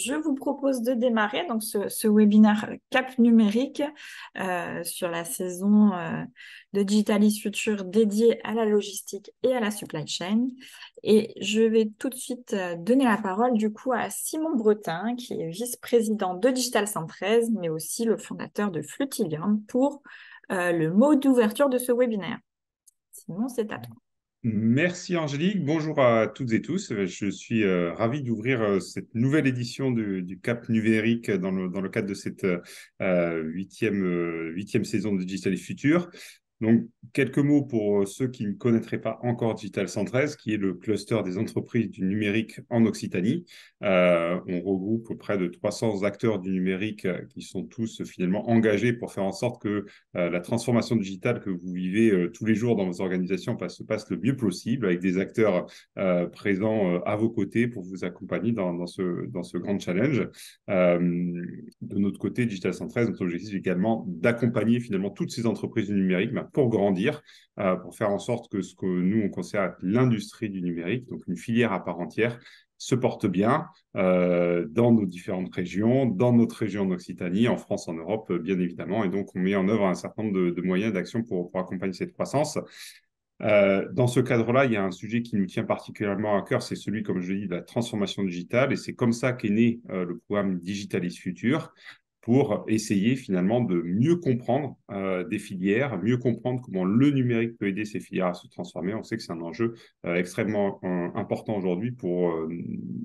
je vous propose de démarrer donc ce webinaire Cap numérique sur la saison de Digitalis Future dédiée à la logistique et à la supply chain. Et je vais tout de suite donner la parole du coup à Simon Bretin, qui est vice-président de Digital 113, mais aussi le fondateur de Flutilium pour le mot d'ouverture de ce webinaire. Simon, c'est à toi. Merci Angélique, bonjour à toutes et tous. Je suis ravi d'ouvrir cette nouvelle édition du Cap numérique dans le cadre de cette huitième saison de Digital Future. Donc, quelques mots pour ceux qui ne connaîtraient pas encore Digital 113, qui est le cluster des entreprises du numérique en Occitanie. On regroupe près de 300 acteurs du numérique qui sont tous finalement engagés pour faire en sorte que la transformation digitale que vous vivez tous les jours dans vos organisations se passe le mieux possible, avec des acteurs présents à vos côtés pour vous accompagner dans ce grand challenge. De notre côté, Digital 113, notre objectif est également d'accompagner finalement toutes ces entreprises du numérique pour grandir, pour faire en sorte que ce que nous, on considère être l'industrie du numérique, donc une filière à part entière, se porte bien dans nos différentes régions, dans notre région en Occitanie, en France, en Europe, bien évidemment. Et donc, on met en œuvre un certain nombre de moyens d'action pour accompagner cette croissance. Dans ce cadre-là, il y a un sujet qui nous tient particulièrement à cœur, c'est celui, comme je l'ai dit, de la transformation digitale. Et c'est comme ça qu'est né le programme Digitalis Future, pour essayer finalement de mieux comprendre des filières, mieux comprendre comment le numérique peut aider ces filières à se transformer. On sait que c'est un enjeu extrêmement important aujourd'hui pour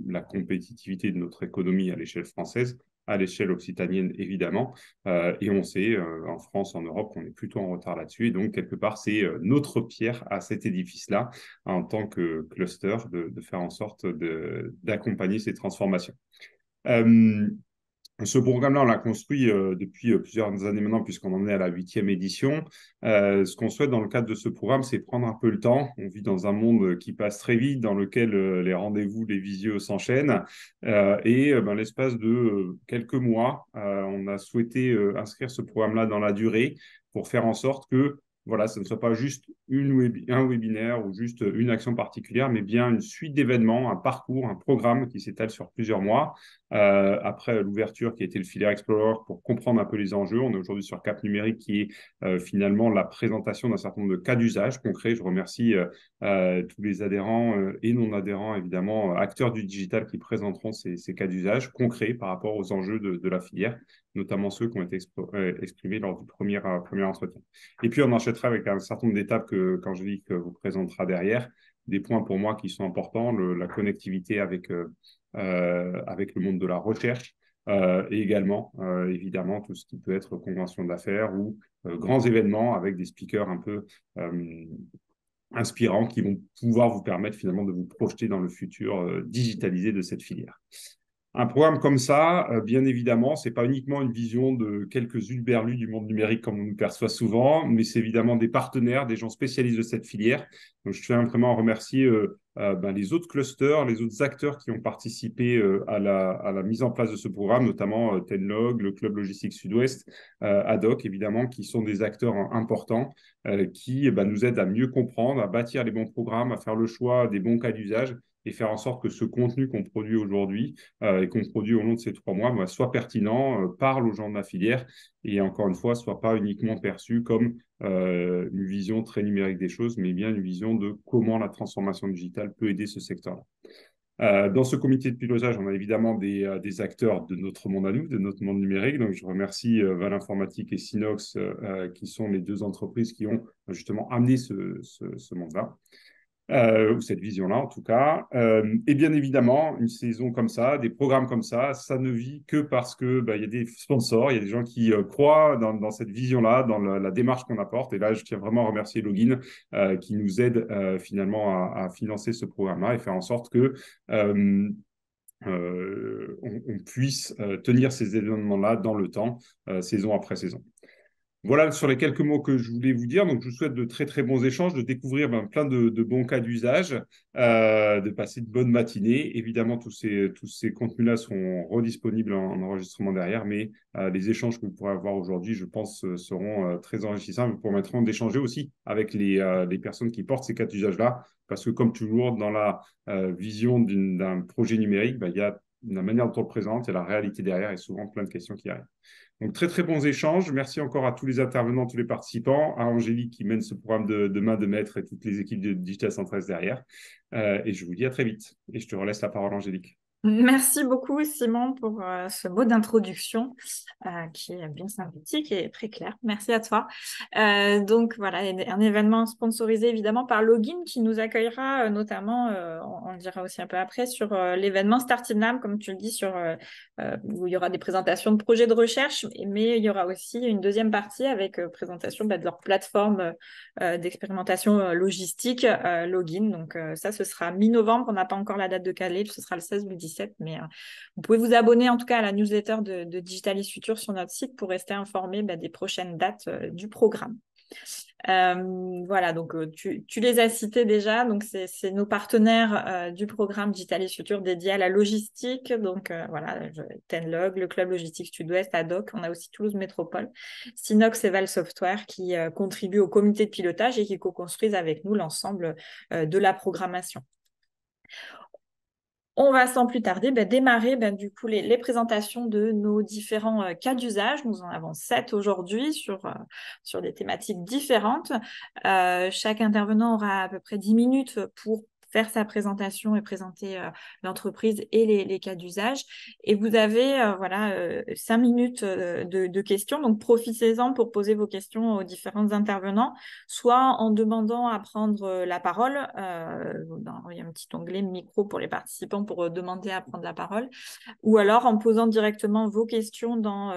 la compétitivité de notre économie à l'échelle française, à l'échelle occitanienne évidemment. Et on sait, en France, en Europe, qu'on est plutôt en retard là-dessus. Et donc, quelque part, c'est notre pierre à cet édifice-là, en tant que cluster, de faire en sorte d'accompagner ces transformations. Ce programme-là, on l'a construit depuis plusieurs années maintenant, puisqu'on en est à la 8e édition. Ce qu'on souhaite dans le cadre de ce programme, c'est prendre un peu le temps. On vit dans un monde qui passe très vite, dans lequel les rendez-vous, les visios s'enchaînent. L'espace de quelques mois, on a souhaité inscrire ce programme-là dans la durée pour faire en sorte que voilà, ce ne soit pas juste un webinaire ou juste une action particulière, mais bien une suite d'événements, un parcours, un programme qui s'étale sur plusieurs mois. Après l'ouverture qui a été le Filière Explorer pour comprendre un peu les enjeux, on est aujourd'hui sur Cap numérique qui est finalement la présentation d'un certain nombre de cas d'usage concrets. Je remercie tous les adhérents et non adhérents, évidemment, acteurs du digital qui présenteront ces cas d'usage concrets par rapport aux enjeux de la filière, notamment ceux qui ont été exprimés lors du premier entretien. Et puis, on enchaînera avec un certain nombre d'étapes qu'Angélique vous présentera derrière, des points pour moi qui sont importants, la connectivité avec le monde de la recherche et également, évidemment, tout ce qui peut être convention d'affaires ou grands événements avec des speakers un peu inspirants qui vont pouvoir vous permettre finalement de vous projeter dans le futur digitalisé de cette filière. Un programme comme ça, bien évidemment, ce n'est pas uniquement une vision de quelques hurluberlus du monde numérique comme on nous perçoit souvent, mais c'est évidemment des partenaires, des gens spécialistes de cette filière. Donc, je tiens vraiment à remercier les autres clusters, les autres acteurs qui ont participé à la mise en place de ce programme, notamment Tenlog, le Club Logistique Sud-Ouest, ADOC, évidemment, qui sont des acteurs importants qui nous aident à mieux comprendre, à bâtir les bons programmes, à faire le choix des bons cas d'usage et faire en sorte que ce contenu qu'on produit aujourd'hui et qu'on produit au long de ces 3 mois soit pertinent, parle aux gens de la filière et encore une fois, soit pas uniquement perçu comme une vision très numérique des choses, mais bien une vision de comment la transformation digitale peut aider ce secteur-là. Dans ce comité de pilotage, on a évidemment des acteurs de notre monde à nous, de notre monde numérique. Donc, je remercie Val Informatique et Synox, qui sont les 2 entreprises qui ont justement amené ce monde-là. Ou cette vision-là en tout cas. Et bien évidemment, une saison comme ça, des programmes comme ça ne vit que parce que y a des sponsors, il y a des gens qui croient dans cette vision-là, dans la démarche qu'on apporte. Et là, je tiens vraiment à remercier Login qui nous aide finalement à financer ce programme-là et faire en sorte que on puisse tenir ces événements-là dans le temps, saison après saison. Voilà sur les quelques mots que je voulais vous dire. Donc, je vous souhaite de très, très bons échanges, de découvrir plein de bons cas d'usage, de passer de bonnes matinées. Évidemment, tous ces contenus-là seront redisponibles en enregistrement derrière, mais les échanges que vous pourrez avoir aujourd'hui, je pense, seront très enrichissants. Vous permettront d'échanger aussi avec les personnes qui portent ces cas d'usage-là, parce que comme toujours, dans la vision d'un projet numérique, il y a la manière dont on le présente et la réalité derrière et souvent plein de questions qui arrivent. Donc, très, très bons échanges. Merci encore à tous les intervenants, tous les participants, à Angélique qui mène ce programme de main de maître et toutes les équipes de Digital 113 derrière. Et je vous dis à très vite. Et je te relaisse la parole, Angélique. Merci beaucoup, Simon, pour ce mot d'introduction qui est bien synthétique et très clair. Merci à toi. Donc voilà, un événement sponsorisé évidemment par Login qui nous accueillera notamment, on le dira aussi un peu après, sur l'événement Start in Lab, comme tu le dis, où il y aura des présentations de projets de recherche, mais il y aura aussi une deuxième partie avec présentation de leur plateforme d'expérimentation logistique Login. Donc ça, ce sera mi-novembre. On n'a pas encore la date de Calais, ce sera le 16 ou le 17, mais vous pouvez vous abonner en tout cas à la newsletter de Digitalis Future sur notre site pour rester informé des prochaines dates du programme. Voilà, donc tu les as cités déjà, donc c'est nos partenaires du programme Digitalis Future dédié à la logistique, donc voilà, Tenlog, le Club Logistique Sud-Ouest, ADOC, on a aussi Toulouse Métropole, Synox et Val Software qui contribuent au comité de pilotage et qui co-construisent avec nous l'ensemble de la programmation. On va sans plus tarder démarrer du coup les présentations de nos différents cas d'usage. Nous en avons 7 aujourd'hui sur des thématiques différentes. Chaque intervenant aura à peu près 10 minutes pour faire sa présentation et présenter l'entreprise et les cas d'usage. Et vous avez 5 minutes de questions. Donc, profitez-en pour poser vos questions aux différents intervenants, soit en demandant à prendre la parole. Il y a un petit onglet micro pour les participants pour demander à prendre la parole, ou alors en posant directement vos questions dans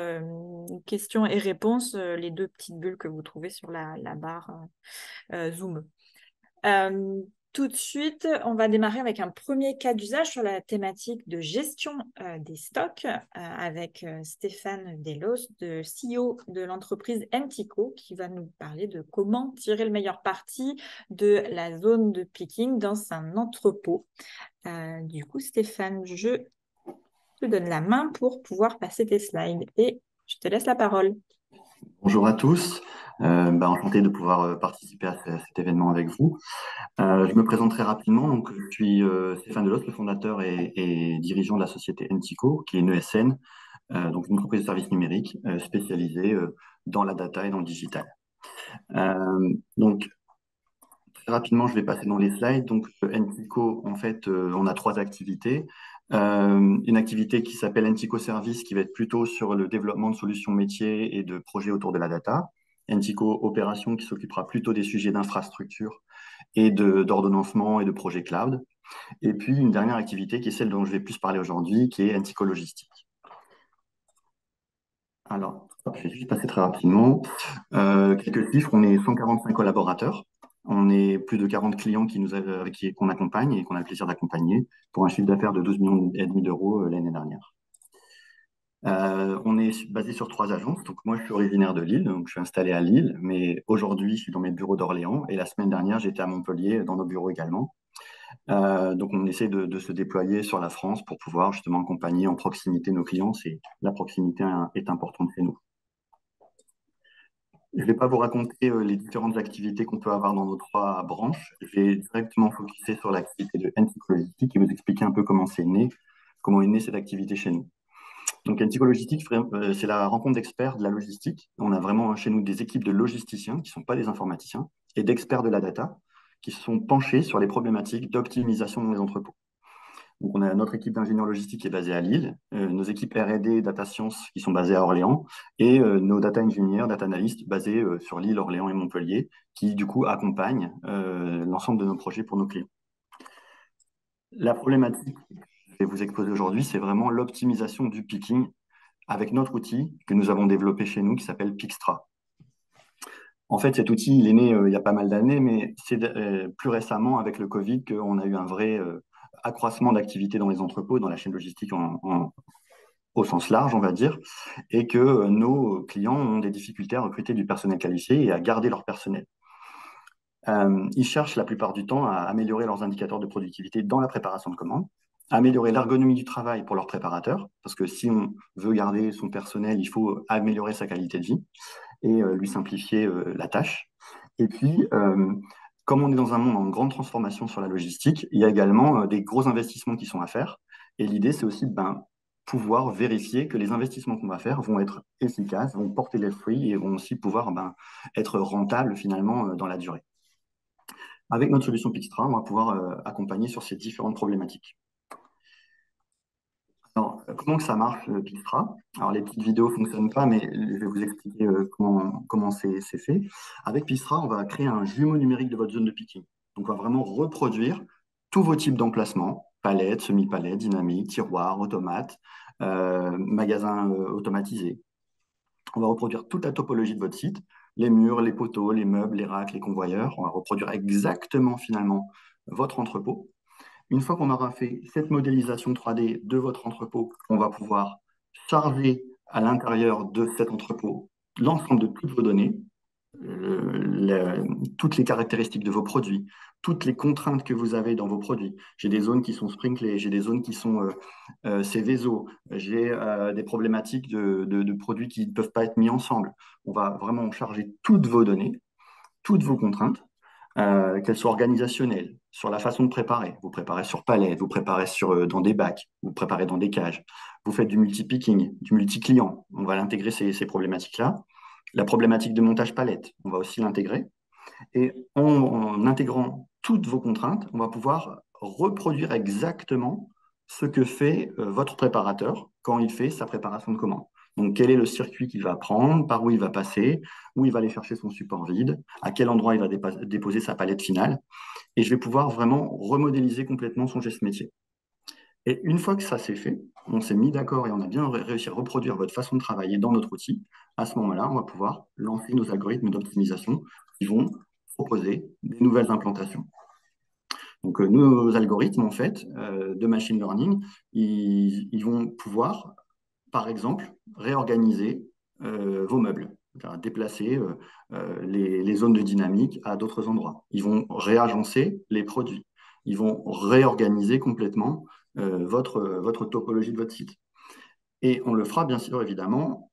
questions et réponses, les 2 petites bulles que vous trouvez sur la barre Zoom. Tout de suite, on va démarrer avec un premier cas d'usage sur la thématique de gestion des stocks avec Stéphane Delos, le CEO de l'entreprise Entico, qui va nous parler de comment tirer le meilleur parti de la zone de picking dans un entrepôt. Du coup, Stéphane, je te donne la main pour pouvoir passer tes slides et je te laisse la parole. Bonjour à tous, enchanté de pouvoir participer à cet événement avec vous. Je me présente très rapidement. Donc, je suis Stéphane Delos, le fondateur et dirigeant de la société Entico, qui est une ESN, donc une entreprise de services numériques spécialisée dans la data et dans le digital. Donc, très rapidement, je vais passer dans les slides. Donc, Entico, en fait, on a 3 activités. Une activité qui s'appelle Entico Service, qui va être plutôt sur le développement de solutions métiers et de projets autour de la data. Entico Opération, qui s'occupera plutôt des sujets d'infrastructure et d'ordonnancement et de projets cloud. Et puis, une dernière activité qui est celle dont je vais plus parler aujourd'hui, qui est Entico Logistique. Alors, je vais juste passer très rapidement. Quelques chiffres, on est 145 collaborateurs. On est plus de 40 clients qu'on accompagne et qu'on a le plaisir d'accompagner pour un chiffre d'affaires de 12,5 millions d'euros l'année dernière. On est basé sur 3 agences. Donc moi, je suis originaire de Lille, donc je suis installé à Lille, mais aujourd'hui, je suis dans mes bureaux d'Orléans et la semaine dernière, j'étais à Montpellier dans nos bureaux également. Donc on essaie de se déployer sur la France pour pouvoir justement accompagner en proximité nos clients. La proximité est importante chez nous. Je ne vais pas vous raconter les différentes activités qu'on peut avoir dans nos 3 branches. Je vais directement focuser sur l'activité de Entico Logistique et vous expliquer un peu comment est née cette activité chez nous. Donc, Entico Logistique, c'est la rencontre d'experts de la logistique. On a vraiment chez nous des équipes de logisticiens qui ne sont pas des informaticiens et d'experts de la data qui se sont penchés sur les problématiques d'optimisation dans les entrepôts. Donc, on a notre équipe d'ingénieurs logistiques qui est basée à Lille, nos équipes R&D Data Science qui sont basées à Orléans et nos data engineers, data analysts basés sur Lille, Orléans et Montpellier qui, du coup, accompagnent l'ensemble de nos projets pour nos clients. La problématique que je vais vous exposer aujourd'hui, c'est vraiment l'optimisation du picking avec notre outil que nous avons développé chez nous qui s'appelle Pixtra. En fait, cet outil, il est né il y a pas mal d'années, mais c'est plus récemment, avec le Covid, qu'on a eu un vrai accroissement d'activité dans les entrepôts, dans la chaîne logistique au sens large, on va dire, et que nos clients ont des difficultés à recruter du personnel qualifié et à garder leur personnel. Ils cherchent la plupart du temps à améliorer leurs indicateurs de productivité dans la préparation de commandes, améliorer l'ergonomie du travail pour leurs préparateurs, parce que si on veut garder son personnel, il faut améliorer sa qualité de vie et lui simplifier la tâche. Et puis, comme on est dans un monde en grande transformation sur la logistique, il y a également des gros investissements qui sont à faire Et l'idée, c'est aussi pouvoir vérifier que les investissements qu'on va faire vont être efficaces, vont porter les fruits et vont aussi pouvoir être rentables finalement dans la durée. Avec notre solution Pixtra, on va pouvoir accompagner sur ces différentes problématiques. Alors, comment que ça marche, Pixtra? Alors, les petites vidéos ne fonctionnent pas, mais je vais vous expliquer comment c'est fait. Avec Pixtra, on va créer un jumeau numérique de votre zone de picking. Donc, on va vraiment reproduire tous vos types d'emplacements, palettes, semi-palettes, dynamiques, tiroirs, automates, magasins automatisés. On va reproduire toute la topologie de votre site, les murs, les poteaux, les meubles, les racks, les convoyeurs. On va reproduire exactement, finalement, votre entrepôt. Une fois qu'on aura fait cette modélisation 3D de votre entrepôt, on va pouvoir charger à l'intérieur de cet entrepôt l'ensemble de toutes vos données, toutes les caractéristiques de vos produits, toutes les contraintes que vous avez dans vos produits. J'ai des zones qui sont sprinklées, j'ai des zones qui sont Céveso, j'ai des problématiques de produits qui ne peuvent pas être mis ensemble. On va vraiment charger toutes vos données, toutes vos contraintes, qu'elles soient organisationnelles, sur la façon de préparer. Vous préparez sur palette, vous préparez dans des bacs, vous préparez dans des cages. Vous faites du multi-picking, du multi-client. On va l'intégrer ces problématiques-là. La problématique de montage palette, on va aussi l'intégrer. Et en intégrant toutes vos contraintes, on va pouvoir reproduire exactement ce que fait votre préparateur quand il fait sa préparation de commande. Donc, quel est le circuit qu'il va prendre, par où il va passer, où il va aller chercher son support vide, à quel endroit il va déposer sa palette finale. Et je vais pouvoir vraiment remodéliser complètement son geste métier. Et une fois que ça s'est fait, on s'est mis d'accord et on a bien réussi à reproduire votre façon de travailler dans notre outil, à ce moment-là, on va pouvoir lancer nos algorithmes d'optimisation qui vont proposer des nouvelles implantations. Donc, nos algorithmes, en fait, de machine learning, ils vont pouvoir, par exemple, réorganiser vos meubles, déplacer les zones de dynamique à d'autres endroits. Ils vont réagencer les produits. Ils vont réorganiser complètement votre topologie de votre site. Et on le fera, bien sûr, évidemment,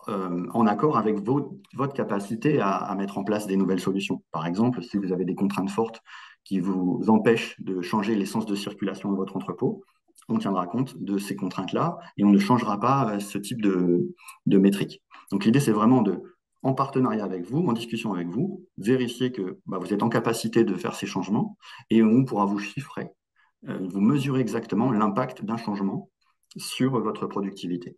en accord avec votre capacité à mettre en place des nouvelles solutions. Par exemple, si vous avez des contraintes fortes qui vous empêchent de changer l'essence de circulation de votre entrepôt, on tiendra compte de ces contraintes-là et on ne changera pas ce type de métrique. Donc l'idée, c'est vraiment en partenariat avec vous, en discussion avec vous, vérifier que vous êtes en capacité de faire ces changements et on pourra vous chiffrer, vous mesurer exactement l'impact d'un changement sur votre productivité.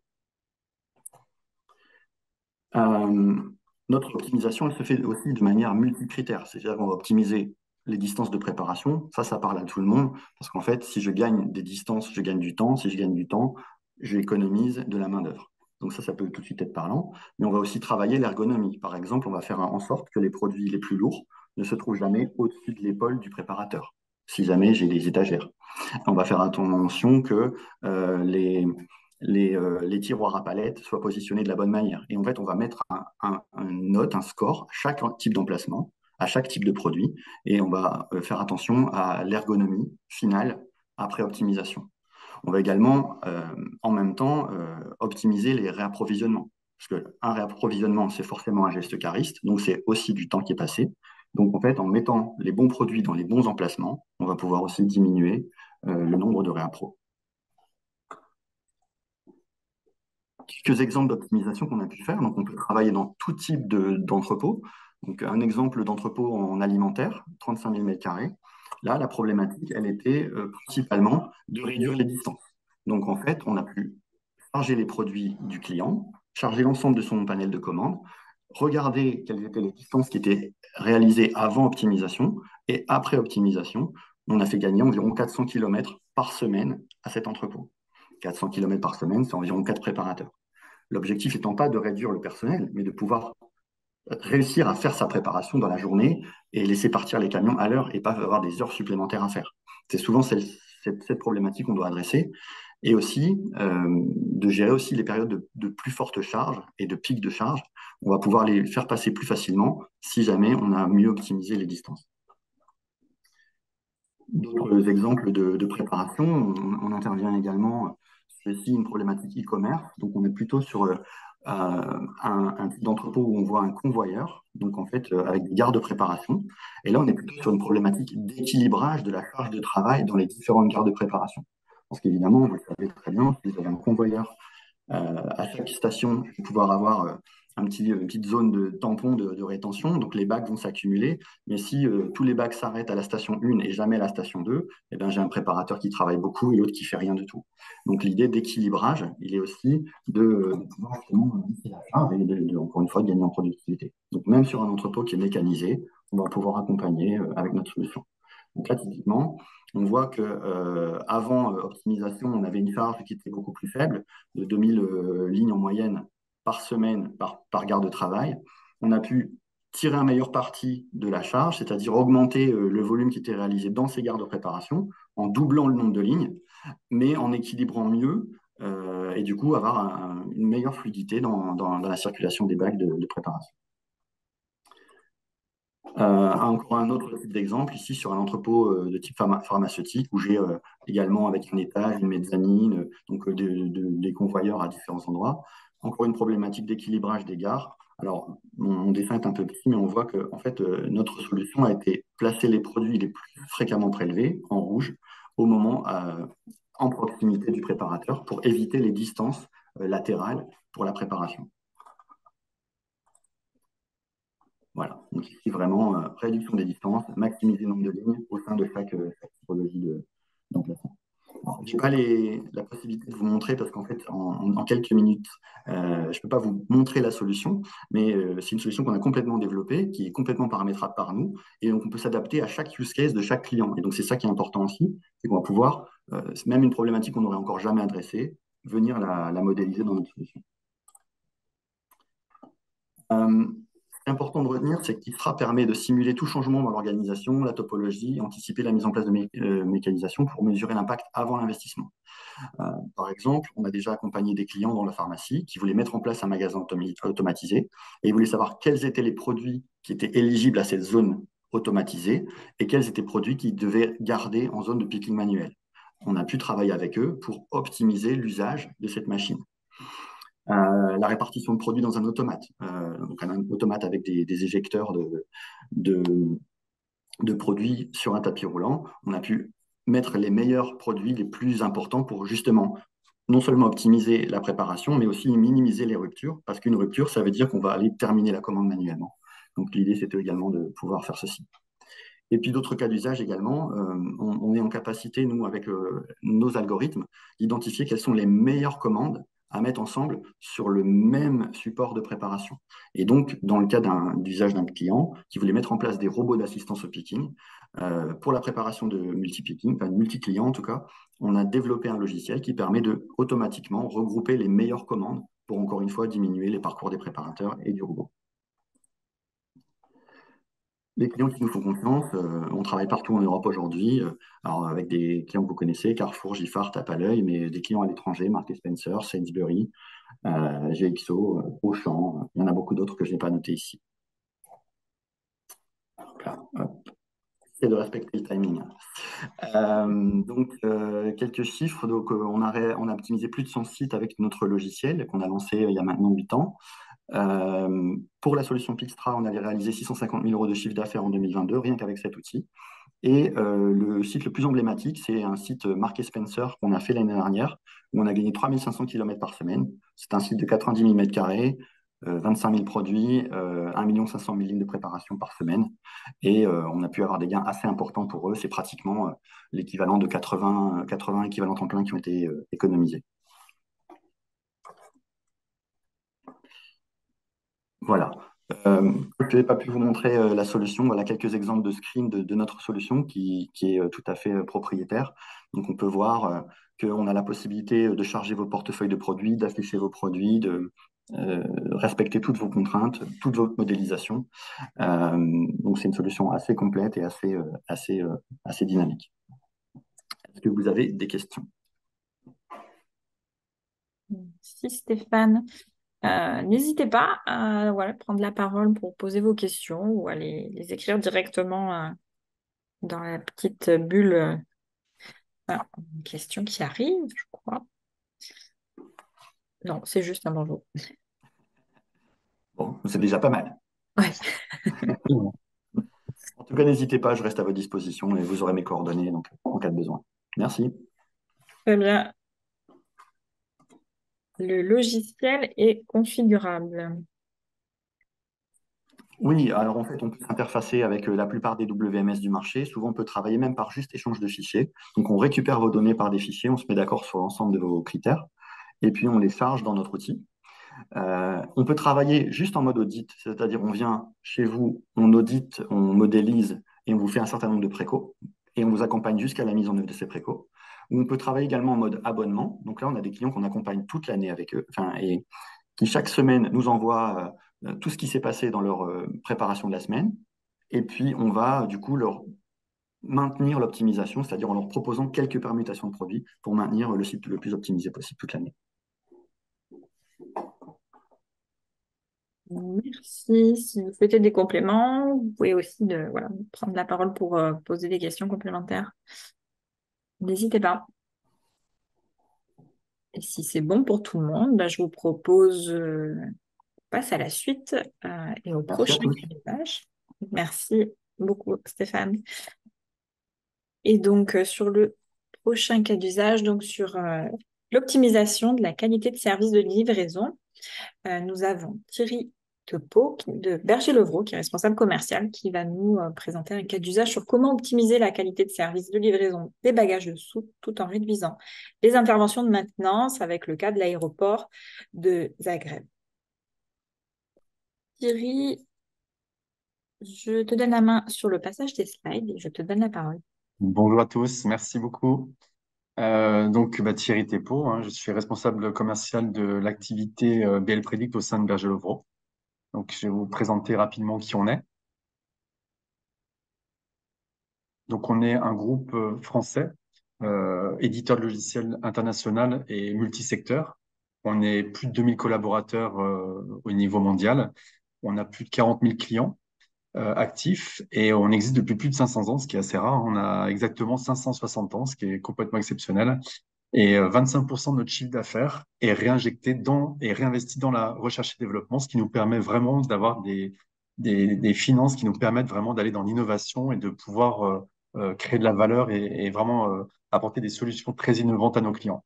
Notre optimisation, elle se fait aussi de manière multicritère, c'est-à-dire qu'on va optimiser les distances de préparation. Ça parle à tout le monde, parce qu'en fait, si je gagne des distances, je gagne du temps. Si je gagne du temps, j'économise de la main-d'œuvre. Donc ça peut tout de suite être parlant. Mais on va aussi travailler l'ergonomie. Par exemple, on va faire en sorte que les produits les plus lourds ne se trouvent jamais au-dessus de l'épaule du préparateur, si jamais j'ai des étagères. On va faire attention que les tiroirs à palettes soient positionnés de la bonne manière. Et en fait, on va mettre une note, un score à chaque type d'emplacement, à chaque type de produit, et on va faire attention à l'ergonomie finale après optimisation. On va également, en même temps, optimiser les réapprovisionnements. Parce qu'un réapprovisionnement, c'est forcément un geste cariste, donc c'est aussi du temps qui est passé. Donc, en fait, en mettant les bons produits dans les bons emplacements, on va pouvoir aussi diminuer le nombre de réappros. Quelques exemples d'optimisation qu'on a pu faire. Donc, on peut travailler dans tout type d'entrepôt. Donc, un exemple d'entrepôt en alimentaire, 35 000 m². Là, la problématique, elle était principalement de réduire les distances. Donc, en fait, on a pu charger les produits du client, charger l'ensemble de son panel de commandes, regarder quelles étaient les distances qui étaient réalisées avant optimisation et après optimisation. On a fait gagner environ 400 km par semaine à cet entrepôt. 400 km par semaine, c'est environ 4 préparateurs. L'objectif étant pas de réduire le personnel, mais de pouvoir réussir à faire sa préparation dans la journée et laisser partir les camions à l'heure et pas avoir des heures supplémentaires à faire. C'est souvent cette problématique qu'on doit adresser. Et aussi, de gérer aussi les périodes de plus forte charge et de pic de charge. On va pouvoir les faire passer plus facilement si jamais on a mieux optimisé les distances. D'autres exemples de préparation, on intervient également sur ici une problématique e-commerce. Donc, on est plutôt sur un type d'entrepôt où on voit un convoyeur, donc en fait avec des gares de préparation. Et là, on est plutôt sur une problématique d'équilibrage de la charge de travail dans les différentes gares de préparation. Parce qu'évidemment, vous le savez très bien, si vous avez un convoyeur à chaque station, je vais pouvoir avoir une petite zone de tampon de rétention. Donc, les bacs vont s'accumuler. Mais si tous les bacs s'arrêtent à la station 1 et jamais à la station 2, eh bien, j'ai un préparateur qui travaille beaucoup et l'autre qui fait rien du tout. Donc, l'idée d'équilibrage, il est aussi de pouvoir justement lisser la charge et encore une fois, de gagner en productivité. Donc, même sur un entrepôt qui est mécanisé, on va pouvoir accompagner avec notre solution. Donc là, typiquement, on voit que avant optimisation, on avait une charge qui était beaucoup plus faible, de 2000 lignes en moyenne par semaine par gare de travail. On a pu tirer un meilleur parti de la charge, c'est-à-dire augmenter le volume qui était réalisé dans ces gares de préparation en doublant le nombre de lignes, mais en équilibrant mieux et du coup avoir une meilleure fluidité dans la circulation des bacs de préparation. Encore un autre type d'exemple, ici sur un entrepôt de type pharmaceutique, où j'ai également avec un étage, une mezzanine, donc des convoyeurs à différents endroits. Encore une problématique d'équilibrage des gares. Alors, mon dessin est un peu petit, mais on voit que en fait, notre solution a été placer les produits les plus fréquemment prélevés, en rouge, au moment en proximité du préparateur, pour éviter les distances latérales pour la préparation. Voilà, donc ici vraiment réduction des distances, maximiser le nombre de lignes au sein de chaque typologie d'emplacement. Je n'ai pas la possibilité de vous montrer parce qu'en fait, en quelques minutes, je ne peux pas vous montrer la solution, mais c'est une solution qu'on a complètement développée, qui est complètement paramétrable par nous, et donc on peut s'adapter à chaque use case de chaque client. Et donc c'est ça qui est important aussi, c'est qu'on va pouvoir, même une problématique qu'on n'aurait encore jamais adressée, venir la modéliser dans notre solution. Ce qui est important de retenir, c'est qu'IFRA permet de simuler tout changement dans l'organisation, la topologie, anticiper la mise en place de mécanisation pour mesurer l'impact avant l'investissement. Par exemple, on a déjà accompagné des clients dans la pharmacie qui voulaient mettre en place un magasin automatisé et ils voulaient savoir quels étaient les produits qui étaient éligibles à cette zone automatisée et quels étaient les produits qu'ils devaient garder en zone de picking manuel. On a pu travailler avec eux pour optimiser l'usage de cette machine. La répartition de produits dans un automate, donc un automate avec des éjecteurs de produits sur un tapis roulant. On a pu mettre les meilleurs produits les plus importants pour justement non seulement optimiser la préparation, mais aussi minimiser les ruptures, parce qu'une rupture, ça veut dire qu'on va aller terminer la commande manuellement. Donc l'idée, c'était également de pouvoir faire ceci. Et puis d'autres cas d'usage également, on est en capacité, nous, avec nos algorithmes, d'identifier quelles sont les meilleures commandes à mettre ensemble sur le même support de préparation. Et donc, dans le cas d'usage d'un client qui voulait mettre en place des robots d'assistance au picking, pour la préparation de multi-picking, enfin multi-clients en tout cas, on a développé un logiciel qui permet de automatiquement regrouper les meilleures commandes pour, encore une fois, diminuer les parcours des préparateurs et du robot. Les clients qui nous font confiance, on travaille partout en Europe aujourd'hui, alors avec des clients que vous connaissez, Carrefour, Giffard, tape à l'œil, mais des clients à l'étranger, Marks Spencer, Sainsbury, GXO, Auchan, il y en a beaucoup d'autres que je n'ai pas notés ici. C'est de respecter le timing. Donc, quelques chiffres. Donc, on a optimisé plus de 100 sites avec notre logiciel qu'on a lancé il y a maintenant 8 ans. Pour la solution Pixtra, on allait réaliser 650 000 euros de chiffre d'affaires en 2022, rien qu'avec cet outil. Et le site le plus emblématique, c'est un site Marks Spencer qu'on a fait l'année dernière, où on a gagné 3500 km par semaine. C'est un site de 90 000 m², 25 000 produits, 1 500 000 lignes de préparation par semaine. Et on a pu avoir des gains assez importants pour eux. C'est pratiquement l'équivalent de 80 équivalents temps plein qui ont été économisés. Voilà. Je n'ai pas pu vous montrer la solution. Voilà quelques exemples de screen de notre solution qui est tout à fait propriétaire. Donc, on peut voir qu'on a la possibilité de charger vos portefeuilles de produits, d'afficher vos produits, de respecter toutes vos contraintes, toute votre modélisation. Donc, c'est une solution assez complète et assez dynamique. Est-ce que vous avez des questions? Merci Stéphane. N'hésitez pas à prendre la parole pour poser vos questions ou à les écrire directement dans la petite bulle. Une question qui arrive, je crois. Non, c'est juste un bonjour. Bon, c'est déjà pas mal. Ouais. En tout cas, n'hésitez pas, je reste à votre disposition et vous aurez mes coordonnées donc, en cas de besoin. Merci. Très bien. Le logiciel est configurable. Oui, alors en fait, on peut s'interfacer avec la plupart des WMS du marché. Souvent, on peut travailler même par juste échange de fichiers. Donc, on récupère vos données par des fichiers, on se met d'accord sur l'ensemble de vos critères, et puis on les charge dans notre outil. On peut travailler juste en mode audit, c'est-à-dire on vient chez vous, on audite, on modélise et on vous fait un certain nombre de précaux et on vous accompagne jusqu'à la mise en œuvre de ces précaux. Ou on peut travailler également en mode abonnement. Donc là, on a des clients qu'on accompagne toute l'année avec eux, enfin, et qui chaque semaine nous envoient tout ce qui s'est passé dans leur préparation de la semaine. Et puis, on va du coup leur maintenir l'optimisation, c'est-à-dire en leur proposant quelques permutations de produits pour maintenir le site le plus optimisé possible toute l'année. Merci. Si vous souhaitez des compléments, vous pouvez aussi voilà, prendre la parole pour poser des questions complémentaires. N'hésitez pas. Et si c'est bon pour tout le monde, bah, je vous propose passe à la suite et au Merci à prochain tous. usage. Merci beaucoup, Stéphane. Et donc, sur le prochain cas d'usage, donc sur l'optimisation de la qualité de service de livraison, nous avons Thierry Tepeau de Berger-Levrault, qui est responsable commercial, qui va nous présenter un cas d'usage sur comment optimiser la qualité de service de livraison des bagages de soute tout en réduisant les interventions de maintenance avec le cas de l'aéroport de Zagreb. Thierry, je te donne la main sur le passage des slides et je te donne la parole. Bonjour à tous, merci beaucoup. Thierry Thépeau, je suis responsable commercial de l'activité BL Predict au sein de Berger-Levrault. Donc, je vais vous présenter rapidement qui on est. Donc, on est un groupe français, éditeur de logiciels international et multisecteur. On est plus de 2000 collaborateurs au niveau mondial. On a plus de 40 000 clients actifs et on existe depuis plus de 500 ans, ce qui est assez rare. On a exactement 560 ans, ce qui est complètement exceptionnel. Et 25% de notre chiffre d'affaires est réinjecté et réinvesti dans la recherche et développement, ce qui nous permet vraiment d'avoir des finances qui nous permettent vraiment d'aller dans l'innovation et de pouvoir créer de la valeur et vraiment apporter des solutions très innovantes à nos clients.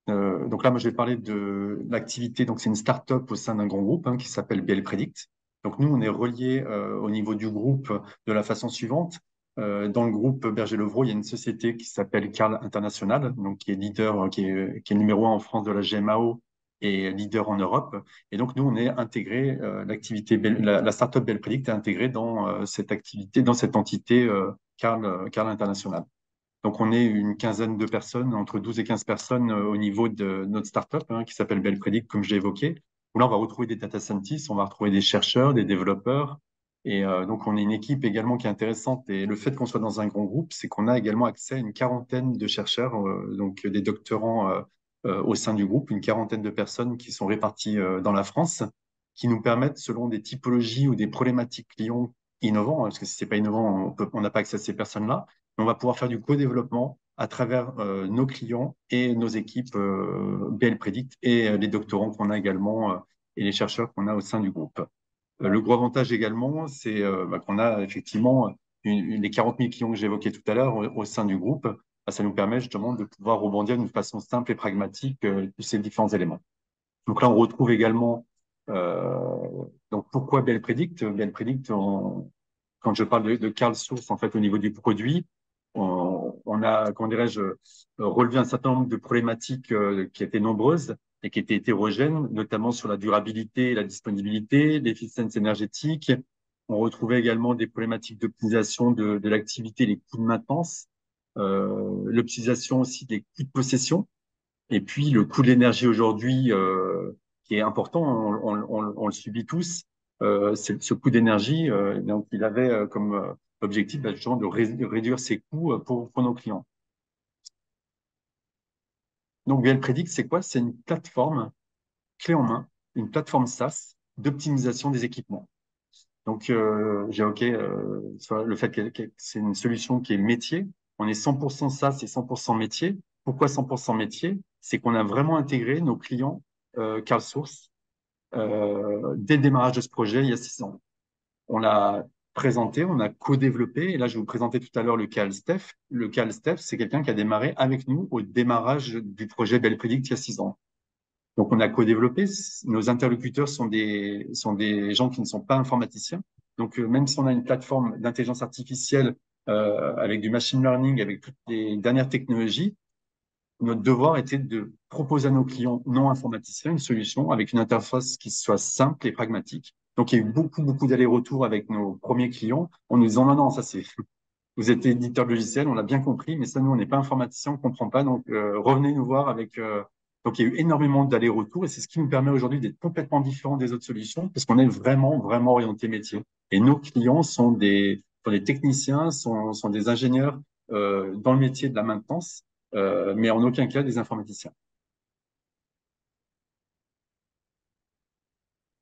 Donc là, moi, je vais parler de l'activité. Donc, c'est une start-up au sein d'un grand groupe qui s'appelle BL Predict. Donc, nous, on est reliés au niveau du groupe de la façon suivante. Dans le groupe Berger-Levrault, il y a une société qui s'appelle Carl International, donc qui est leader, qui est numéro 1 en France de la GMAO et leader en Europe. Et donc, nous, on est intégré, la start-up BL Predict est intégrée dans cette activité, dans cette entité Carl International. Donc, on est une quinzaine de personnes, entre 12 et 15 personnes au niveau de notre startup qui s'appelle Bell Predict, comme je l'ai évoqué. Où là, on va retrouver des data scientists, on va retrouver des chercheurs, des développeurs. Et donc, on est une équipe également qui est intéressante. Et le fait qu'on soit dans un grand groupe, c'est qu'on a également accès à une quarantaine de chercheurs, donc des doctorants au sein du groupe, une quarantaine de personnes qui sont réparties dans la France, qui nous permettent, selon des typologies ou des problématiques clients innovants, parce que si c'est pas innovant, on n'a pas accès à ces personnes-là, on va pouvoir faire du co-développement à travers nos clients et nos équipes BL Predict et les doctorants qu'on a également et les chercheurs qu'on a au sein du groupe. Le gros avantage également, c'est qu'on a effectivement les 40 000 clients que j'évoquais tout à l'heure au sein du groupe. Ça nous permet justement de pouvoir rebondir d'une façon simple et pragmatique de ces différents éléments. Donc là, on retrouve également donc pourquoi BL Predict. BL Predict, quand je parle de Carl Source, en fait, au niveau du produit, on a, comment dirais-je, relevé un certain nombre de problématiques qui étaient nombreuses et qui étaient hétérogènes, notamment sur la durabilité, la disponibilité, l'efficience énergétique. On retrouvait également des problématiques d'optimisation de l'activité, les coûts de maintenance, l'optimisation aussi des coûts de possession, et puis le coût de l'énergie aujourd'hui, qui est important, on le subit tous. Ce coût d'énergie, donc il avait comme objectif justement de réduire ses coûts pour nos clients. Donc VL Predict, c'est quoi? C'est une plateforme clé en main, une plateforme SaaS d'optimisation des équipements. Donc j'ai évoqué sur le fait que c'est une solution qui est métier. On est 100% SaaS et 100% métier. Pourquoi 100% métier? C'est qu'on a vraiment intégré nos clients CarlSource dès le démarrage de ce projet il y a 6 ans. On a présenté, on a co-développé. Et là, je vais vous présenter tout à l'heure le cas Alstef. Le cas Alstef, c'est quelqu'un qui a démarré avec nous au démarrage du projet Belle Predict il y a 6 ans. Donc, on a co-développé. Nos interlocuteurs sont des gens qui ne sont pas informaticiens. Donc, même si on a une plateforme d'intelligence artificielle avec du machine learning, avec toutes les dernières technologies, notre devoir était de proposer à nos clients non informaticiens une solution avec une interface qui soit simple et pragmatique. Donc, il y a eu beaucoup d'allers-retours avec nos premiers clients en nous disant, non, non, ça c'est, vous êtes éditeur de logiciel, on l'a bien compris, mais ça, nous, on n'est pas informaticien, on ne comprend pas. Donc, revenez nous voir avec. Donc, il y a eu énormément d'allers-retours et c'est ce qui nous permet aujourd'hui d'être complètement différents des autres solutions parce qu'on est vraiment orienté métier. Et nos clients sont des techniciens, sont des ingénieurs dans le métier de la maintenance, mais en aucun cas des informaticiens.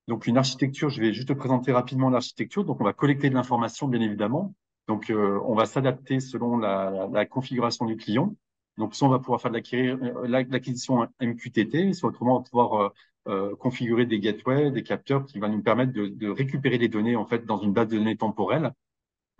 Donc, une architecture, je vais juste te présenter rapidement l'architecture. Donc, on va collecter de l'information, bien évidemment. Donc, on va s'adapter selon la configuration du client. Donc, soit on va pouvoir faire de l'acquisition MQTT, soit autrement, on va pouvoir configurer des gateways, des capteurs qui vont nous permettre de récupérer les données, en fait, dans une base de données temporelle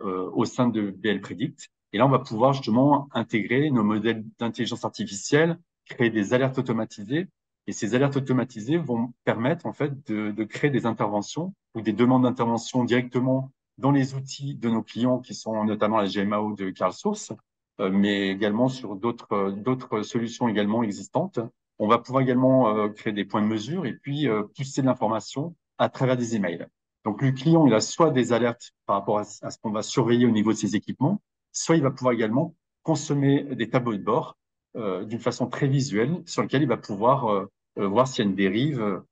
au sein de BL Predict. Et là, on va pouvoir justement intégrer nos modèles d'intelligence artificielle, créer des alertes automatisées. Et ces alertes automatisées vont permettre en fait de créer des interventions ou des demandes d'intervention directement dans les outils de nos clients qui sont notamment la GMAO de CarlSource, mais également sur d'autres solutions également existantes. On va pouvoir également créer des points de mesure et puis pousser de l'information à travers des emails. Donc, le client, il a soit des alertes par rapport à ce qu'on va surveiller au niveau de ses équipements, soit il va pouvoir également consommer des tableaux de bord d'une façon très visuelle sur lequel il va pouvoir voir s'il y a une dérive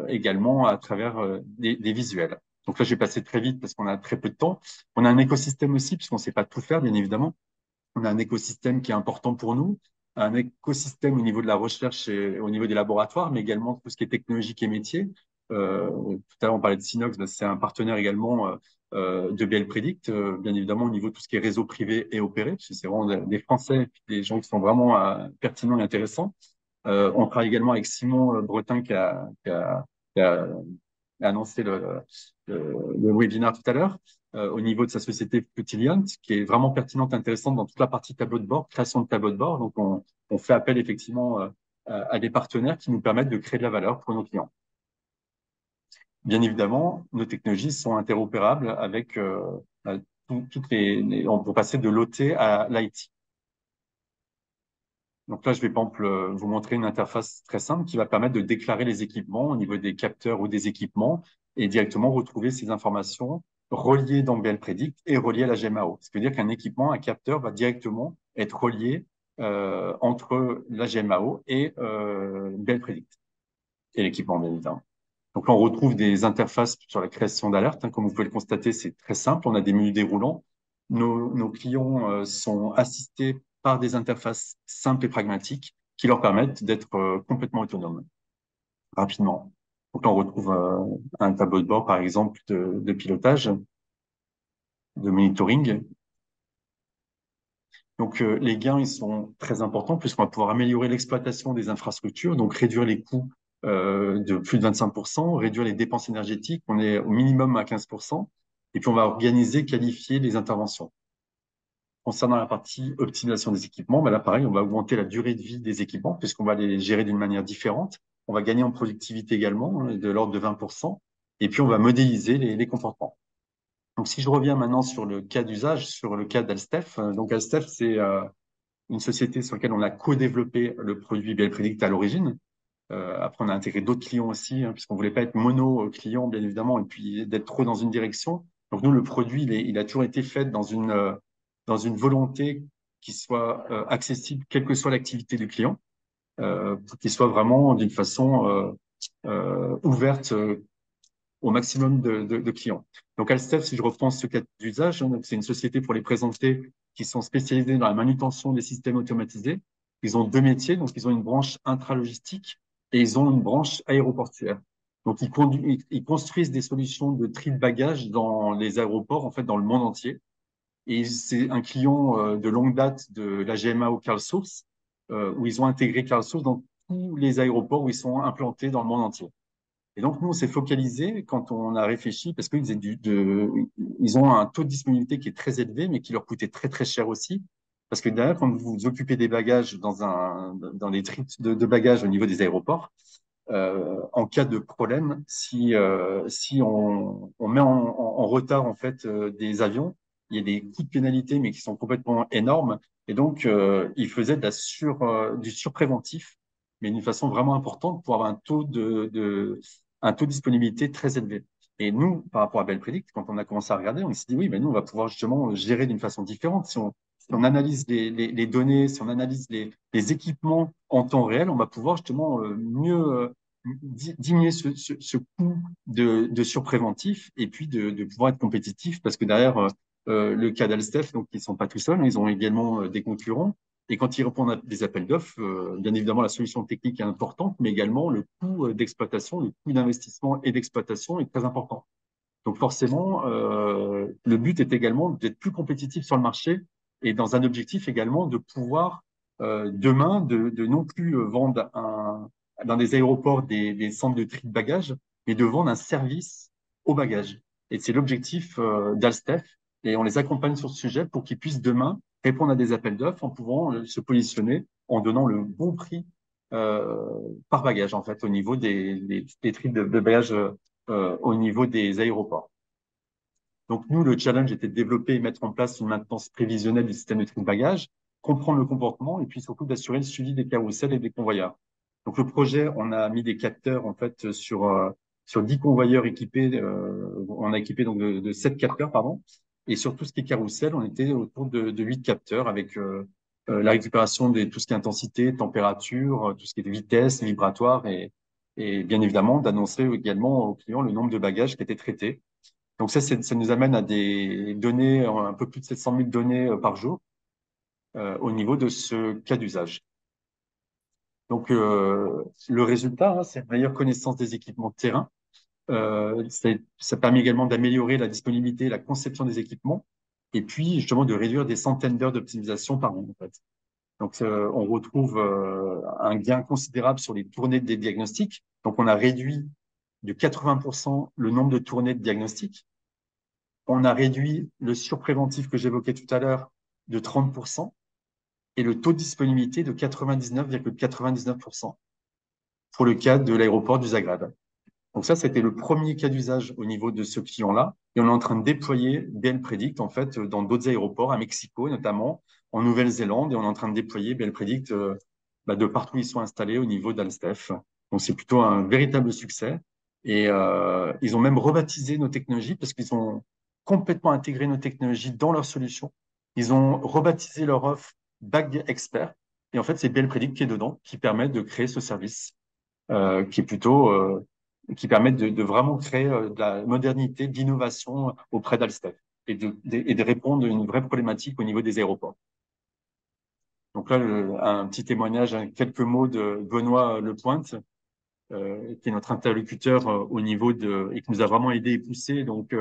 également à travers des visuels. Donc là, je vais passer très vite parce qu'on a très peu de temps. On a un écosystème aussi, puisqu'on ne sait pas tout faire, bien évidemment. On a un écosystème qui est important pour nous, un écosystème au niveau de la recherche et au niveau des laboratoires, mais également tout ce qui est technologique et métier. Tout à l'heure, on parlait de Synox, c'est un partenaire également de BL Predict, bien évidemment au niveau de tout ce qui est réseau privé et opéré, parce que c'est vraiment des Français et puis des gens qui sont vraiment pertinents et intéressants. On travaille également avec Simon Bretin qui a annoncé le webinaire tout à l'heure, au niveau de sa société Futiliant, qui est vraiment pertinente, intéressante dans toute la partie tableau de bord, création de tableau de bord. Donc, on fait appel effectivement à des partenaires qui nous permettent de créer de la valeur pour nos clients. Bien évidemment, nos technologies sont interopérables avec toutes on peut passer de l'OT à l'IT. Donc là, je vais par exemple vous montrer une interface très simple qui va permettre de déclarer les équipements au niveau des capteurs ou des équipements et directement retrouver ces informations reliées dans BL Predict et reliées à la GMAO. Ce qui veut dire qu'un équipement, un capteur va directement être relié entre la GMAO et BL Predict et l'équipement, bien évidemment. Donc là, on retrouve des interfaces sur la création d'alertes. Hein. Comme vous pouvez le constater, c'est très simple. On a des menus déroulants. Nos clients sont assistés par des interfaces simples et pragmatiques qui leur permettent d'être complètement autonomes rapidement. Donc là, on retrouve un tableau de bord, par exemple, de pilotage, de monitoring. Donc, les gains, ils sont très importants puisqu'on va pouvoir améliorer l'exploitation des infrastructures, donc réduire les coûts de plus de 25%, réduire les dépenses énergétiques, on est au minimum à 15%, et puis on va organiser, qualifier les interventions. Concernant la partie optimisation des équipements, ben là, pareil, on va augmenter la durée de vie des équipements puisqu'on va les gérer d'une manière différente. On va gagner en productivité également, hein, de l'ordre de 20%, et puis on va modéliser les comportements. Donc, si je reviens maintenant sur le cas d'usage, sur le cas d'Alstef, donc Alstef, c'est une société sur laquelle on a co-développé le produit BL Predict à l'origine. Après, on a intégré d'autres clients aussi, hein, puisqu'on voulait pas être mono client, bien évidemment, et puis d'être trop dans une direction. Donc, nous, le produit, il a toujours été fait dans une volonté qui soit accessible, quelle que soit l'activité du client, pour qu'il soit vraiment d'une façon ouverte au maximum de clients. Donc, Alstef, si je reprends ce cas d'usage, hein, c'est une société pour les présenter qui sont spécialisés dans la manutention des systèmes automatisés. Ils ont deux métiers, donc ils ont une branche intralogistique et ils ont une branche aéroportuaire. Donc, ils construisent des solutions de tri de bagages dans les aéroports, en fait, dans le monde entier. Et c'est un client de longue date de la GMAO CarlSource, où ils ont intégré CarlSource dans tous les aéroports où ils sont implantés dans le monde entier. Et donc, nous, on s'est focalisé quand on a réfléchi, parce qu'ils ils ont un taux de disponibilité qui est très élevé, mais qui leur coûtait très, très cher aussi. Parce que derrière, quand vous vous occupez des bagages dans les trips de bagages au niveau des aéroports, en cas de problème, si on met en retard en fait des avions, il y a des coûts de pénalité, mais qui sont complètement énormes. Et donc, ils faisaient du surpréventif, mais d'une façon vraiment importante pour avoir un taux de disponibilité très élevé. Et nous, par rapport à Bell Predict, quand on a commencé à regarder, on s'est dit oui, mais nous, on va pouvoir justement gérer d'une façon différente. Si on analyse les données, si on analyse les équipements en temps réel, on va pouvoir justement mieux diminuer ce coût de surpréventif et puis de pouvoir être compétitif parce que derrière le cas d'Alstef, donc ils sont pas tout seuls, ils ont également des concurrents. Et quand ils répondent à des appels d'offres, bien évidemment, la solution technique est importante, mais également le coût d'exploitation, le coût d'investissement et d'exploitation est très important. Donc forcément, le but est également d'être plus compétitif sur le marché et dans un objectif également de pouvoir demain de non plus vendre dans des aéroports des centres de tri de bagages, mais de vendre un service aux bagages. Et c'est l'objectif d'Alstef et on les accompagne sur ce sujet pour qu'ils puissent demain répondre à des appels d'offres en pouvant se positionner en donnant le bon prix euh, par bagage en fait au niveau des tri de bagages au niveau des aéroports. Donc, nous, le challenge était de développer et mettre en place une maintenance prévisionnelle du système de tri de bagages, comprendre le comportement et puis surtout d'assurer le suivi des carousels et des convoyeurs. Donc, le projet, on a mis des capteurs en fait sur 10 convoyeurs équipés. On a équipé donc de 7 capteurs, pardon. Et sur tout ce qui est carrousel, on était autour de 8 capteurs avec la récupération de tout ce qui est intensité, température, tout ce qui est vitesse, vibratoire et bien évidemment d'annoncer également aux clients le nombre de bagages qui étaient traités. Donc ça nous amène à des données, un peu plus de 700 000 données par jour au niveau de ce cas d'usage. Donc le résultat, hein, c'est une meilleure connaissance des équipements de terrain. Ça permet également d'améliorer la disponibilité, la conception des équipements, et puis justement de réduire des centaines d'heures d'optimisation par an. En fait. Donc on retrouve un gain considérable sur les tournées des diagnostics. Donc on a réduit de 80% le nombre de tournées de diagnostics. On a réduit le surpréventif que j'évoquais tout à l'heure de 30% et le taux de disponibilité de 99,99% pour le cas de l'aéroport du Zagreb. Donc ça, c'était le premier cas d'usage au niveau de ce client-là. Et on est en train de déployer BL Predict, en fait, dans d'autres aéroports, à Mexico notamment, en Nouvelle-Zélande, et on est en train de déployer BL Predict de partout où ils sont installés au niveau d'Alstef. Donc c'est plutôt un véritable succès. Et ils ont même rebaptisé nos technologies parce qu'ils ont complètement intégré nos technologies dans leur solution. Ils ont rebaptisé leur offre Bag Expert. Et en fait, c'est BL Predict qui est dedans, qui permet de créer ce service, qui est plutôt qui permet de vraiment créer de la modernité, de l'innovation auprès d'Alstef et de répondre à une vraie problématique au niveau des aéroports. Donc là, un petit témoignage, quelques mots de Benoît Lepointe, qui est notre interlocuteur au niveau et qui nous a vraiment aidé et poussé donc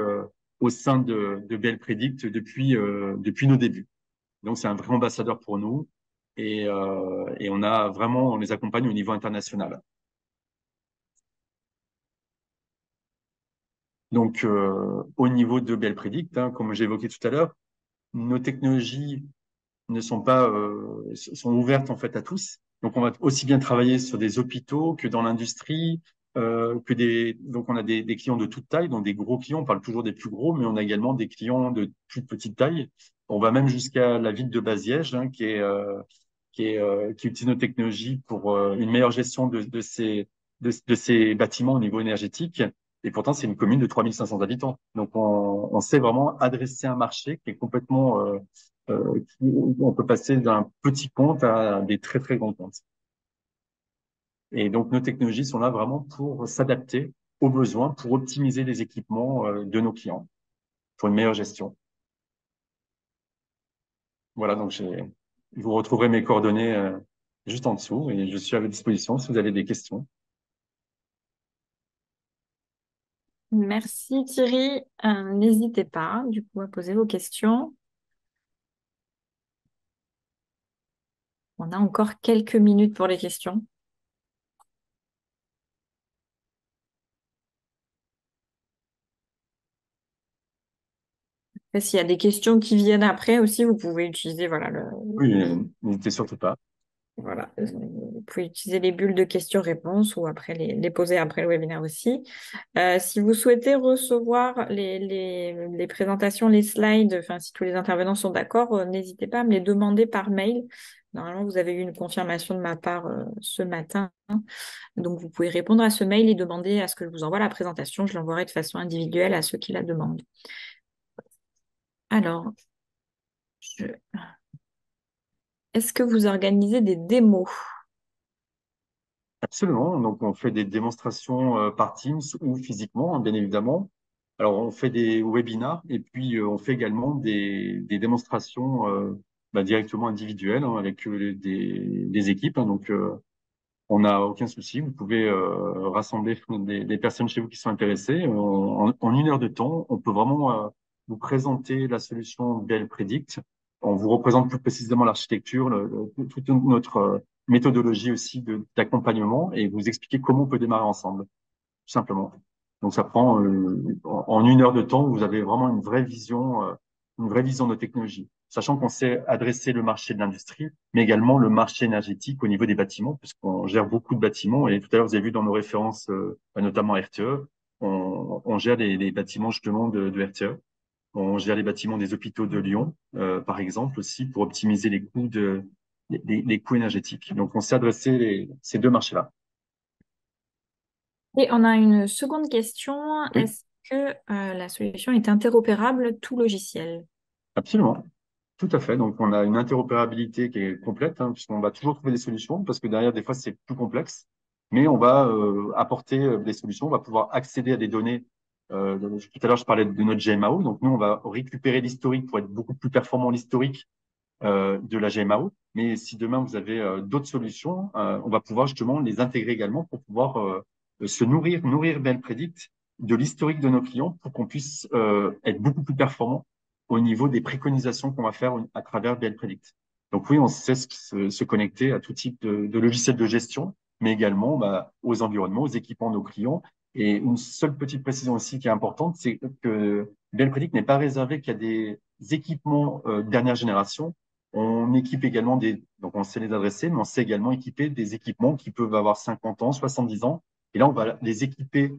au sein de BL Predict depuis nos débuts. Donc c'est un vrai ambassadeur pour nous et on les accompagne au niveau international. Donc au niveau de BL Predict, hein, comme j'ai évoqué tout à l'heure, nos technologies ne sont pas sont ouvertes en fait à tous. Donc on va aussi bien travailler sur des hôpitaux que dans l'industrie, donc on a des clients de toute taille, donc des gros clients, on parle toujours des plus gros, mais on a également des clients de toute petite taille. On va même jusqu'à la ville de Baziège, hein, qui utilise nos technologies pour une meilleure gestion de ces bâtiments au niveau énergétique. Et pourtant, c'est une commune de 3500 habitants. Donc, on sait vraiment adresser un marché qui est complètement on peut passer d'un petit compte à des très, très grands comptes. Et donc, nos technologies sont là vraiment pour s'adapter aux besoins, pour optimiser les équipements de nos clients, pour une meilleure gestion. Voilà, donc vous retrouverez mes coordonnées juste en dessous et je suis à votre disposition si vous avez des questions. Merci Thierry. N'hésitez pas du coup à poser vos questions. On a encore quelques minutes pour les questions. S'il y a des questions qui viennent après aussi, vous pouvez utiliser voilà, Oui, n'hésitez surtout pas. voilà, vous pouvez utiliser les bulles de questions-réponses ou après les poser après le webinaire aussi. Si vous souhaitez recevoir les présentations, les slides, enfin si tous les intervenants sont d'accord, n'hésitez pas à me les demander par mail. Normalement, vous avez eu une confirmation de ma part ce matin. Donc, vous pouvez répondre à ce mail et demander à ce que je vous envoie la présentation. Je l'enverrai de façon individuelle à ceux qui la demandent. Alors, est-ce que vous organisez des démos? Absolument. Donc, on fait des démonstrations par Teams ou physiquement, hein, bien évidemment. Alors, on fait des webinars et puis on fait également des démonstrations directement individuelles, hein, avec des équipes, hein. Donc, on n'a aucun souci. Vous pouvez rassembler des personnes chez vous qui sont intéressées. En 1 heure de temps, on peut vraiment vous présenter la solution BL Predict. On vous représente plus précisément l'architecture, toute notre méthodologie aussi d'accompagnement et vous expliquer comment on peut démarrer ensemble, tout simplement. Donc ça prend en 1 heure de temps, vous avez vraiment une vraie vision de nos technologies, sachant qu'on sait adresser le marché de l'industrie, mais également le marché énergétique au niveau des bâtiments, puisqu'on gère beaucoup de bâtiments. Et tout à l'heure, vous avez vu dans nos références, notamment RTE, on gère les bâtiments justement de RTE. On gère les bâtiments des hôpitaux de Lyon, par exemple, aussi pour optimiser les coûts les coûts énergétiques. Donc on sait adresser ces deux marchés-là. Et on a une seconde question. Oui. Est-ce que la solution est interopérable tout logiciel? Absolument. Tout à fait. Donc, on a une interopérabilité qui est complète, hein, puisqu'on va toujours trouver des solutions, parce que derrière, des fois, c'est plus complexe. Mais on va apporter des solutions. On va pouvoir accéder à des données. Tout à l'heure, je parlais de notre GMAO. Donc, nous, on va récupérer l'historique pour être beaucoup plus performant l'historique de la GMAO. Mais si demain, vous avez d'autres solutions, on va pouvoir justement les intégrer également pour pouvoir se nourrir BL Predict de l'historique de nos clients pour qu'on puisse être beaucoup plus performant au niveau des préconisations qu'on va faire à travers BL Predict. Donc oui, on sait se connecter à tout type de logiciels de gestion, mais également aux environnements, aux équipements de nos clients. Et une seule petite précision aussi qui est importante, c'est que BL Predict n'est pas réservé qu'à des équipements dernière génération. On équipe également donc on sait les adresser, mais on sait également équiper des équipements qui peuvent avoir 50 ans, 70 ans. Et là, on va les équiper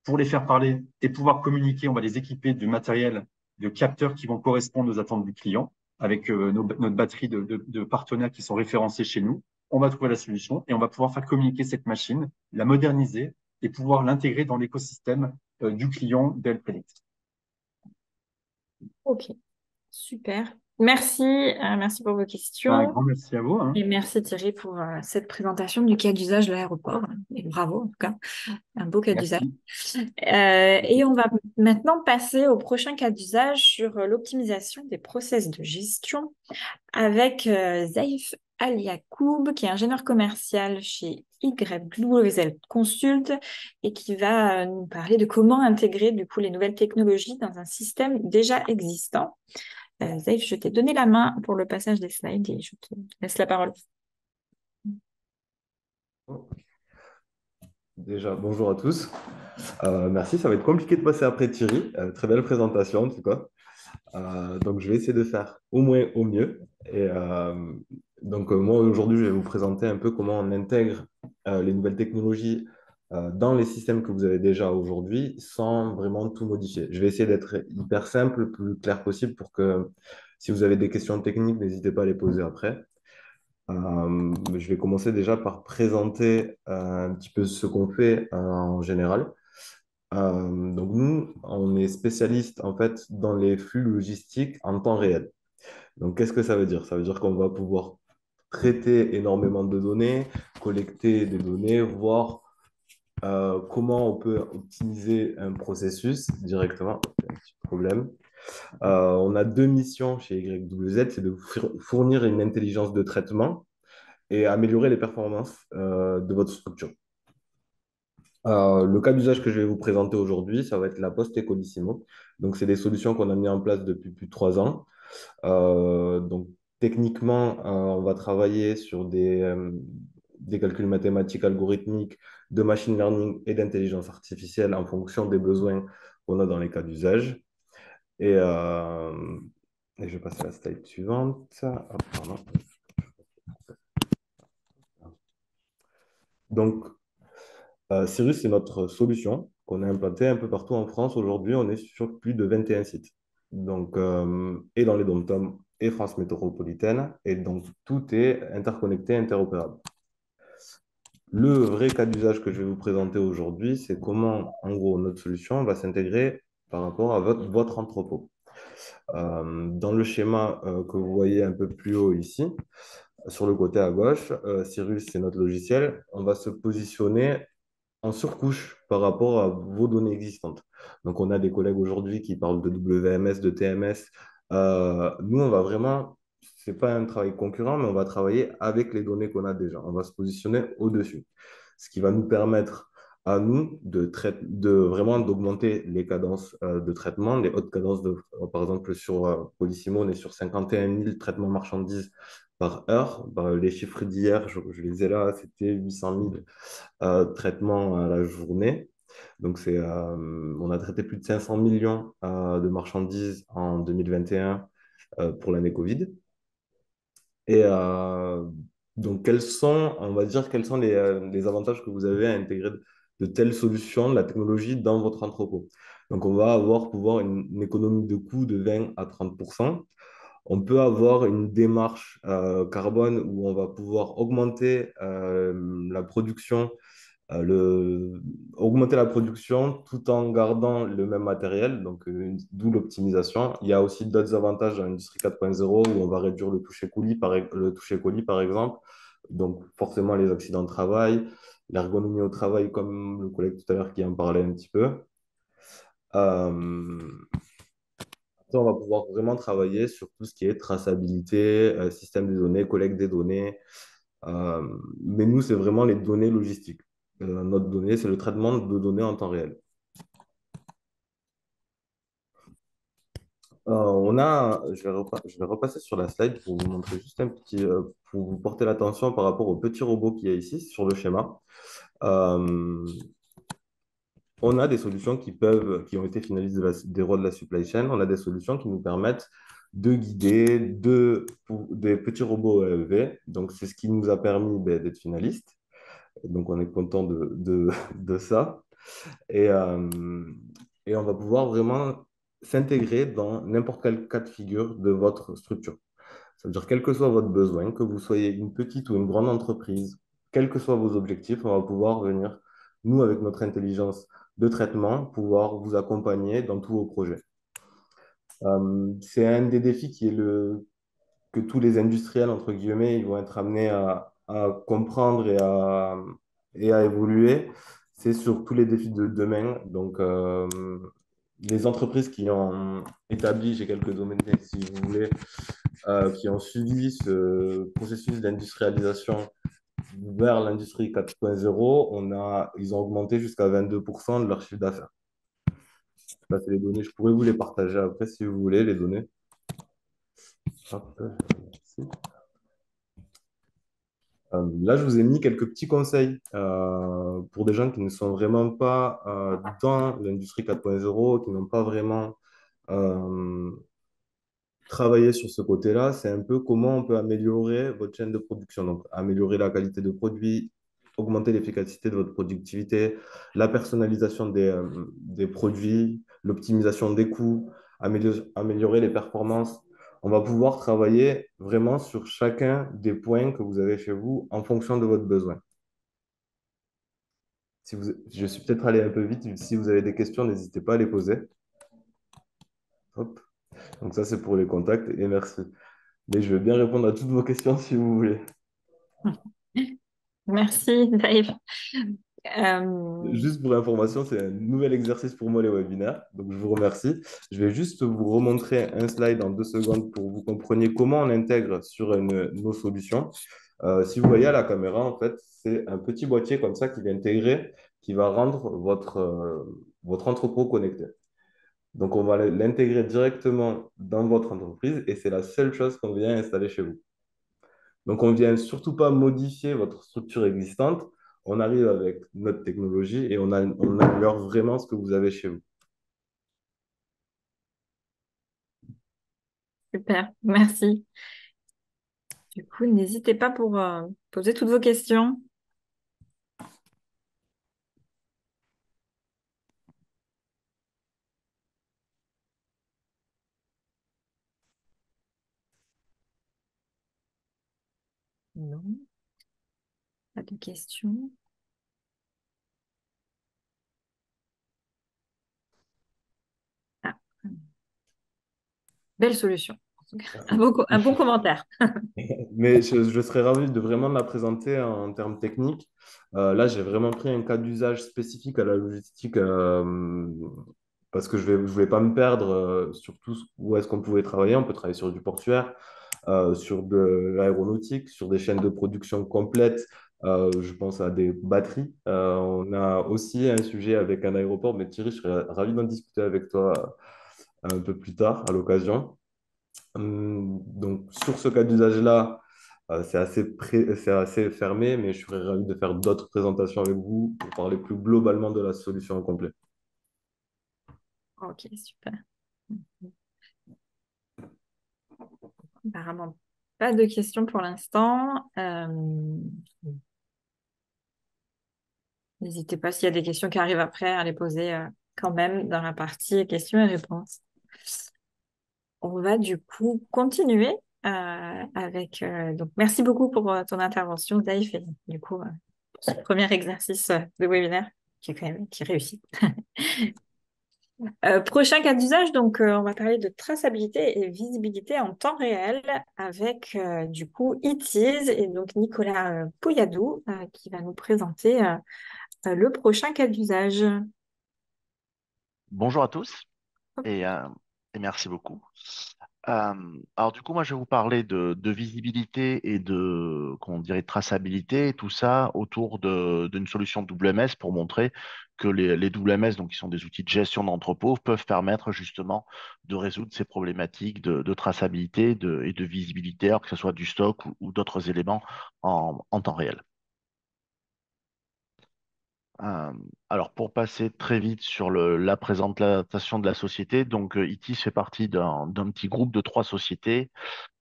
pour les faire parler et pouvoir communiquer. On va les équiper de matériel, de capteurs qui vont correspondre aux attentes du client avec notre batterie de partenaires qui sont référencés chez nous. On va trouver la solution et on va pouvoir faire communiquer cette machine, la moderniser et pouvoir l'intégrer dans l'écosystème du client Bell Predict. Ok, super. Merci, merci pour vos Un questions. grand merci à vous, hein. Et merci Thierry pour cette présentation du cas d'usage de l'aéroport. Et bravo en tout cas, un beau cas d'usage. Merci. Et on va maintenant passer au prochain cas d'usage sur l'optimisation des process de gestion avec Zaïf Al-Yacoub, qui est ingénieur commercial chez YWZ Consult et qui va nous parler de comment intégrer du coup les nouvelles technologies dans un système déjà existant. Zaïf, je t'ai donné la main pour le passage des slides et je te laisse la parole. Déjà, bonjour à tous. Merci, ça va être compliqué de passer après Thierry. Très belle présentation en tout cas. Donc, je vais essayer de faire au moins au mieux. Et moi, aujourd'hui, je vais vous présenter un peu comment on intègre les nouvelles technologies dans les systèmes que vous avez déjà aujourd'hui sans vraiment tout modifier. Je vais essayer d'être hyper simple, le plus clair possible pour que si vous avez des questions techniques, n'hésitez pas à les poser après. Je vais commencer déjà par présenter un petit peu ce qu'on fait en général. Donc nous, on est spécialiste en fait dans les flux logistiques en temps réel. Donc qu'est-ce que ça veut dire? Ça veut dire qu'on va pouvoir traiter énormément de données, collecter des données, voir comment on peut optimiser un processus directement. Un petit problème. On a deux missions chez YWZ, c'est de fournir une intelligence de traitement et améliorer les performances de votre structure. Le cas d'usage que je vais vous présenter aujourd'hui, ça va être la Poste Ecolissimo. Donc, c'est des solutions qu'on a mis en place depuis plus de 3 ans. Donc, techniquement, on va travailler sur des calculs mathématiques algorithmiques, de machine learning et d'intelligence artificielle en fonction des besoins qu'on a dans les cas d'usage. Et, euh, et je vais passer à la slide suivante. Hop, pardon. Donc, Cirrus, c'est notre solution qu'on a implantée un peu partout en France. Aujourd'hui, on est sur plus de 21 sites. Donc, et dans les dom et France métropolitaine. Et donc, tout est interconnecté, interopérable. Le vrai cas d'usage que je vais vous présenter aujourd'hui, c'est comment, en gros, notre solution va s'intégrer par rapport à votre entrepôt. Dans le schéma que vous voyez un peu plus haut ici, sur le côté à gauche, Cirrus, c'est notre logiciel. On va se positionner en surcouche par rapport à vos données existantes. Donc, on a des collègues aujourd'hui qui parlent de WMS, de TMS. Nous, on va vraiment, c'est pas un travail concurrent, mais on va travailler avec les données qu'on a déjà. On va se positionner au-dessus. Ce qui va nous permettre à nous de vraiment d'augmenter les cadences de traitement, les hautes cadences par exemple, sur Polissimo, on est sur 51 000 traitements marchandises par heure. Ben, les chiffres d'hier, je les ai là, c'était 800 000 traitements à la journée. Donc, on a traité plus de 500 millions de marchandises en 2021 pour l'année Covid. Et donc, on va dire, quels sont les avantages que vous avez à intégrer de telles solutions, de la technologie dans votre entrepôt? Donc, on va pouvoir une économie de coût de 20 à 30%. On peut avoir une démarche carbone où on va pouvoir augmenter la production augmenter la production tout en gardant le même matériel, donc d'où l'optimisation. Il y a aussi d'autres avantages dans l'industrie 4.0 où on va réduire le toucher colis par exemple, donc forcément les accidents de travail, l'ergonomie au travail comme le collègue tout à l'heure qui en parlait un petit peu. Euh, Après, on va pouvoir vraiment travailler sur tout ce qui est traçabilité, système des données, collecte des données, euh, mais nous, c'est vraiment les données logistiques. Notre donnée, c'est le traitement de données en temps réel. Je vais repasser sur la slide pour vous montrer juste pour vous porter l'attention par rapport au petit robot qui est ici sur le schéma. Euh, on a des solutions qui ont été finalistes des rois de la supply chain. On a des solutions qui nous permettent de guider des petits robots ELV. Donc, c'est ce qui nous a permis d'être finalistes. Donc, on est content de ça. Et, euh, et on va pouvoir vraiment s'intégrer dans n'importe quel cas de figure de votre structure. Ça veut dire, quel que soit votre besoin, que vous soyez une petite ou une grande entreprise, quels que soient vos objectifs, on va pouvoir venir, nous, avec notre intelligence de traitement, pouvoir vous accompagner dans tous vos projets. C'est un des défis que tous les industriels, entre guillemets, ils vont être amenés à comprendre et à évoluer. C'est sur tous les défis de demain. Donc, les entreprises qui ont établi, j'ai quelques domaines si vous voulez, qui ont suivi ce processus d'industrialisation vers l'industrie 4.0, ils ont augmenté jusqu'à 22% de leur chiffre d'affaires. Ça, c'est les données. Je pourrais vous les partager après si vous voulez, les données. Hop, merci. Là, je vous ai mis quelques petits conseils pour des gens qui ne sont vraiment pas dans l'industrie 4.0, qui n'ont pas vraiment euh, travaillé sur ce côté-là. C'est un peu comment on peut améliorer votre chaîne de production. Donc, améliorer la qualité de produit, augmenter l'efficacité de votre productivité, la personnalisation des produits, l'optimisation des coûts, améliorer les performances. On va pouvoir travailler vraiment sur chacun des points que vous avez chez vous en fonction de votre besoin. Je suis peut-être allé un peu vite. Si vous avez des questions, n'hésitez pas à les poser. Hop. Donc ça, c'est pour les contacts et merci. Mais je vais bien répondre à toutes vos questions si vous voulez. Merci, Dave. Euh, Juste pour l'information, c'est un nouvel exercice pour moi, les webinaires. Donc, je vous remercie. Je vais juste vous remontrer un slide en 2 secondes pour que vous compreniez comment on intègre sur nos solutions. Si vous voyez à la caméra, en fait, c'est un petit boîtier comme ça qui va intégrer, qui va rendre votre entrepôt connecté. Donc, on va l'intégrer directement dans votre entreprise et c'est la seule chose qu'on vient installer chez vous. Donc, on ne vient surtout pas modifier votre structure existante. On arrive avec notre technologie et on améliore vraiment ce que vous avez chez vous. Super, merci. Du coup, n'hésitez pas pour poser toutes vos questions. Non, pas de questions. Ah, belle solution. Un bon commentaire. Mais je serais ravi de vraiment la présenter en termes techniques. Là, j'ai vraiment pris un cas d'usage spécifique à la logistique parce que je voulais pas me perdre sur tout où est-ce qu'on pouvait travailler. On peut travailler sur du portuaire, sur de l'aéronautique, sur des chaînes de production complètes. Je pense à des batteries. On a aussi un sujet avec un aéroport, mais Thierry, je serais ravi d'en discuter avec toi un peu plus tard, à l'occasion. Donc, sur ce cas d'usage-là, c'est assez fermé, mais je serais ravi de faire d'autres présentations avec vous pour parler plus globalement de la solution au complet. Ok, super. Apparemment, pas de questions pour l'instant. N'hésitez pas s'il y a des questions qui arrivent après à les poser quand même dans la partie questions et réponses. On va du coup continuer avec. Donc, merci beaucoup pour ton intervention, Dave, et du coup, pour ce premier exercice de webinaire qui réussit. Prochain cas d'usage, donc on va parler de traçabilité et visibilité en temps réel avec du coup ITIS et donc Nicolas Pouilladou qui va nous présenter le prochain cas d'usage. Bonjour à tous et, euh, et merci beaucoup. Alors du coup, moi je vais vous parler de visibilité et comment on dirait, de traçabilité, tout ça autour d'une solution WMS pour montrer que les WMS, donc qui sont des outils de gestion d'entrepôt, peuvent permettre justement de résoudre ces problématiques de traçabilité et de visibilité, alors que ce soit du stock ou d'autres éléments en temps réel. Euh, alors, pour passer très vite sur la présentation de la société, donc ITIS fait partie d'un petit groupe de trois sociétés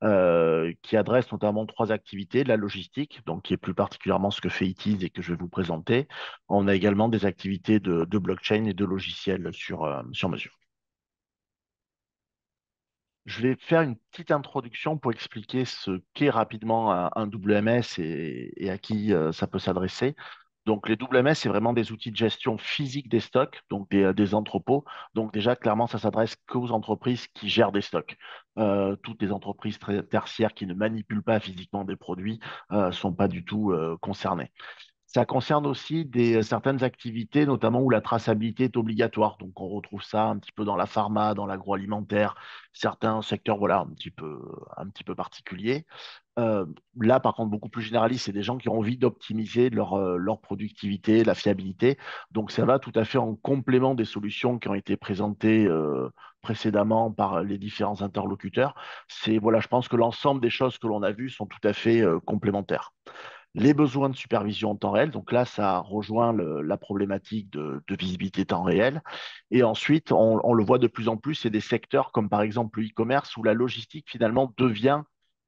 qui adressent notamment trois activités, la logistique, donc qui est plus particulièrement ce que fait ITIS et que je vais vous présenter. On a également des activités de blockchain et de logiciels sur mesure. Je vais faire une petite introduction pour expliquer ce qu'est rapidement un WMS et à qui ça peut s'adresser. Donc, les WMS, c'est vraiment des outils de gestion physique des stocks, donc des entrepôts. Donc, déjà, clairement, ça s'adresse qu'aux entreprises qui gèrent des stocks. Toutes les entreprises tertiaires qui ne manipulent pas physiquement des produits ne sont pas du tout concernées. Ça concerne aussi certaines activités, notamment où la traçabilité est obligatoire. Donc, on retrouve ça un petit peu dans la pharma, dans l'agroalimentaire, certains secteurs, voilà, un petit peu particuliers. Euh, Là, par contre, beaucoup plus généraliste, c'est des gens qui ont envie d'optimiser leur productivité, la fiabilité. Donc, ça va tout à fait en complément des solutions qui ont été présentées précédemment par les différents interlocuteurs. Voilà, je pense que l'ensemble des choses que l'on a vues sont tout à fait complémentaires. Les besoins de supervision en temps réel, donc là, ça rejoint la problématique de visibilité temps réel. Et ensuite, on le voit de plus en plus, c'est des secteurs comme par exemple le e-commerce où la logistique finalement devient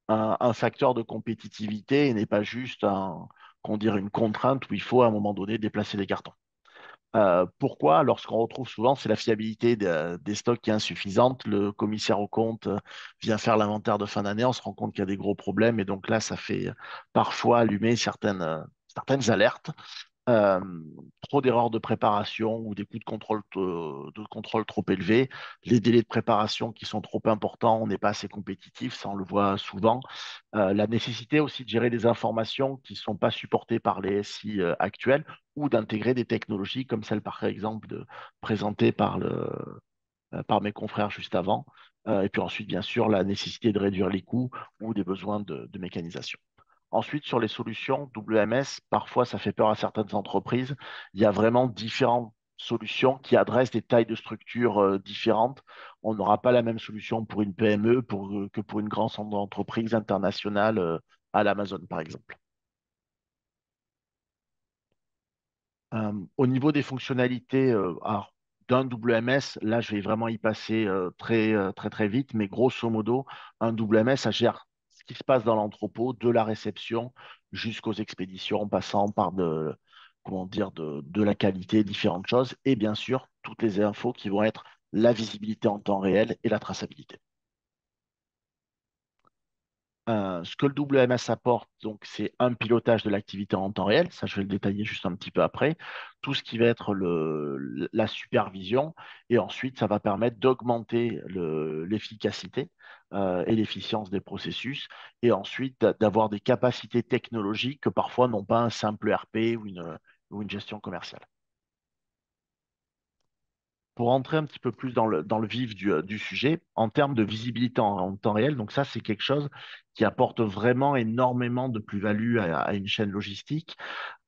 un facteur de compétitivité et n'est pas juste qu'on dirait une contrainte où il faut à un moment donné déplacer des cartons. Pourquoi? Lorsqu'on retrouve souvent, c'est la fiabilité des stocks qui est insuffisante. Le commissaire aux comptes vient faire l'inventaire de fin d'année, on se rend compte qu'il y a des gros problèmes et donc là, ça fait parfois allumer certaines alertes. Euh, Trop d'erreurs de préparation ou des coûts de contrôle trop élevés, les délais de préparation qui sont trop importants, on n'est pas assez compétitif, ça on le voit souvent. La nécessité aussi de gérer des informations qui ne sont pas supportées par les SI actuels ou d'intégrer des technologies comme celle par exemple présentée par mes confrères juste avant. Et puis ensuite, bien sûr, la nécessité de réduire les coûts ou des besoins de mécanisation. Ensuite, sur les solutions WMS, parfois ça fait peur à certaines entreprises. Il y a vraiment différentes solutions qui adressent des tailles de structures différentes. On n'aura pas la même solution pour une PME que pour une grande entreprise internationale à l'Amazon, par exemple. Au niveau des fonctionnalités, alors, d'un WMS, là, je vais vraiment y passer très, très vite, mais grosso modo, un WMS, ça gère ce qui se passe dans l'entrepôt, de la réception jusqu'aux expéditions, en passant par comment dire, de la qualité, différentes choses, et bien sûr, toutes les infos qui vont être la visibilité en temps réel et la traçabilité. Ce que le WMS apporte, donc, c'est un pilotage de l'activité en temps réel. Ça, je vais le détailler juste un petit peu après. Tout ce qui va être la supervision. Et ensuite, ça va permettre d'augmenter l'efficacité et l'efficience des processus. Et ensuite, d'avoir des capacités technologiques que parfois n'ont pas un simple ERP ou une gestion commerciale. Pour entrer un petit peu plus dans le vif du sujet, en termes de visibilité en temps réel, donc ça, c'est quelque chose qui apporte vraiment énormément de plus-value à une chaîne logistique.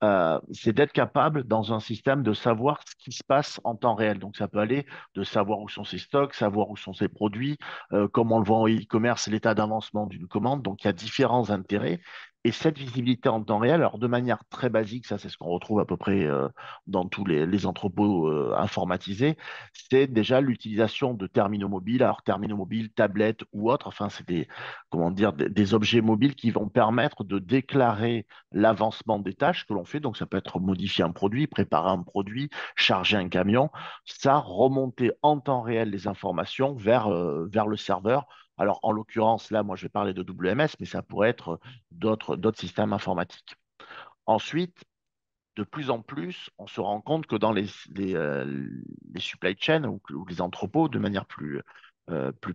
C'est d'être capable, dans un système, de savoir ce qui se passe en temps réel. Donc, ça peut aller de savoir où sont ses stocks, savoir où sont ses produits, comment on le vend en e-commerce, l'état d'avancement d'une commande. Donc, il y a différents intérêts. Et cette visibilité en temps réel, alors de manière très basique, ça c'est ce qu'on retrouve à peu près dans tous les entrepôts informatisés, c'est déjà l'utilisation de terminaux mobiles, alors terminaux mobiles, tablettes ou autres, enfin c'est comment dire, des objets mobiles qui vont permettre de déclarer l'avancement des tâches que l'on fait. Donc, ça peut être modifier un produit, préparer un produit, charger un camion. Ça, remonter en temps réel les informations vers le serveur. Alors, en l'occurrence, là, moi, je vais parler de WMS, mais ça pourrait être d'autres systèmes informatiques. Ensuite, de plus en plus, on se rend compte que dans les supply chains ou les entrepôts, de manière plus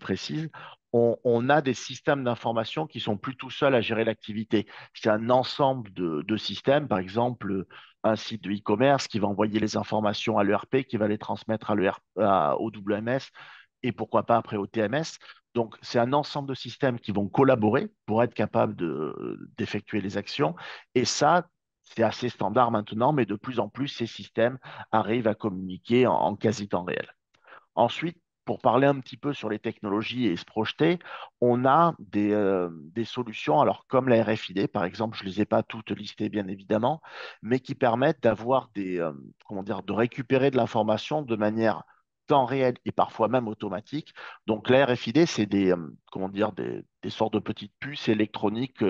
précise, on a des systèmes d'information qui sont plus tout seuls à gérer l'activité. C'est un ensemble de systèmes, par exemple, un site de e-commerce qui va envoyer les informations à l'ERP, qui va les transmettre au WMS et pourquoi pas après au TMS. Donc, c'est un ensemble de systèmes qui vont collaborer pour être capables d'effectuer les actions. Et ça, c'est assez standard maintenant, mais de plus en plus, ces systèmes arrivent à communiquer en quasi temps réel. Ensuite, pour parler un petit peu sur les technologies et se projeter, on a des solutions, alors comme la RFID, par exemple, je ne les ai pas toutes listées, bien évidemment, mais qui permettent d'avoir comment dire, de récupérer de l'information de manière temps réel et parfois même automatique. Donc, la RFID, c'est comment dire, des sortes de petites puces électroniques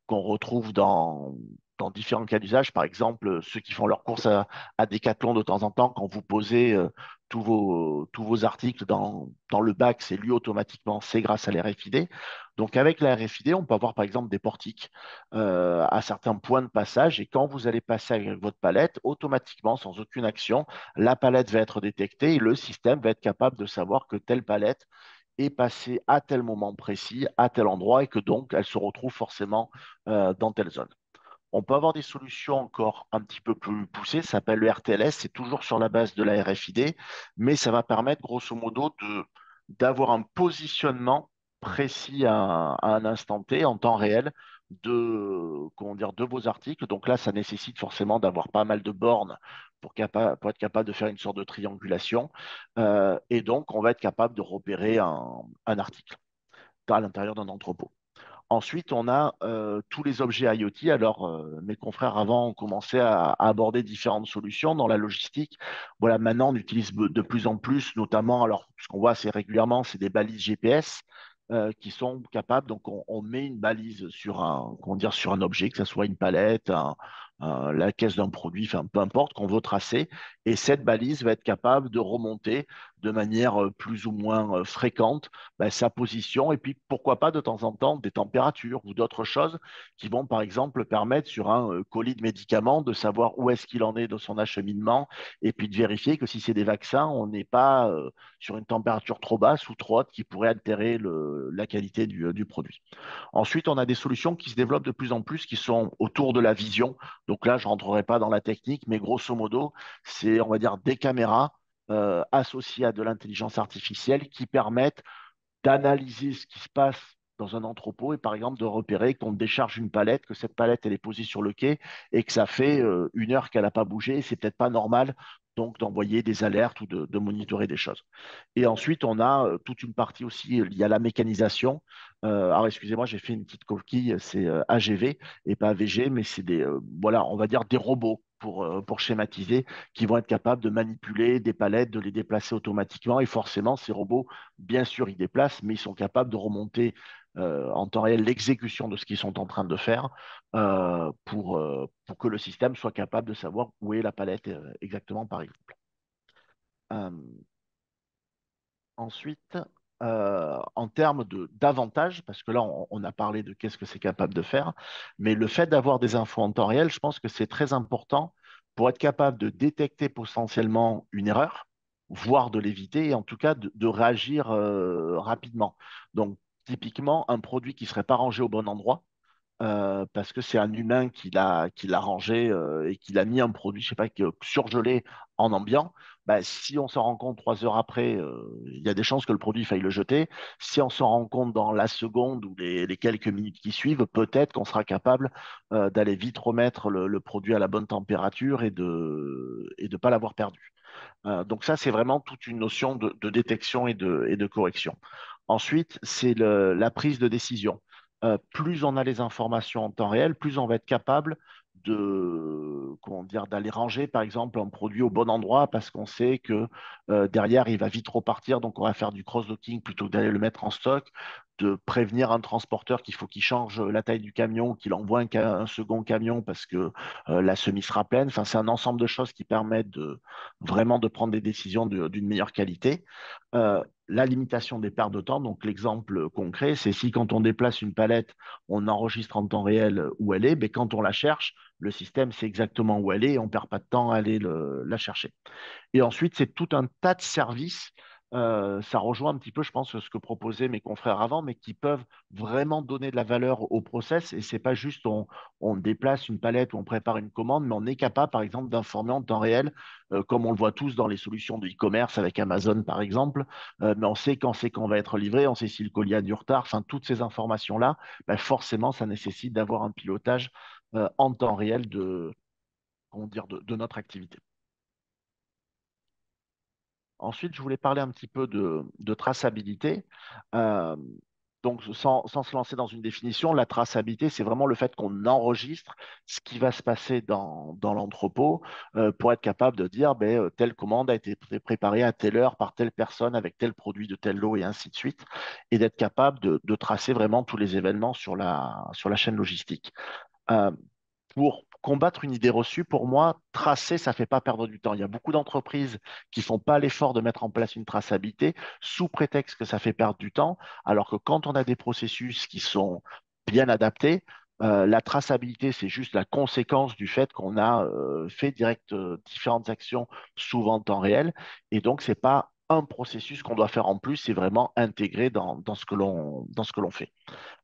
qu'on retrouve dans différents cas d'usage. Par exemple, ceux qui font leurs courses à Decathlon de temps en temps, quand vous posez tous vos articles dans le bac, c'est lu automatiquement, c'est grâce à l'RFID. Donc avec la RFID, on peut avoir par exemple des portiques à certains points de passage et quand vous allez passer avec votre palette, automatiquement, sans aucune action, la palette va être détectée et le système va être capable de savoir que telle palette est passée à tel moment précis, à tel endroit et que donc elle se retrouve forcément dans telle zone. On peut avoir des solutions encore un petit peu plus poussées, ça s'appelle le RTLS, c'est toujours sur la base de la RFID, mais ça va permettre grosso modo d'avoir un positionnement précis à un instant T, en temps réel, comment dire, de vos articles. Donc là, ça nécessite forcément d'avoir pas mal de bornes pour être capable de faire une sorte de triangulation. Et donc, on va être capable de repérer un article à l'intérieur d'un entrepôt. Ensuite, on a tous les objets IoT. Alors, mes confrères avant ont commencé à aborder différentes solutions dans la logistique. Voilà, maintenant, on utilise de plus en plus, notamment, alors, ce qu'on voit assez régulièrement, c'est des balises GPS qui sont capables. Donc, on met une balise comment dire, sur un objet, que ce soit une palette, la caisse d'un produit, enfin, peu importe, qu'on veut tracer. Et cette balise va être capable de remonter de manière plus ou moins fréquente sa position et puis pourquoi pas de temps en temps des températures ou d'autres choses qui vont par exemple permettre sur un colis de médicaments de savoir où est-ce qu'il en est de son acheminement et puis de vérifier que si c'est des vaccins, on n'est pas sur une température trop basse ou trop haute qui pourrait altérer la qualité du produit. Ensuite, on a des solutions qui se développent de plus en plus qui sont autour de la vision. Donc là, je ne rentrerai pas dans la technique, mais grosso modo, c'est, on va dire, des caméras associées à de l'intelligence artificielle qui permettent d'analyser ce qui se passe dans un entrepôt et par exemple de repérer qu'on décharge une palette, que cette palette elle est posée sur le quai et que ça fait 1 heure qu'elle n'a pas bougé, c'est peut-être pas normal donc d'envoyer des alertes ou de monitorer des choses. Et ensuite, on a toute une partie aussi liée à la mécanisation. Alors, excusez-moi, j'ai fait une petite coquille, c'est AGV et pas AVG, mais c'est voilà, on va dire des robots pour schématiser, qui vont être capables de manipuler des palettes, de les déplacer automatiquement. Et forcément, ces robots, bien sûr, ils déplacent, mais ils sont capables de remonter en temps réel l'exécution de ce qu'ils sont en train de faire pour que le système soit capable de savoir où est la palette exactement, par exemple. Euh, Ensuite, en termes d'avantages, parce que là, on a parlé de qu'est-ce que c'est capable de faire, mais le fait d'avoir des infos en temps réel, je pense que c'est très important pour être capable de détecter potentiellement une erreur, voire de l'éviter, et en tout cas de réagir rapidement. Donc, typiquement, un produit qui ne serait pas rangé au bon endroit, parce que c'est un humain qui l'a rangé et qui l'a mis un produit, je sais pas, surgelé en ambiant, bah, si on s'en rend compte 3 heures après, il y a des chances que le produit faille le jeter. Si on s'en rend compte dans la seconde ou les quelques minutes qui suivent, peut-être qu'on sera capable d'aller vite remettre le produit à la bonne température et de pas l'avoir perdu. Donc ça, c'est vraiment toute une notion de détection et de correction. Ensuite, c'est la prise de décision. Plus on a les informations en temps réel, plus on va être capable comment dire, d'aller ranger, par exemple, un produit au bon endroit parce qu'on sait que derrière, il va vite repartir, donc on va faire du cross-docking plutôt que d'aller le mettre en stock, de prévenir un transporteur qu'il faut qu'il change la taille du camion, qu'il envoie un second camion parce que la semi sera pleine. Enfin, c'est un ensemble de choses qui permettent vraiment de prendre des décisions d'une meilleure qualité. La limitation des pertes de temps, donc l'exemple concret, c'est si quand on déplace une palette, on enregistre en temps réel où elle est, mais quand on la cherche, le système sait exactement où elle est et on ne perd pas de temps à aller la chercher. Et ensuite, c'est tout un tas de services. Ça rejoint un petit peu, je pense, ce que proposaient mes confrères avant, mais qui peuvent vraiment donner de la valeur au process. Et c'est pas juste on déplace une palette ou on prépare une commande, mais on est capable, par exemple, d'informer en temps réel, comme on le voit tous dans les solutions de e-commerce avec Amazon, par exemple. Mais on sait quand c'est qu'on va être livré, on sait si le colis a du retard. Enfin, toutes ces informations-là, ben, forcément, ça nécessite d'avoir un pilotage en temps réel comment dire, de notre activité. Ensuite, je voulais parler un petit peu de traçabilité. Euh, donc, sans se lancer dans une définition, la traçabilité, c'est vraiment le fait qu'on enregistre ce qui va se passer dans l'entrepôt pour être capable de dire ben, telle commande a été préparée à telle heure par telle personne avec tel produit de tel lot et ainsi de suite, et d'être capable de tracer vraiment tous les événements sur la chaîne logistique. Euh, pour combattre une idée reçue, pour moi, tracer, ça ne fait pas perdre du temps. Il y a beaucoup d'entreprises qui ne font pas l'effort de mettre en place une traçabilité sous prétexte que ça fait perdre du temps, alors que quand on a des processus qui sont bien adaptés, la traçabilité, c'est juste la conséquence du fait qu'on a fait différentes actions, souvent en temps réel, et donc c'est pas un processus qu'on doit faire en plus, c'est vraiment intégré dans ce que dans ce que l'on fait.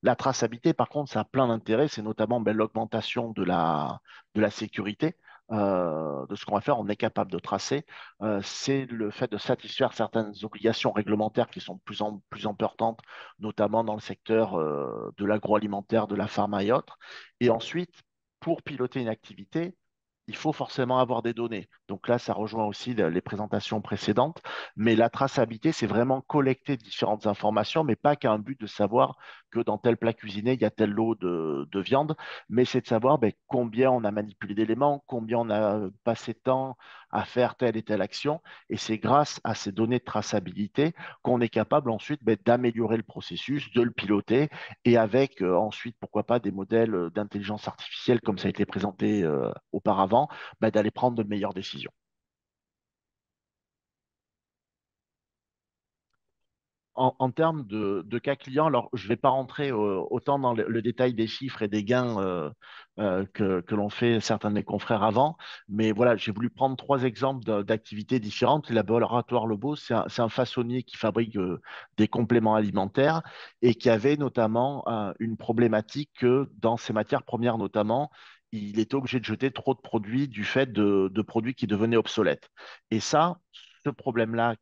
La traçabilité, par contre, ça a plein d'intérêts. C'est notamment ben, l'augmentation de la sécurité. De ce qu'on va faire, on est capable de tracer. C'est le fait de satisfaire certaines obligations réglementaires qui sont de plus importantes, notamment dans le secteur de l'agroalimentaire, de la pharma et autres. Et ensuite, pour piloter une activité, il faut forcément avoir des données. Donc là, ça rejoint aussi les présentations précédentes. Mais la traçabilité, c'est vraiment collecter différentes informations, mais pas qu'à un but de savoir que dans tel plat cuisiné, il y a tel lot de viande, mais c'est de savoir ben, combien on a manipulé d'éléments, combien on a passé de temps à faire telle et telle action. Et c'est grâce à ces données de traçabilité qu'on est capable ensuite ben, d'améliorer le processus, de le piloter, et avec ensuite, pourquoi pas, des modèles d'intelligence artificielle, comme ça a été présenté auparavant, ben, d'aller prendre de meilleures décisions. En termes de cas clients, alors je ne vais pas rentrer autant dans le détail des chiffres et des gains que l'ont fait certains de mes confrères avant, mais voilà, j'ai voulu prendre 3 exemples d'activités différentes. Le laboratoire Lobo, c'est un façonnier qui fabrique des compléments alimentaires et qui avait notamment une problématique que dans ses matières premières notamment, il était obligé de jeter trop de produits du fait de produits qui devenaient obsolètes. Et ça, ce problème-là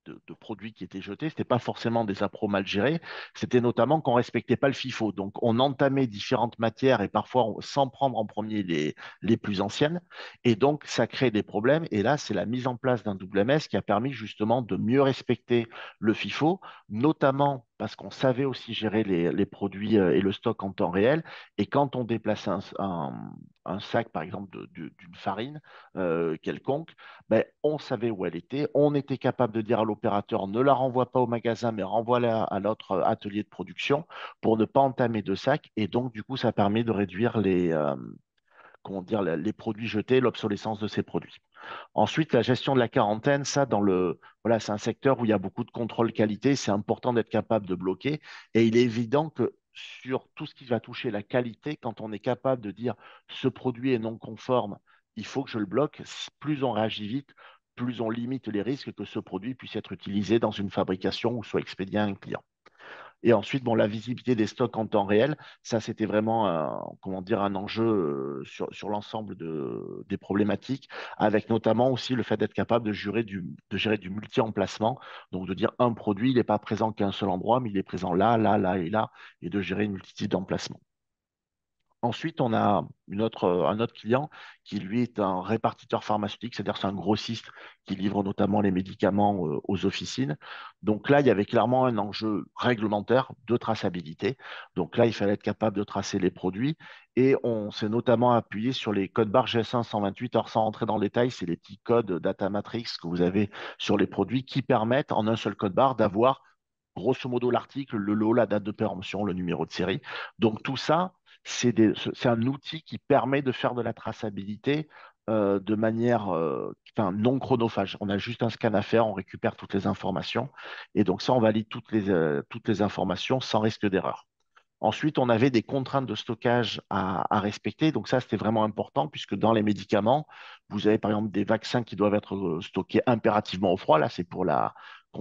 de produits qui étaient jetés, ce n'était pas forcément des appros mal gérés, c'était notamment qu'on ne respectait pas le FIFO. Donc, on entamait différentes matières et parfois sans prendre en premier les plus anciennes. Et donc, ça crée des problèmes. Et là, c'est la mise en place d'un WMS qui a permis justement de mieux respecter le FIFO, notamment parce qu'on savait aussi gérer les produits et le stock en temps réel. Et quand on déplaçait un sac, par exemple, d'une farine quelconque, ben, on savait où elle était. On était capable de dire à l'opérateur, ne la renvoie pas au magasin, mais renvoie-la à l'autre atelier de production pour ne pas entamer de sac. Et donc, du coup, ça permet de réduire comment dire, les produits jetés, l'obsolescence de ces produits. Ensuite, la gestion de la quarantaine, ça, voilà, c'est un secteur où il y a beaucoup de contrôle qualité. C'est important d'être capable de bloquer. Et il est évident que sur tout ce qui va toucher la qualité, quand on est capable de dire ce produit est non conforme, il faut que je le bloque, plus on réagit vite, plus on limite les risques que ce produit puisse être utilisé dans une fabrication ou soit expédié à un client. Et ensuite, bon, la visibilité des stocks en temps réel, ça, c'était vraiment comment dire, un enjeu sur l'ensemble des problématiques, avec notamment aussi le fait d'être capable de gérer du multi-emplacement, donc de dire un produit, il n'est pas présent qu'à un seul endroit, mais il est présent là, là, là et là, et de gérer une multitude d'emplacements. Ensuite, on a un autre client qui, lui, est un répartiteur pharmaceutique, c'est-à-dire c'est un grossiste qui livre notamment les médicaments aux officines. Donc là, il y avait clairement un enjeu réglementaire de traçabilité. Donc là, il fallait être capable de tracer les produits et on s'est notamment appuyé sur les codes barres GS1 128. Alors, sans rentrer dans le détail, c'est les petits codes data matrix que vous avez sur les produits qui permettent, en un seul code barre, d'avoir grosso modo l'article, le lot, la date de péremption, le numéro de série. Donc tout ça, c'est un outil qui permet de faire de la traçabilité de manière enfin, non chronophage. On a juste un scan à faire, on récupère toutes les informations et donc ça, on valide toutes les informations sans risque d'erreur. Ensuite, on avait des contraintes de stockage à respecter. Donc ça, c'était vraiment important puisque dans les médicaments, vous avez par exemple des vaccins qui doivent être stockés impérativement au froid. Là, c'est pour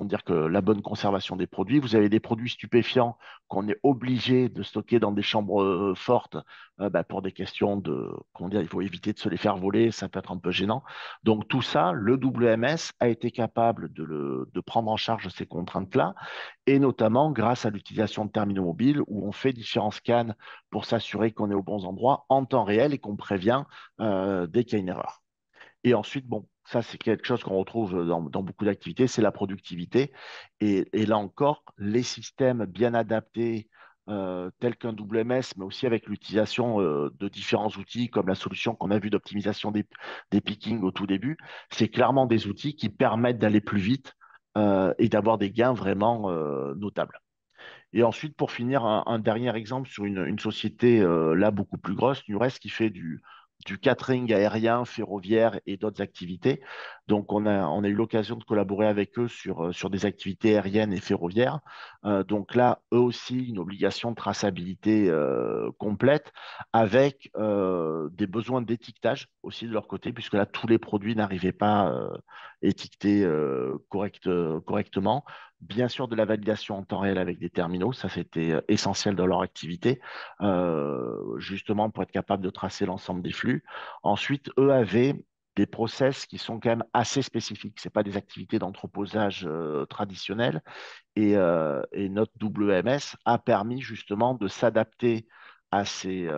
dire que la bonne conservation des produits. Vous avez des produits stupéfiants qu'on est obligé de stocker dans des chambres fortes bah, pour des questions de, comment dire, il faut éviter de se les faire voler. Ça peut être un peu gênant. Donc tout ça, le WMS a été capable de prendre en charge ces contraintes-là et notamment grâce à l'utilisation de terminaux mobiles où on fait différents scans pour s'assurer qu'on est aux bons endroits en temps réel et qu'on prévient dès qu'il y a une erreur. Et ensuite, bon, ça c'est quelque chose qu'on retrouve dans beaucoup d'activités, c'est la productivité. Et là encore, les systèmes bien adaptés, tels qu'un WMS, mais aussi avec l'utilisation de différents outils comme la solution qu'on a vue d'optimisation des pickings au tout début, c'est clairement des outils qui permettent d'aller plus vite et d'avoir des gains vraiment notables. Et ensuite, pour finir, un dernier exemple sur une société là beaucoup plus grosse, Nures, qui fait du catering aérien, ferroviaire et d'autres activités. Donc, on a eu l'occasion de collaborer avec eux sur des activités aériennes et ferroviaires. Donc là, eux aussi, une obligation de traçabilité complète avec des besoins d'étiquetage aussi de leur côté, puisque là, tous les produits n'arrivaient pas étiquetés correctement. Bien sûr, de la validation en temps réel avec des terminaux, ça c'était essentiel dans leur activité, justement pour être capable de tracer l'ensemble des flux. Ensuite, eux avaient des process qui sont quand même assez spécifiques. Ce pas des activités d'entreposage traditionnelles. Et notre WMS a permis justement de s'adapter à ces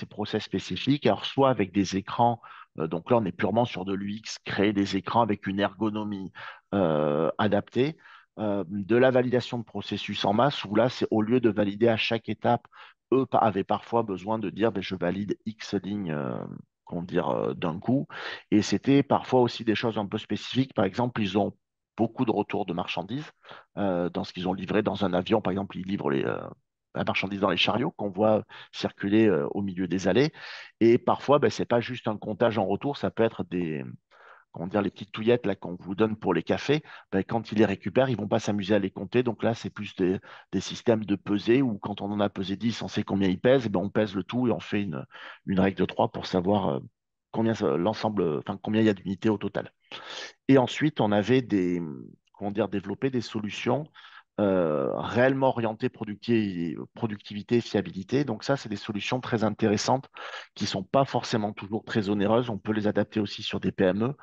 process spécifiques, alors soit avec des écrans, donc là on est purement sur de l'UX, créer des écrans avec une ergonomie adaptée, de la validation de processus en masse, où là c'est au lieu de valider à chaque étape, eux avaient parfois besoin de dire ben, je valide X lignes. Comment dire, d'un coup. Et c'était parfois aussi des choses un peu spécifiques. Par exemple, ils ont beaucoup de retours de marchandises dans ce qu'ils ont livré dans un avion. Par exemple, ils livrent la marchandise dans les chariots qu'on voit circuler au milieu des allées. Et parfois, ben, ce n'est pas juste un comptage en retour, ça peut être comment dire, les petites touillettes là, qu'on vous donne pour les cafés. Ben, quand ils les récupèrent, ils ne vont pas s'amuser à les compter. Donc là, c'est plus des systèmes de pesée où quand on en a pesé 10, on sait combien ils pèsent. Et ben, on pèse le tout et on fait une règle de 3 pour savoir combien il y a d'unités au total. Et ensuite, on avait comment dire, développé des solutions réellement orientées productivité et fiabilité. Donc ça, c'est des solutions très intéressantes qui ne sont pas forcément toujours très onéreuses. On peut les adapter aussi sur des PME,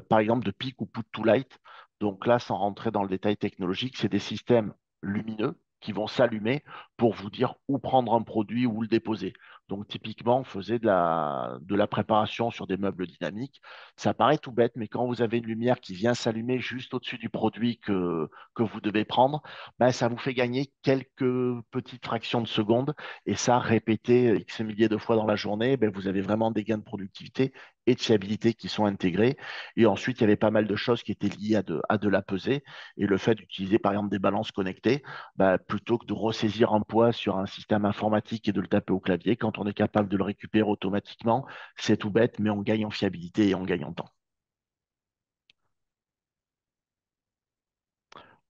par exemple de peak ou put to light. Donc là, sans rentrer dans le détail technologique, c'est des systèmes lumineux qui vont s'allumer pour vous dire où prendre un produit, où le déposer. Donc typiquement, on faisait de la préparation sur des meubles dynamiques. Ça paraît tout bête, mais quand vous avez une lumière qui vient s'allumer juste au-dessus du produit que vous devez prendre, ben, ça vous fait gagner quelques petites fractions de secondes. Et ça, répété X milliers de fois dans la journée, ben, vous avez vraiment des gains de productivité et de fiabilité qui sont intégrés. Et ensuite, il y avait pas mal de choses qui étaient liées à de la pesée. Et le fait d'utiliser, par exemple, des balances connectées, bah, plutôt que de ressaisir un poids sur un système informatique et de le taper au clavier, quand on est capable de le récupérer automatiquement, c'est tout bête, mais on gagne en fiabilité et on gagne en temps.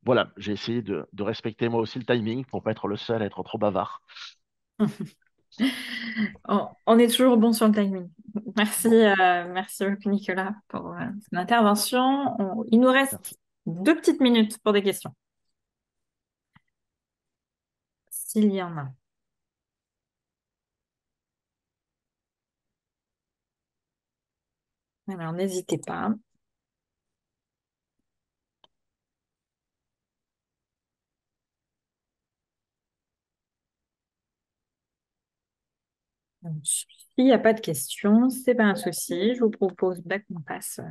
Voilà, j'ai essayé de respecter moi aussi le timing pour pas être le seul à être trop bavard. On est toujours bon sur le timing. Merci, Bon, merci beaucoup, Nicolas, pour ton intervention. Il nous reste 2 petites minutes pour des questions, s'il y en a. Alors, n'hésitez pas. Donc, s'il n'y a pas de questions, c'est pas un souci. Je vous propose qu'on passe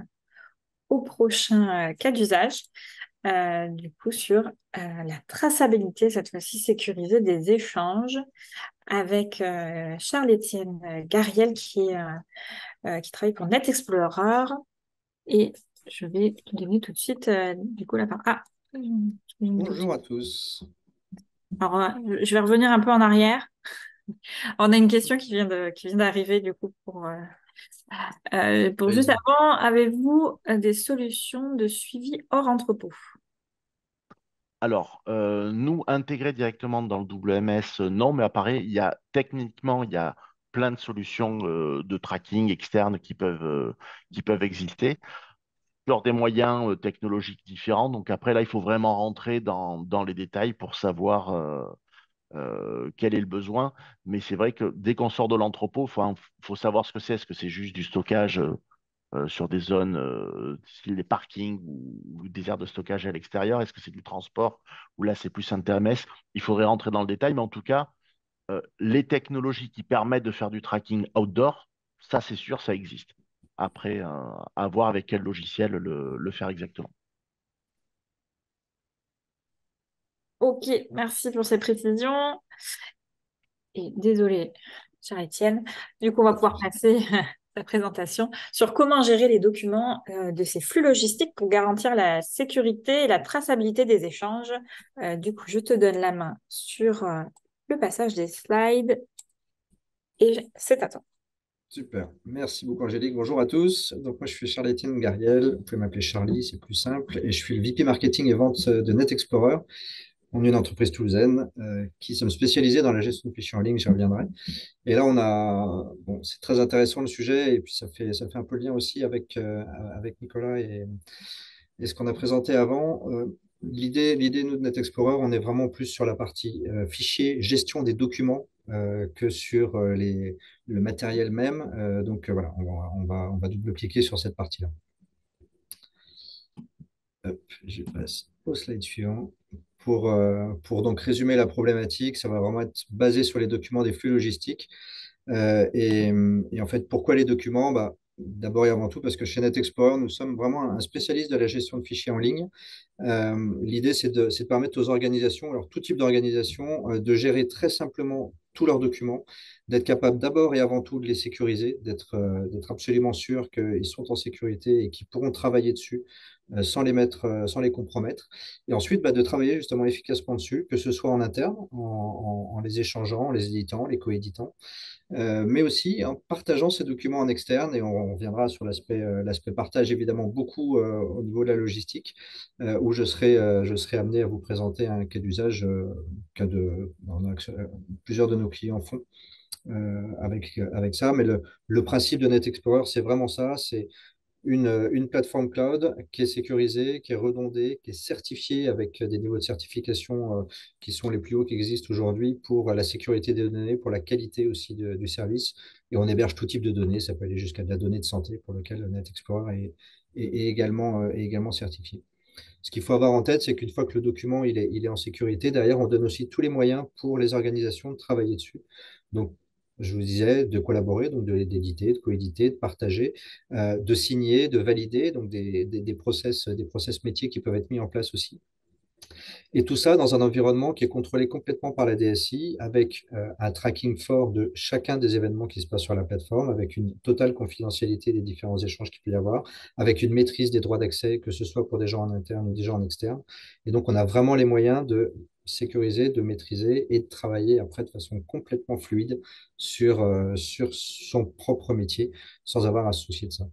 au prochain cas d'usage, du coup sur la traçabilité, cette fois-ci sécurisée des échanges, avec Charles-Étienne Gariel qui travaille pour NetExplorer. Et je vais te donner tout de suite du coup la parole. Ah, Bonjour à tous. alors je vais revenir un peu en arrière. On a une question qui vient d'arriver du coup pour juste Vas-y. avant. Avez-vous des solutions de suivi hors entrepôt? alors, nous, intégrer directement dans le WMS, non, mais apparaît, techniquement, il y a plein de solutions de tracking externes qui peuvent exister. Sur des moyens technologiques différents. Donc après, là, il faut vraiment rentrer dans les détails pour savoir quel est le besoin. Mais c'est vrai que dès qu'on sort de l'entrepôt, faut savoir ce que c'est. Est-ce que c'est juste du stockage sur des zones, style les parkings ou des aires de stockage à l'extérieur? Est-ce que c'est du transport? Ou là, c'est plus intermède. Il faudrait rentrer dans le détail. Mais en tout cas, les technologies qui permettent de faire du tracking outdoor, ça, c'est sûr, ça existe. Après, à voir avec quel logiciel le faire exactement. Ok, merci pour ces précisions. Et désolé, cher Étienne. Du coup, on va Pas de pouvoir souci. passer la présentation sur comment gérer les documents de ces flux logistiques pour garantir la sécurité et la traçabilité des échanges. Du coup, je te donne la main sur le passage des slides et c'est à toi. Super. Merci beaucoup, Angélique. Bonjour à tous. Donc, moi, je suis Charles-Étienne Gariel. Vous pouvez m'appeler Charlie, c'est plus simple. Et je suis le VP Marketing et Vente de NetExplorer. On est une entreprise toulousaine qui sommes spécialisés dans la gestion de fichiers en ligne, j'y reviendrai. Et là, bon, c'est très intéressant le sujet, et puis ça fait un peu le lien aussi avec Nicolas et ce qu'on a présenté avant. L'idée, nous, de NetExplorer, on est vraiment plus sur la partie fichier, gestion des documents que sur le matériel même. Donc voilà, on va double-cliquer sur cette partie-là. Hop, je passe au slide suivant. Pour donc résumer la problématique, ça va vraiment être basé sur les documents des flux logistiques. Et en fait, pourquoi les documents? Bah, d'abord et avant tout, parce que chez NetExplorer, nous sommes vraiment un spécialiste de la gestion de fichiers en ligne. L'idée, c'est de permettre aux organisations, alors tout type d'organisation, de gérer très simplement tous leurs documents, d'être capable d'abord et avant tout de les sécuriser, d'être absolument sûr qu'ils sont en sécurité et qu'ils pourront travailler dessus sans les compromettre. Et ensuite, bah, de travailler justement efficacement dessus, que ce soit en interne, en les échangeant, en les éditant, les coéditant, mais aussi en partageant ces documents en externe, et on reviendra sur l'aspect partage évidemment beaucoup au niveau de la logistique, où je serai amené à vous présenter un cas d'usage plusieurs de nos clients font avec ça. Mais le principe de NetExplorer, c'est vraiment ça, c'est une plateforme cloud qui est sécurisée, qui est redondée, qui est certifiée avec des niveaux de certification qui sont les plus hauts qui existent aujourd'hui pour la sécurité des données, pour la qualité aussi du service. Et on héberge tout type de données. Ça peut aller jusqu'à de la donnée de santé pour lequel NetExplorer est également certifié. Ce qu'il faut avoir en tête, c'est qu'une fois que le document il est en sécurité, derrière, on donne aussi tous les moyens pour les organisations de travailler dessus. Donc, je vous disais, de collaborer, donc d'éditer, de coéditer, de partager, de signer, de valider, donc des process métiers qui peuvent être mis en place aussi. Et tout ça dans un environnement qui est contrôlé complètement par la DSI, avec un tracking fort de chacun des événements qui se passent sur la plateforme, avec une totale confidentialité des différents échanges qu'il peut y avoir, avec une maîtrise des droits d'accès, que ce soit pour des gens en interne ou des gens en externe. Et donc, on a vraiment les moyens de sécuriser, de maîtriser et de travailler après de façon complètement fluide sur son propre métier, sans avoir à se soucier de ça.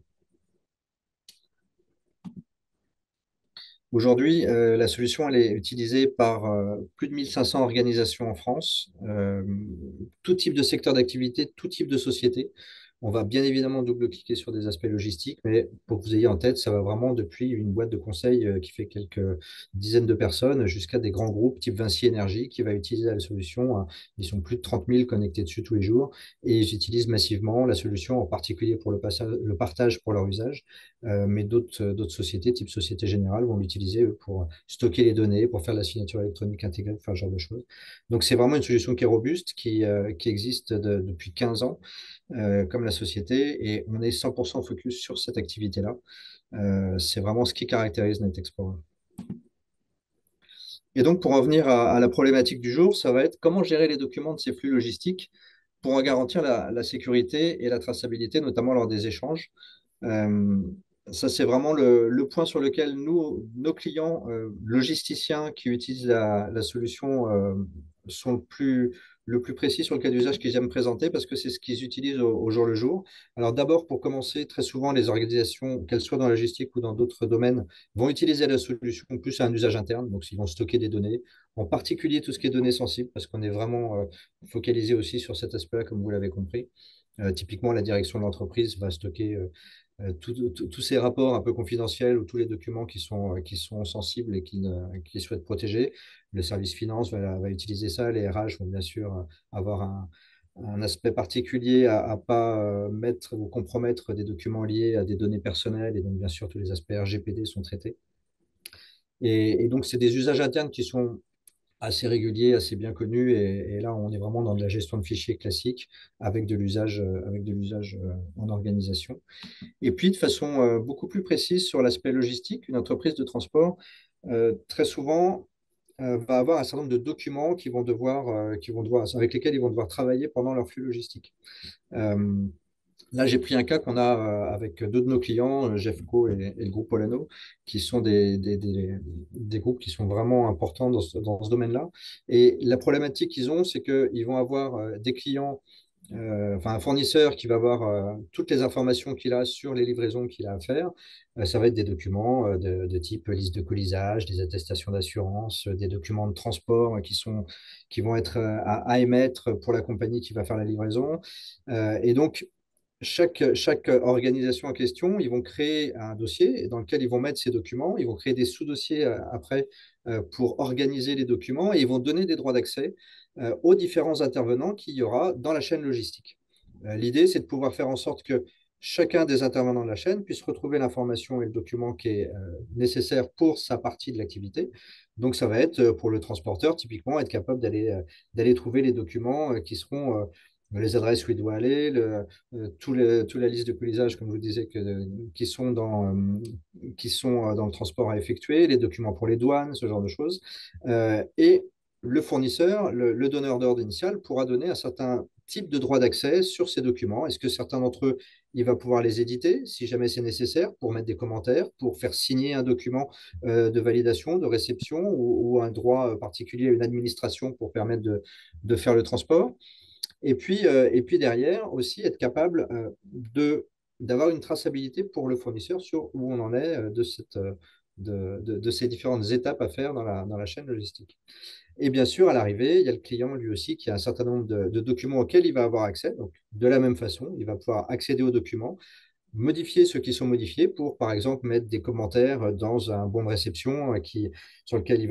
Aujourd'hui, la solution, elle est utilisée par plus de 1500 organisations en France, tout type de secteur d'activité, tout type de société. On va bien évidemment double-cliquer sur des aspects logistiques, mais pour que vous ayez en tête, ça va vraiment depuis une boîte de conseil qui fait quelques dizaines de personnes jusqu'à des grands groupes type Vinci Énergie qui va utiliser la solution. Ils sont plus de 30 000 connectés dessus tous les jours et ils utilisent massivement la solution, en particulier pour le partage pour leur usage. Mais d'autres sociétés, type Société Générale, vont l'utiliser pour stocker les données, pour faire la signature électronique intégrée, pour faire ce genre de choses. Donc, c'est vraiment une solution qui est robuste, qui existe depuis 15 ans, comme la société, et on est 100% focus sur cette activité-là. C'est vraiment ce qui caractérise Net Explorer. Et donc, pour revenir à la problématique du jour, ça va être comment gérer les documents de ces flux logistiques pour en garantir la sécurité et la traçabilité, notamment lors des échanges. Euh, Ça, c'est vraiment le point sur lequel nous, nos clients logisticiens qui utilisent la solution sont le plus précis sur le cas d'usage qu'ils aiment présenter parce que c'est ce qu'ils utilisent au jour le jour. Alors d'abord, pour commencer, très souvent, les organisations, qu'elles soient dans la logistique ou dans d'autres domaines, vont utiliser la solution plus à un usage interne. Donc, ils vont stocker des données, en particulier tout ce qui est données sensibles, parce qu'on est vraiment focalisé aussi sur cet aspect-là, comme vous l'avez compris. Typiquement, la direction de l'entreprise va stocker tous ces rapports un peu confidentiels ou tous les documents qui sont sensibles et qui souhaitent protéger. Le service finance va utiliser ça. Les RH vont bien sûr avoir un aspect particulier à ne pas mettre ou compromettre des documents liés à des données personnelles. Et donc, bien sûr, tous les aspects RGPD sont traités. Et donc, c'est des usages internes qui sont assez régulier, assez bien connu. Et là, on est vraiment dans de la gestion de fichiers classique avec de l'usage en organisation. Et puis, de façon beaucoup plus précise sur l'aspect logistique, une entreprise de transport, très souvent, va avoir un certain nombre de documents avec lesquels ils vont devoir travailler pendant leur flux logistique. Euh, Là, j'ai pris un cas qu'on a avec deux de nos clients, Jeffco et le groupe Polano, qui sont des groupes qui sont vraiment importants dans ce domaine-là. Et la problématique qu'ils ont, c'est qu'ils vont avoir des clients, enfin un fournisseur qui va avoir toutes les informations qu'il a sur les livraisons qu'il a à faire. Ça va être des documents de type liste de colisage, des attestations d'assurance, des documents de transport qui vont être à émettre pour la compagnie qui va faire la livraison. Et donc, chaque organisation en question, ils vont créer un dossier dans lequel ils vont mettre ces documents. Ils vont créer des sous-dossiers après pour organiser les documents et ils vont donner des droits d'accès aux différents intervenants qu'il y aura dans la chaîne logistique. L'idée, c'est de pouvoir faire en sorte que chacun des intervenants de la chaîne puisse retrouver l'information et le document qui est nécessaire pour sa partie de l'activité. Donc, ça va être pour le transporteur, typiquement, être capable d'aller trouver les documents qui seront les adresses où il doit aller, toute la liste de colisage, comme je vous disais, qui sont dans le transport à effectuer, les documents pour les douanes, ce genre de choses. Et le fournisseur, le donneur d'ordre initial, pourra donner un certain type de droit d'accès sur ces documents. Est-ce que certains d'entre eux, il va pouvoir les éditer si jamais c'est nécessaire pour mettre des commentaires, pour faire signer un document de validation, de réception ou un droit particulier à une administration pour permettre de faire le transport. Et puis derrière, aussi être capable d'avoir une traçabilité pour le fournisseur sur où on en est de ces différentes étapes à faire dans la chaîne logistique. Et bien sûr, à l'arrivée, il y a le client lui aussi qui a un certain nombre de documents auxquels il va avoir accès. Donc, de la même façon, il va pouvoir accéder aux documents, modifier ceux qui sont modifiés pour, par exemple, mettre des commentaires dans un bon de réception sur lequel qu'il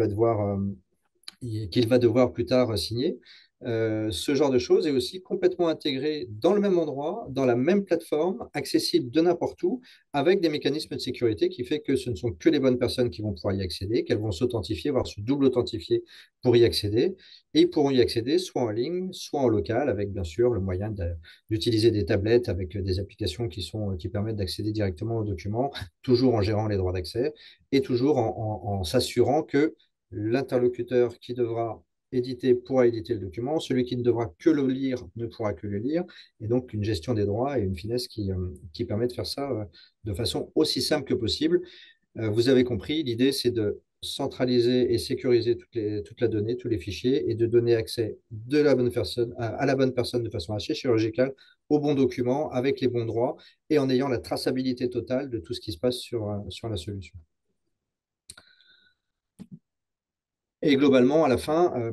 va devoir plus tard signer. ce genre de choses est aussi complètement intégré dans le même endroit, dans la même plateforme, accessible de n'importe où, avec des mécanismes de sécurité qui fait que ce ne sont que les bonnes personnes qui vont pouvoir y accéder, qu'elles vont s'authentifier, voire se double authentifier pour y accéder. Et ils pourront y accéder soit en ligne, soit en local, avec bien sûr le moyen d'utiliser des tablettes avec des applications qui permettent d'accéder directement aux documents, toujours en gérant les droits d'accès et toujours en s'assurant que l'interlocuteur qui devra éditer pourra éditer le document, celui qui ne devra que le lire ne pourra que le lire, et donc une gestion des droits et une finesse qui permet de faire ça de façon aussi simple que possible. Vous avez compris, l'idée c'est de centraliser et sécuriser toute la donnée, tous les fichiers, et de donner accès de la bonne personne, à la bonne personne de façon assez chirurgicale au bon document, avec les bons droits, et en ayant la traçabilité totale de tout ce qui se passe sur la solution. Et globalement, à la fin,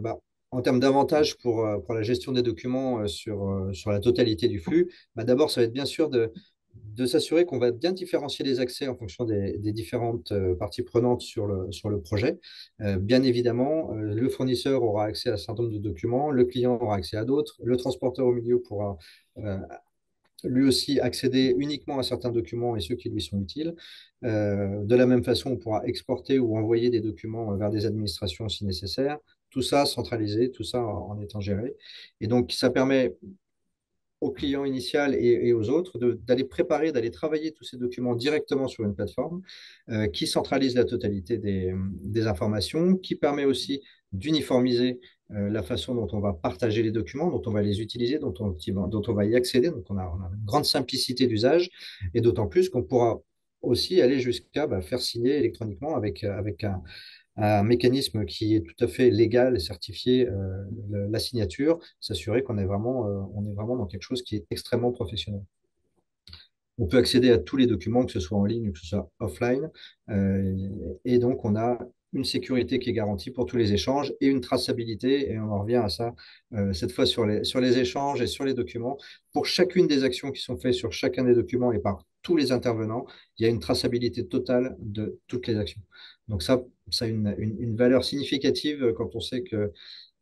en termes d'avantages pour la gestion des documents sur la totalité du flux, d'abord, ça va être bien sûr de s'assurer qu'on va bien différencier les accès en fonction des différentes parties prenantes sur le projet. Bien évidemment, le fournisseur aura accès à un certain nombre de documents, le client aura accès à d'autres, le transporteur au milieu pourra euh, lui aussi accéder uniquement à certains documents et ceux qui lui sont utiles. De la même façon, on pourra exporter ou envoyer des documents vers des administrations si nécessaire. Tout ça centralisé, tout ça en étant géré. Et donc, ça permet au client initial et aux autres d'aller préparer, d'aller travailler tous ces documents directement sur une plateforme qui centralise la totalité des informations, qui permet aussi d'uniformiser la façon dont on va partager les documents, dont on va les utiliser, dont on va y accéder. Donc, on a une grande simplicité d'usage et d'autant plus qu'on pourra aussi aller jusqu'à faire signer électroniquement avec un mécanisme qui est tout à fait légal et certifié, la signature, s'assurer on est vraiment dans quelque chose qui est extrêmement professionnel. On peut accéder à tous les documents, que ce soit en ligne ou que ce soit offline. Et donc, on a une sécurité qui est garantie pour tous les échanges et une traçabilité. Et on en revient à ça, cette fois sur les échanges et sur les documents. Pour chacune des actions qui sont faites sur chacun des documents et par tous les intervenants, il y a une traçabilité totale de toutes les actions. Donc ça a une valeur significative quand on sait que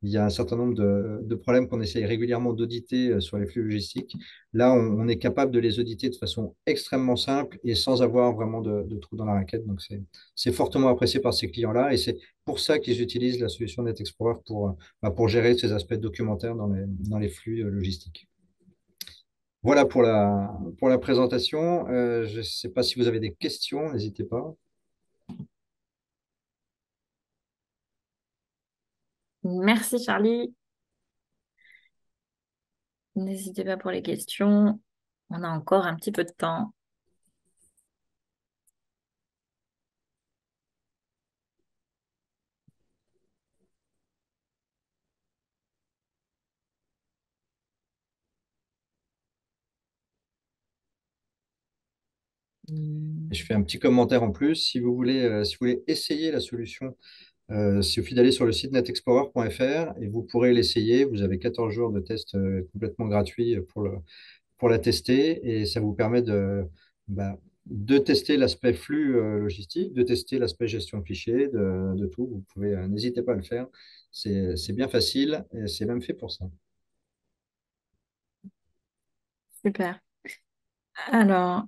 il y a un certain nombre de problèmes qu'on essaye régulièrement d'auditer sur les flux logistiques. Là, on est capable de les auditer de façon extrêmement simple et sans avoir vraiment de trous dans la raquette. Donc, c'est fortement apprécié par ces clients-là et c'est pour ça qu'ils utilisent la solution NetExplorer pour gérer ces aspects documentaires dans les flux logistiques. Voilà pour la présentation. Je ne sais pas si vous avez des questions, n'hésitez pas. Merci Charlie. N'hésitez pas pour les questions. On a encore un petit peu de temps. Je fais un petit commentaire en plus. Si vous voulez essayer la solution, il suffit d'aller sur le site netexplorer.fr et vous pourrez l'essayer. Vous avez 14 jours de test complètement gratuit pour la tester et ça vous permet de tester l'aspect flux logistique, de tester l'aspect gestion de fichiers, de tout. Vous pouvez, n'hésitez pas à le faire. C'est bien facile et c'est même fait pour ça. Super. Alors,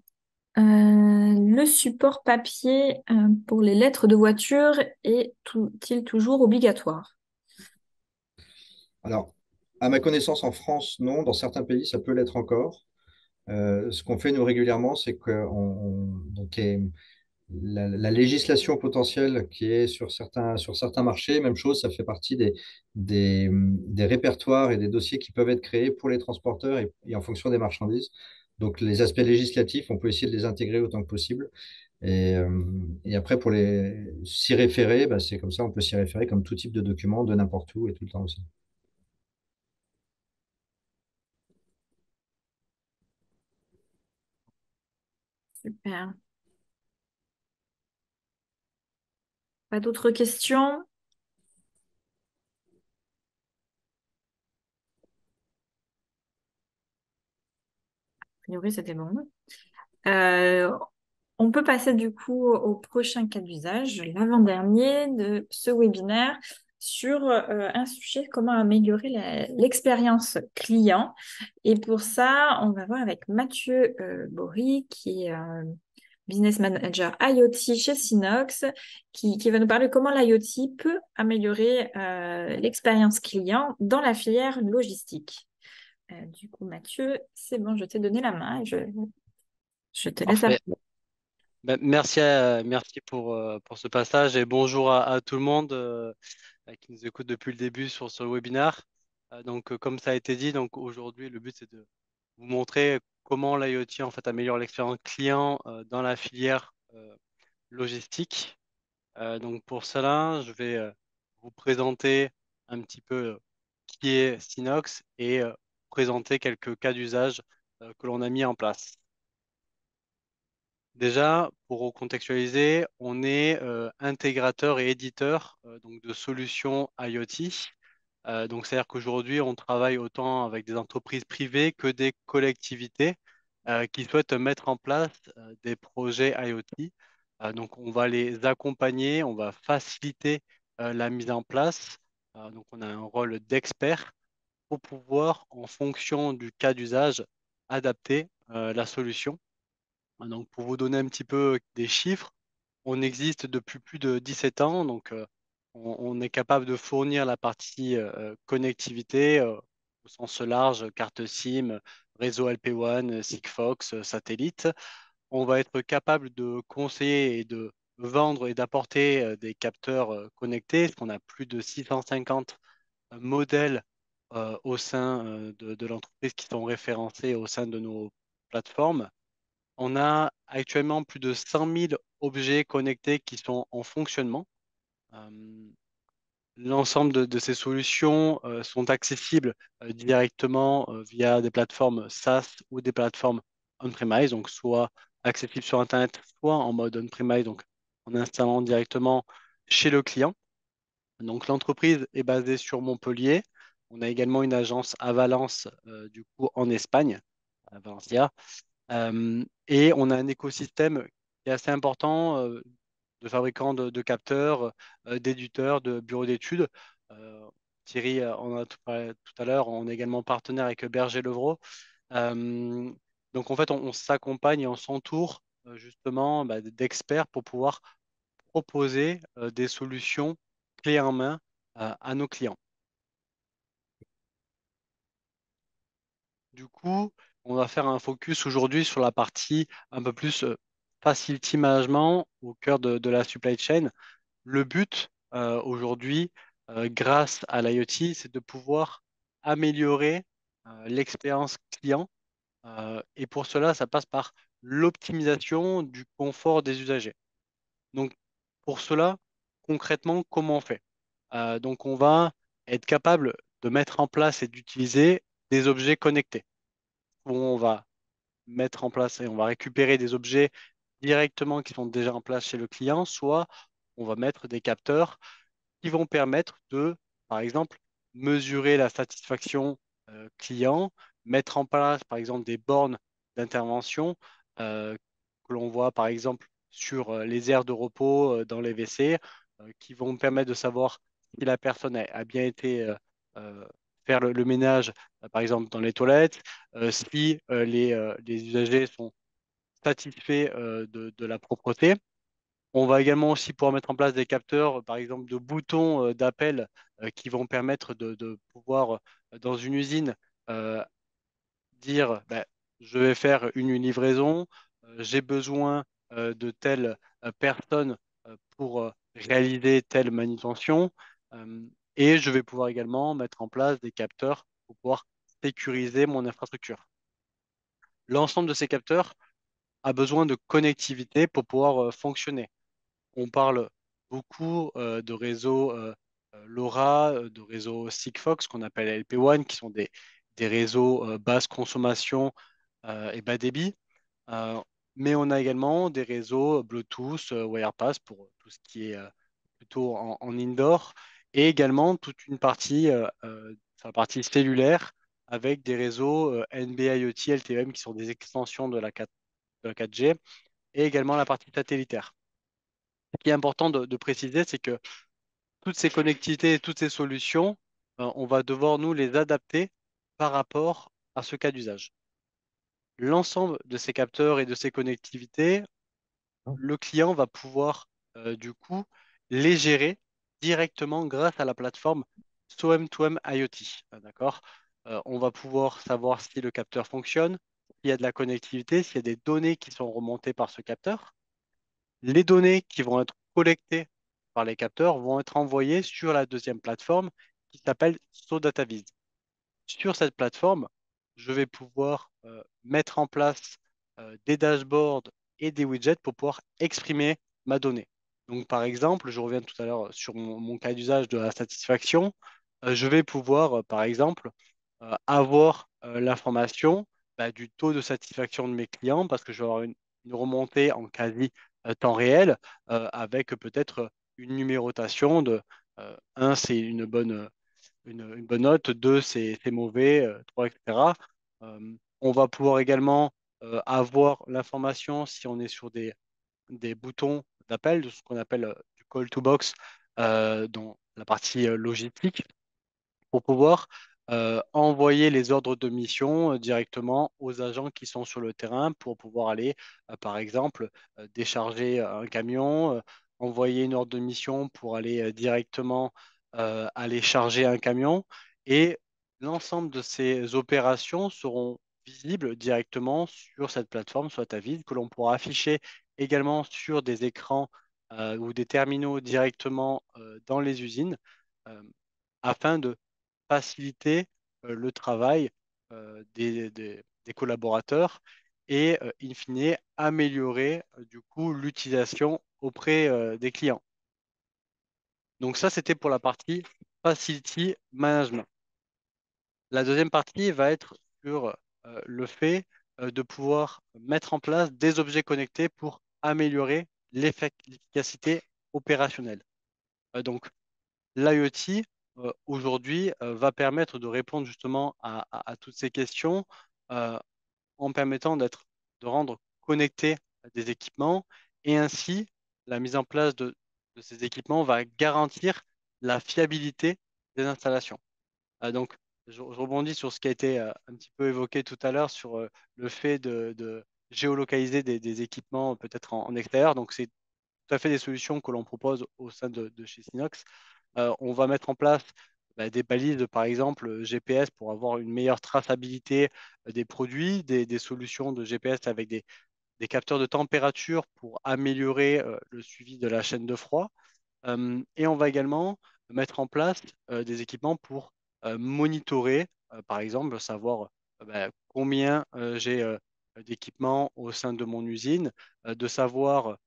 le support papier pour les lettres de voiture est-il toujours obligatoire? Alors, à ma connaissance, en France, non. Dans certains pays, ça peut l'être encore. Ce qu'on fait, nous, régulièrement, c'est que la législation potentielle qui est sur certains marchés, même chose, ça fait partie des répertoires et des dossiers qui peuvent être créés pour les transporteurs et en fonction des marchandises. Donc, les aspects législatifs, on peut essayer de les intégrer autant que possible. Et après, pour s'y référer, c'est comme ça, on peut s'y référer comme tout type de document, de n'importe où et tout le temps aussi. Super. Pas d'autres questions? A priori, c'était bon. Euh, on peut passer du coup au prochain cas d'usage, l'avant-dernier de ce webinaire. sur un sujet, comment améliorer l'expérience client. Et pour ça, on va voir avec Mathieu Bory, qui est Business Manager IoT chez Synox, qui va nous parler de comment l'IoT peut améliorer l'expérience client dans la filière logistique. Du coup, Mathieu, c'est bon, je t'ai donné la main et je te laisse la Parfait. parole. Ben, merci pour ce passage et bonjour à tout le monde qui nous écoute depuis le début sur le webinaire. Comme ça a été dit, donc aujourd'hui, le but c'est de vous montrer comment l'IoT en fait améliore l'expérience client dans la filière logistique. Pour cela, je vais vous présenter un petit peu qui est Synox et présenter quelques cas d'usage que l'on a mis en place. Déjà, pour recontextualiser, on est intégrateur et éditeur de solutions IoT. C'est-à-dire qu'aujourd'hui, on travaille autant avec des entreprises privées que des collectivités qui souhaitent mettre en place des projets IoT. On va les accompagner, on va faciliter la mise en place. On a un rôle d'expert pour pouvoir, en fonction du cas d'usage, adapter la solution. Pour vous donner un petit peu des chiffres, on existe depuis plus de 17 ans, on est capable de fournir la partie connectivité au sens large, carte SIM, réseau LPWAN, Sigfox, satellite. On va être capable de conseiller et de vendre et d'apporter des capteurs connectés, parce qu'on a plus de 650 modèles au sein de l'entreprise qui sont référencés au sein de nos plateformes. On a actuellement plus de 100 000 objets connectés qui sont en fonctionnement. Euh, L'ensemble de ces solutions sont accessibles directement via des plateformes SaaS ou des plateformes on-premise, donc soit accessibles sur Internet, soit en mode on-premise, donc en installant directement chez le client. Donc l'entreprise est basée sur Montpellier. On a également une agence à Valence, du coup en Espagne, à Valencia. Et on a un écosystème qui est assez important de fabricants de capteurs, d'éditeurs, de bureaux d'études. Euh, Thierry en a tout parlé tout à l'heure. On est également partenaire avec Berger Levrault. Euh, en fait, on s'accompagne et on s'entoure justement d'experts pour pouvoir proposer des solutions clés en main à nos clients. Du coup, on va faire un focus aujourd'hui sur la partie un peu plus facility management au cœur de la supply chain. Le but aujourd'hui, grâce à l'IoT, c'est de pouvoir améliorer l'expérience client. Et pour cela, ça passe par l'optimisation du confort des usagers. Donc, pour cela, concrètement, comment on fait? On va être capable de mettre en place et d'utiliser des objets connectés où on va mettre en place et on va récupérer des objets directement qui sont déjà en place chez le client, soit on va mettre des capteurs qui vont permettre de, par exemple, mesurer la satisfaction client, mettre en place, par exemple, des bornes d'intervention que l'on voit, par exemple, sur les aires de repos dans les WC, qui vont permettre de savoir si la personne a bien été euh, faire le ménage, par exemple, dans les toilettes, si les usagers sont satisfaits de la propreté. On va également aussi pouvoir mettre en place des capteurs, par exemple, de boutons d'appel qui vont permettre de pouvoir, dans une usine, euh, dire ben, je vais faire une livraison, j'ai besoin de telle personne pour réaliser telle manutention, euh, et je vais pouvoir également mettre en place des capteurs pour pouvoir sécuriser mon infrastructure. L'ensemble de ces capteurs a besoin de connectivité pour pouvoir fonctionner. On parle beaucoup de réseaux LoRa, de réseaux Sigfox qu'on appelle LP1, qui sont des réseaux basse consommation et bas débit. Euh, mais on a également des réseaux Bluetooth, Wirepass pour tout ce qui est plutôt en indoor, et également toute une partie, sur la partie cellulaire, avec des réseaux NB-IoT, LTE-M, qui sont des extensions de la 4G, et également la partie satellitaire. Ce qui est important de préciser, c'est que toutes ces connectivités et toutes ces solutions, on va devoir nous les adapter par rapport à ce cas d'usage. L'ensemble de ces capteurs et de ces connectivités, le client va pouvoir du coup les gérer directement grâce à la plateforme SOM2M IoT. D'accord? On va pouvoir savoir si le capteur fonctionne, s'il y a de la connectivité, s'il y a des données qui sont remontées par ce capteur. Les données qui vont être collectées par les capteurs vont être envoyées sur la deuxième plateforme qui s'appelle SODataVis. Sur cette plateforme, je vais pouvoir mettre en place des dashboards et des widgets pour pouvoir exprimer ma donnée. Donc, par exemple, je reviens tout à l'heure sur mon cas d'usage de la satisfaction. Je vais pouvoir, par exemple, avoir l'information du taux de satisfaction de mes clients parce que je vais avoir une remontée en quasi temps réel avec peut-être une numérotation de 1, c'est une bonne note, 2, c'est mauvais, 3, etc. On va pouvoir également avoir l'information si on est sur des boutons d'appel, de ce qu'on appelle du call to box dans la partie logistique, pour pouvoir envoyer les ordres de mission directement aux agents qui sont sur le terrain pour pouvoir aller, par exemple, décharger un camion, envoyer une ordre de mission pour aller directement aller charger un camion. Et l'ensemble de ces opérations seront visibles directement sur cette plateforme, soit à vide, que l'on pourra afficher également sur des écrans ou des terminaux directement dans les usines euh, afin de faciliter le travail des collaborateurs et, in fine, améliorer du coup l'utilisation auprès des clients. Donc ça, c'était pour la partie Facility Management. La deuxième partie va être sur le fait de pouvoir mettre en place des objets connectés pour améliorer l'efficacité opérationnelle. Donc, l'IoT, aujourd'hui, va permettre de répondre justement à toutes ces questions euh, en permettant de rendre connectés des équipements et ainsi, la mise en place de ces équipements va garantir la fiabilité des installations. Donc, je rebondis sur ce qui a été un petit peu évoqué tout à l'heure sur le fait de géolocaliser des équipements peut-être en extérieur. Donc, c'est tout à fait des solutions que l'on propose au sein de chez Synox. On va mettre en place des balises, par exemple, GPS pour avoir une meilleure traçabilité des produits, des solutions de GPS avec des capteurs de température pour améliorer le suivi de la chaîne de froid. Et on va également mettre en place des équipements pour monitorer, par exemple, savoir combien j'ai d'équipements au sein de mon usine, de savoir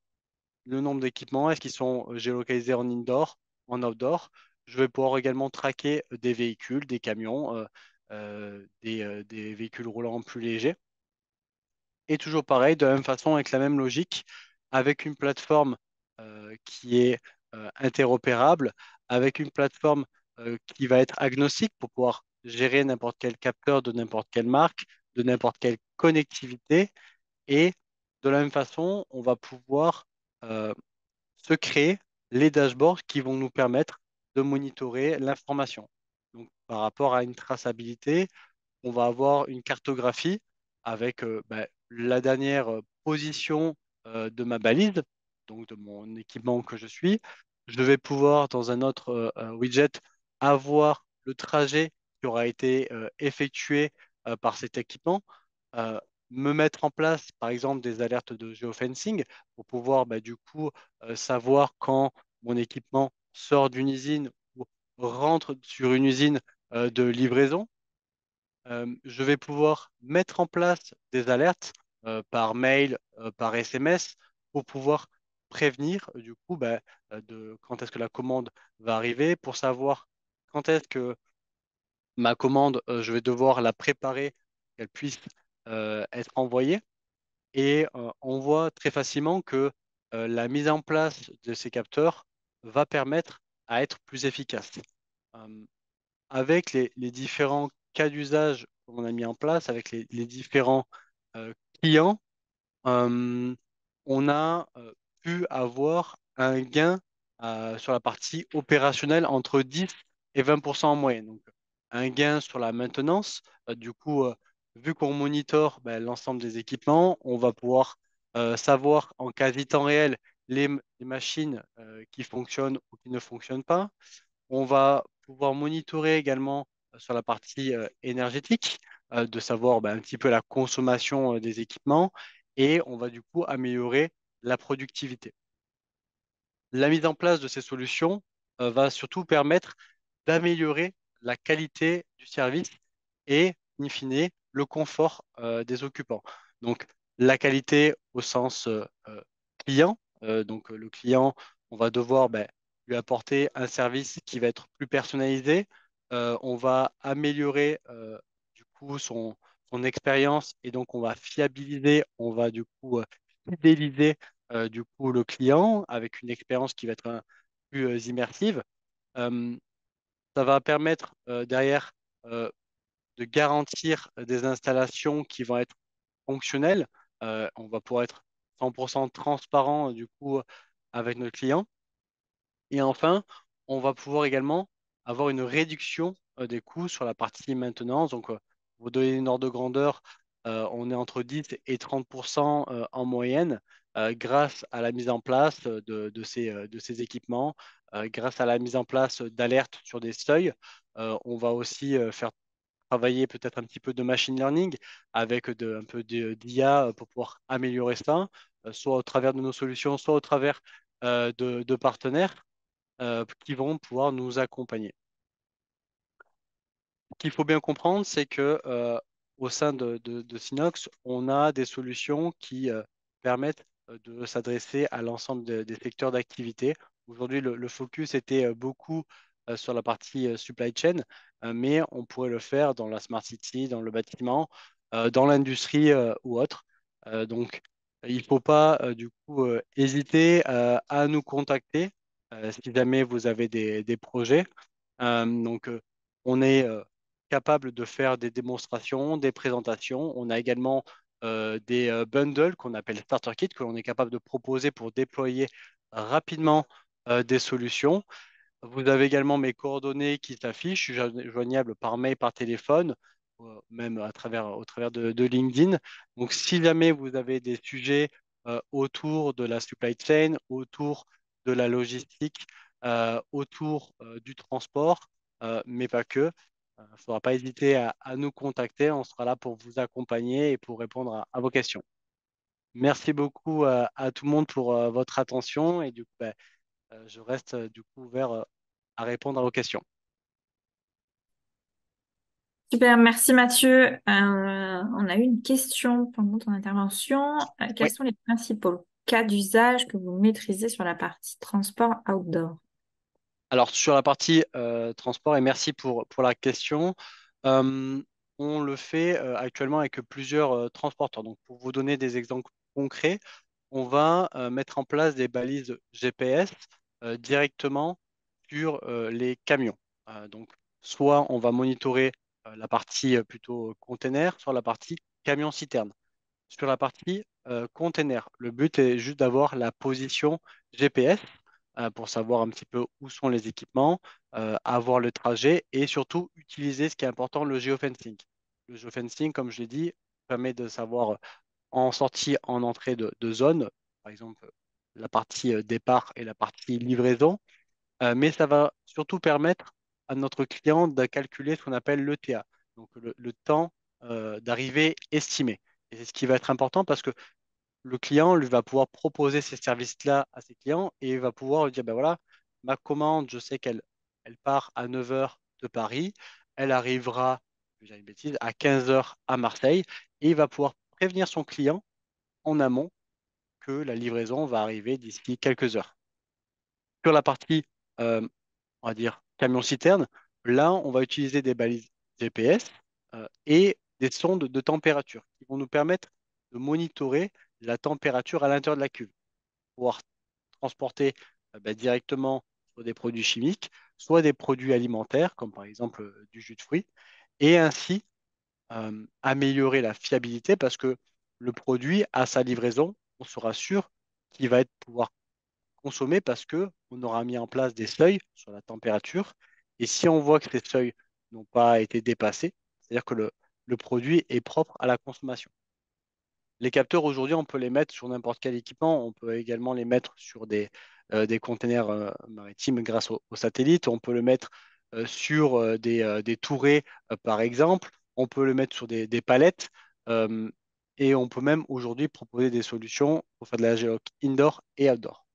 le nombre d'équipements, est-ce qu'ils sont géolocalisés en indoor, en outdoor. Je vais pouvoir également traquer des véhicules, des camions, des véhicules roulants plus légers. Et toujours pareil, de la même façon, avec la même logique, avec une plateforme qui est interopérable, avec une plateforme qui va être agnostique pour pouvoir gérer n'importe quel capteur de n'importe quelle marque, de n'importe quelle connectivité. Et de la même façon, on va pouvoir se créer les dashboards qui vont nous permettre de monitorer l'information. Donc, par rapport à une traçabilité, on va avoir une cartographie avec la dernière position de ma balise, donc de mon équipement que je suis. Je vais pouvoir, dans un autre widget, avoir le trajet qui aura été effectué par cet équipement, euh, me mettre en place, par exemple, des alertes de geofencing pour pouvoir, du coup, savoir quand mon équipement sort d'une usine ou rentre sur une usine de livraison. Je vais pouvoir mettre en place des alertes par mail, par SMS pour pouvoir prévenir du coup de quand est-ce que la commande va arriver, pour savoir quand est-ce que ma commande, je vais devoir la préparer, qu'elle puisse être envoyée. Et on voit très facilement que la mise en place de ces capteurs va permettre à être plus efficace. Euh, Avec les différents cas d'usage qu'on a mis en place, avec les différents clients, euh, on a pu avoir un gain sur la partie opérationnelle entre 10 et 20% en moyenne. Donc, un gain sur la maintenance. Du coup, vu qu'on monitore l'ensemble des équipements, on va pouvoir savoir en quasi temps réel les machines qui fonctionnent ou qui ne fonctionnent pas. On va pouvoir monitorer également sur la partie énergétique, de savoir un petit peu la consommation des équipements et on va du coup améliorer la productivité. La mise en place de ces solutions va surtout permettre d'améliorer la qualité du service et, in fine, le confort des occupants. Donc, la qualité au sens client. Le client, on va devoir lui apporter un service qui va être plus personnalisé. On va améliorer du coup son expérience et donc on va fiabiliser, on va du coup fidéliser du coup le client avec une expérience qui va être plus immersive. Euh, Ça va permettre derrière euh, de garantir des installations qui vont être fonctionnelles. On va pouvoir être 100% transparent du coup avec notre client. Et enfin, on va pouvoir également avoir une réduction des coûts sur la partie maintenance. Donc, pour vous donner une ordre de grandeur, on est entre 10 et 30% en moyenne grâce à la mise en place de ces équipements, grâce à la mise en place d'alertes sur des seuils. On va aussi faire travailler peut-être un petit peu de machine learning avec un peu d'IA pour pouvoir améliorer ça, soit au travers de nos solutions, soit au travers de partenaires qui vont pouvoir nous accompagner. Ce qu'il faut bien comprendre, c'est que au sein de Synox, on a des solutions qui permettent de s'adresser à l'ensemble des secteurs d'activité. Aujourd'hui, le focus était beaucoup sur la partie supply chain, mais on pourrait le faire dans la smart city, dans le bâtiment, dans l'industrie ou autre. Il ne faut pas du coup hésiter à nous contacter si jamais vous avez des projets. On est capable de faire des démonstrations, des présentations. On a également des bundles qu'on appelle Starter Kit que l'on est capable de proposer pour déployer rapidement des solutions. Vous avez également mes coordonnées qui s'affichent. Je suis joignable par mail, par téléphone, même au travers de LinkedIn. Donc, si jamais vous avez des sujets autour de la supply chain, autour de la logistique, autour du transport, mais pas que, il ne faudra pas hésiter à nous contacter. On sera là pour vous accompagner et pour répondre à vos questions. Merci beaucoup à tout le monde pour votre attention et du coup, je reste du coup ouvert à répondre à vos questions. Super, merci Mathieu. On a eu une question pendant ton intervention. Quels Oui, sont les principaux cas d'usage que vous maîtrisez sur la partie transport outdoor? alors sur la partie transport, et merci pour la question, euh, on le fait actuellement avec plusieurs transporteurs. Donc pour vous donner des exemples concrets, on va mettre en place des balises GPS directement sur les camions. Soit on va monitorer la partie plutôt container, soit la partie camion-citerne. Sur la partie container, le but est juste d'avoir la position GPS pour savoir un petit peu où sont les équipements, avoir le trajet et surtout utiliser ce qui est important, le geofencing. Le geofencing, comme je l'ai dit, permet de savoir en sortie, en entrée de zone, par exemple la partie départ et la partie livraison, mais ça va surtout permettre à notre client de calculer ce qu'on appelle l'ETA, donc le temps d'arrivée estimé. Et c'est ce qui va être important parce que le client lui va pouvoir proposer ces services-là à ses clients et il va pouvoir lui dire, ben voilà, ma commande, je sais qu'elle part à 9 heures de Paris, elle arrivera, je vais dire une bêtise, à 15 heures à Marseille et il va pouvoir prévenir son client en amont que la livraison va arriver d'ici quelques heures. Sur la partie, euh, on va dire, camion-citerne, là, on va utiliser des balises GPS et des sondes de température qui vont nous permettre de monitorer la température à l'intérieur de la cuve, pour pouvoir transporter directement soit des produits chimiques, soit des produits alimentaires, comme par exemple du jus de fruits, et ainsi améliorer la fiabilité parce que le produit, à sa livraison, on sera sûr qu'il va être pouvoir consommer parce qu'on aura mis en place des seuils sur la température. Et si on voit que ces seuils n'ont pas été dépassés, c'est-à-dire que le produit est propre à la consommation. Les capteurs, aujourd'hui, on peut les mettre sur n'importe quel équipement. On peut également les mettre sur des containers maritimes grâce au satellite. On peut le mettre sur des tourées, par exemple. On peut le mettre sur des palettes. euh, et on peut même aujourd'hui proposer des solutions pour faire de la géoloc indoor et outdoor.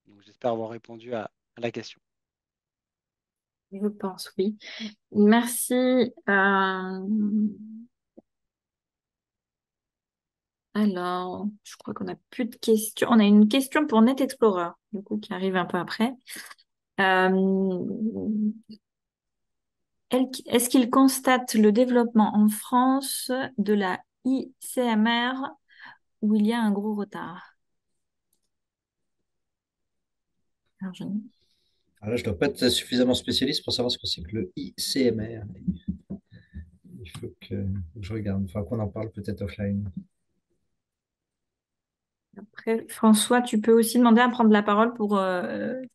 Donc, j'espère avoir répondu à la question. Je pense, oui. Merci. Alors, je crois qu'on n'a plus de questions. On a une question pour Net Explorer, du coup, qui arrive un peu après. Euh, Est-ce qu'il constate le développement en France de la ICMR où il y a un gros retard? Alors, Alors là, je ne dois pas être suffisamment spécialiste pour savoir ce que c'est que le ICMR. Il faut que je regarde. Il faudra qu'on en parle peut-être offline. Après, François, tu peux aussi demander à prendre la parole pour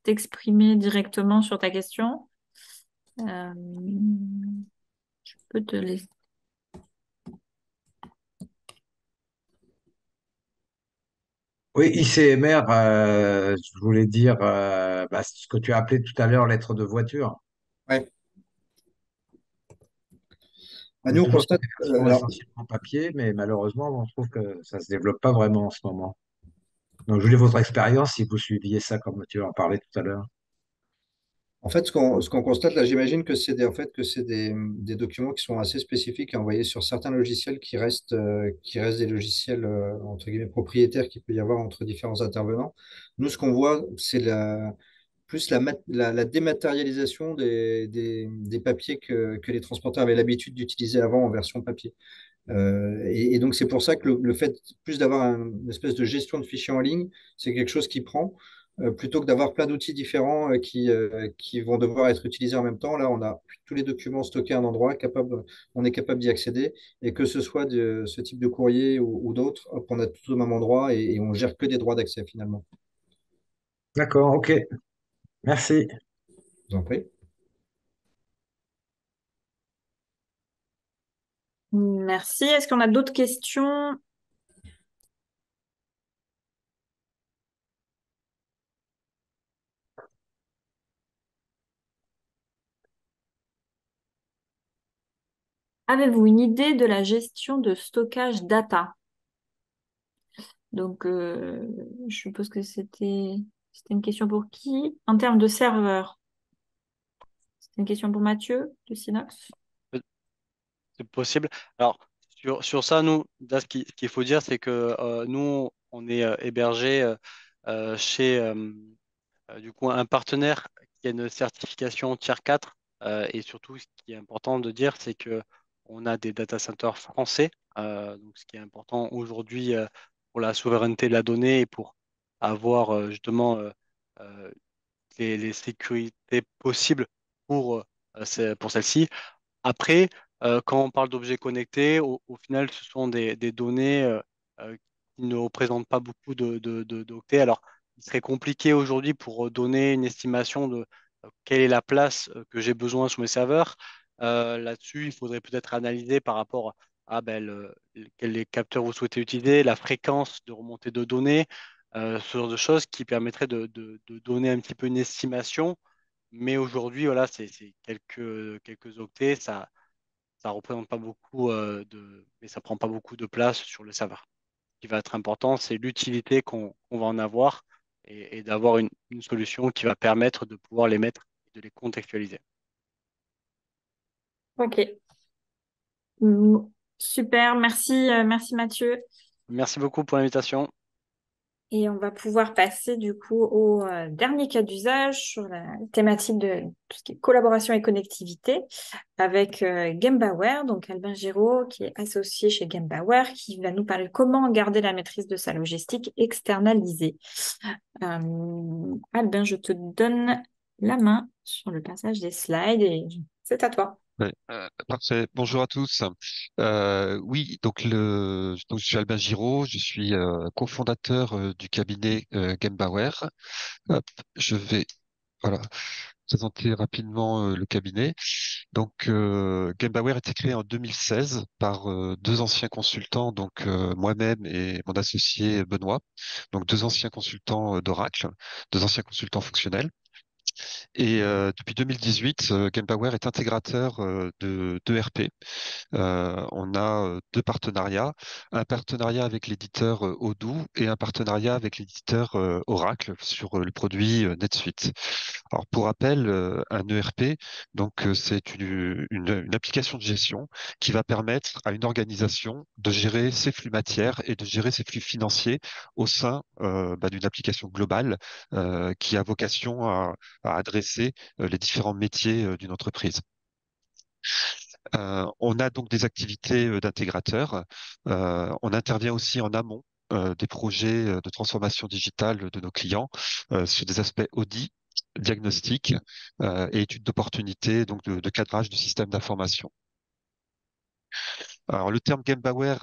t'exprimer directement sur ta question. Euh, je peux te laisser. Oui, ICMR, je voulais dire ce que tu as appelé tout à l'heure lettre de voiture. Ouais. On Nous, on utilise constate. des versions Alors, essentiellement papier, mais malheureusement, on trouve que ça ne se développe pas vraiment en ce moment. Donc, je voulais votre expérience si vous suiviez ça comme tu en parlais tout à l'heure. en fait, ce qu'on constate là, j'imagine que c'est des documents qui sont assez spécifiques à envoyer sur certains logiciels qui restent des logiciels entre guillemets propriétaires qu'il peut y avoir entre différents intervenants. Nous, ce qu'on voit, c'est plus la dématérialisation des papiers que les transporteurs avaient l'habitude d'utiliser avant en version papier. Et donc, c'est pour ça que le fait plus d'avoir une espèce de gestion de fichiers en ligne, c'est quelque chose qui prend, plutôt que d'avoir plein d'outils différents qui vont devoir être utilisés en même temps. Là, on a tous les documents stockés à un endroit, on est capable d'y accéder. Et que ce soit de ce type de courrier ou d'autres, hop, on a tout au même endroit et on gère que des droits d'accès finalement. D'accord, ok. Merci. Je vous en prie. Merci. Est-ce qu'on a d'autres questions? Avez-vous une idée de la gestion de stockage data? Donc, je suppose que c'était une question pour qui? En termes de serveur, c'était une question pour Mathieu de Synops. C'est possible. Alors, sur ça, nous, là, ce qu'il faut dire, c'est que nous, on est hébergé chez du coup, un partenaire qui a une certification Tier 4. Et surtout, ce qui est important de dire, c'est que on a des data centers français. Donc, ce qui est important aujourd'hui pour la souveraineté de la donnée et pour avoir justement euh, les sécurités possibles pour, pour celle-ci. Après, quand on parle d'objets connectés, au final, ce sont des données qui ne représentent pas beaucoup d'octets. Alors, il serait compliqué aujourd'hui pour donner une estimation de quelle est la place que j'ai besoin sur mes serveurs. Là-dessus, il faudrait peut-être analyser par rapport à quels capteurs vous souhaitez utiliser, la fréquence de remontée de données, ce genre de choses qui permettraient de donner un petit peu une estimation. Mais aujourd'hui, voilà, c'est quelques octets, ça représente pas beaucoup mais ça prend pas beaucoup de place sur le serveur. Ce qui va être important, c'est l'utilité qu'on va en avoir et d'avoir une solution qui va permettre de pouvoir les mettre et de les contextualiser. Ok. Mm, super, merci Mathieu. Merci beaucoup pour l'invitation. Et on va pouvoir passer du coup au dernier cas d'usage sur la thématique de tout ce qui est collaboration et connectivité avec Gembauer, donc Albin Giraud qui est associé chez Gembauer, qui va nous parler de comment garder la maîtrise de sa logistique externalisée. Albin, je te donne la main sur le passage des slides et c'est à toi. Ouais, parfait. Bonjour à tous. Oui, donc je suis Albin Giraud, je suis cofondateur du cabinet Gembauer. Hop, je vais voilà, présenter rapidement le cabinet. Donc, Gembauer a été créé en 2016 par deux anciens consultants, donc moi-même et mon associé Benoît, donc deux anciens consultants d'Oracle, deux anciens consultants fonctionnels. Et depuis 2018, Gembauer est intégrateur de ERP. On a deux partenariats, un partenariat avec l'éditeur Odoo et un partenariat avec l'éditeur Oracle sur le produit NetSuite. Alors pour rappel, un ERP, donc c'est une application de gestion qui va permettre à une organisation de gérer ses flux matières et de gérer ses flux financiers au sein d'une application globale qui a vocation à adresser les différents métiers d'une entreprise. On a donc des activités d'intégrateur. On intervient aussi en amont des projets de transformation digitale de nos clients sur des aspects audit, diagnostic et études d'opportunité, donc de cadrage du système d'information. Alors le terme Gembauer,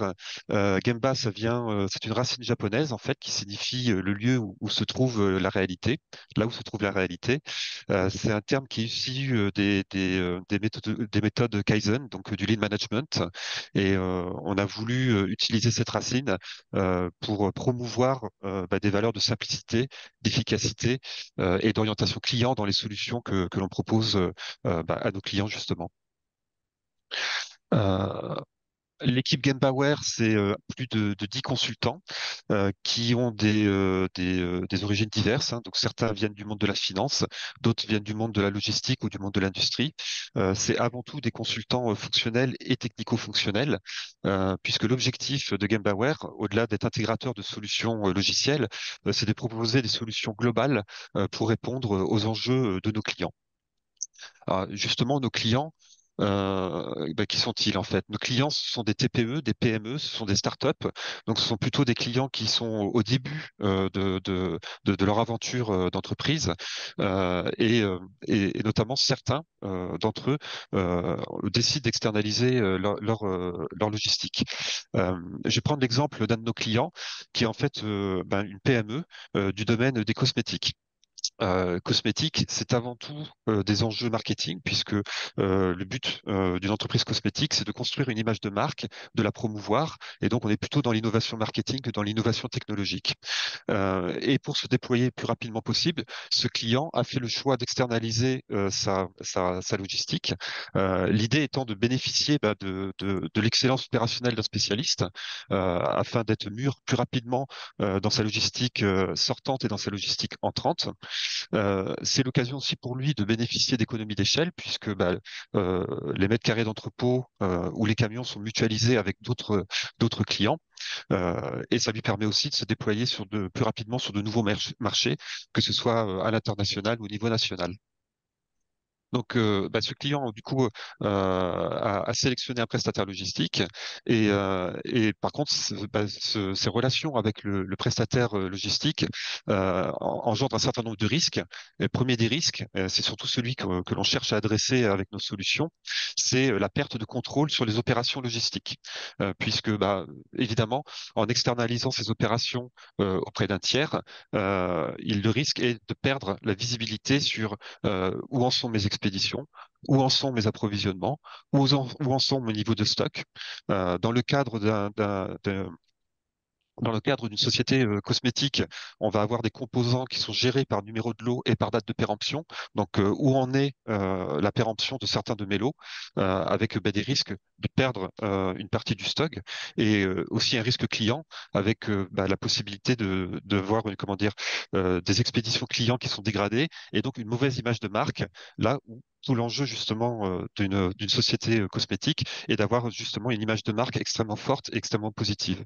Gemba, c'est une racine japonaise en fait qui signifie le lieu où se trouve la réalité, là où se trouve la réalité. C'est un terme qui est issu des méthodes Kaizen, donc du Lean Management, et on a voulu utiliser cette racine pour promouvoir des valeurs de simplicité, d'efficacité et d'orientation client dans les solutions que l'on propose à nos clients justement. Euh, L'équipe Gembauer, c'est plus de 10 consultants qui ont des origines diverses, hein. Donc certains viennent du monde de la finance, d'autres viennent du monde de la logistique ou du monde de l'industrie. C'est avant tout des consultants fonctionnels et technico-fonctionnels, puisque l'objectif de Gembauer, au-delà d'être intégrateur de solutions logicielles, c'est de proposer des solutions globales pour répondre aux enjeux de nos clients. Alors, justement, nos clients, qui sont-ils en fait? Nos clients, ce sont des TPE, des PME, ce sont des startups. Donc, ce sont plutôt des clients qui sont au début de leur aventure d'entreprise et notamment certains d'entre eux décident d'externaliser leur logistique. Je vais prendre l'exemple d'un de nos clients qui est en fait une PME du domaine des cosmétiques. Cosmétique, c'est avant tout des enjeux marketing, puisque le but d'une entreprise cosmétique, c'est de construire une image de marque, de la promouvoir, et donc on est plutôt dans l'innovation marketing que dans l'innovation technologique. Et pour se déployer le plus rapidement possible, ce client a fait le choix d'externaliser sa logistique. L'idée étant de bénéficier de l'excellence opérationnelle d'un spécialiste afin d'être mûr plus rapidement dans sa logistique sortante et dans sa logistique entrante. C'est l'occasion aussi pour lui de bénéficier d'économies d'échelle puisque les mètres carrés d'entrepôt ou les camions sont mutualisés avec d'autres clients. Et ça lui permet aussi de se déployer plus rapidement sur de nouveaux marchés, que ce soit à l'international ou au niveau national. Donc, ce client, du coup, a sélectionné un prestataire logistique et par contre, ces relations avec le prestataire logistique engendrent un certain nombre de risques. Et le premier des risques, c'est surtout celui que l'on cherche à adresser avec nos solutions, c'est la perte de contrôle sur les opérations logistiques. Puisque, évidemment, en externalisant ces opérations auprès d'un tiers, le risque est de perdre la visibilité sur où en sont mes expéditions, où en sont mes approvisionnements, où en sont mon niveau de stock. Dans le cadre dans le cadre d'une société cosmétique, on va avoir des composants qui sont gérés par numéro de lot et par date de péremption. Donc, où en est la péremption de certains de mes lots, avec des risques de perdre une partie du stock et aussi un risque client avec la possibilité de voir des expéditions clients qui sont dégradées et donc une mauvaise image de marque là où tout l'enjeu justement d'une société cosmétique est d'avoir justement une image de marque extrêmement forte et extrêmement positive.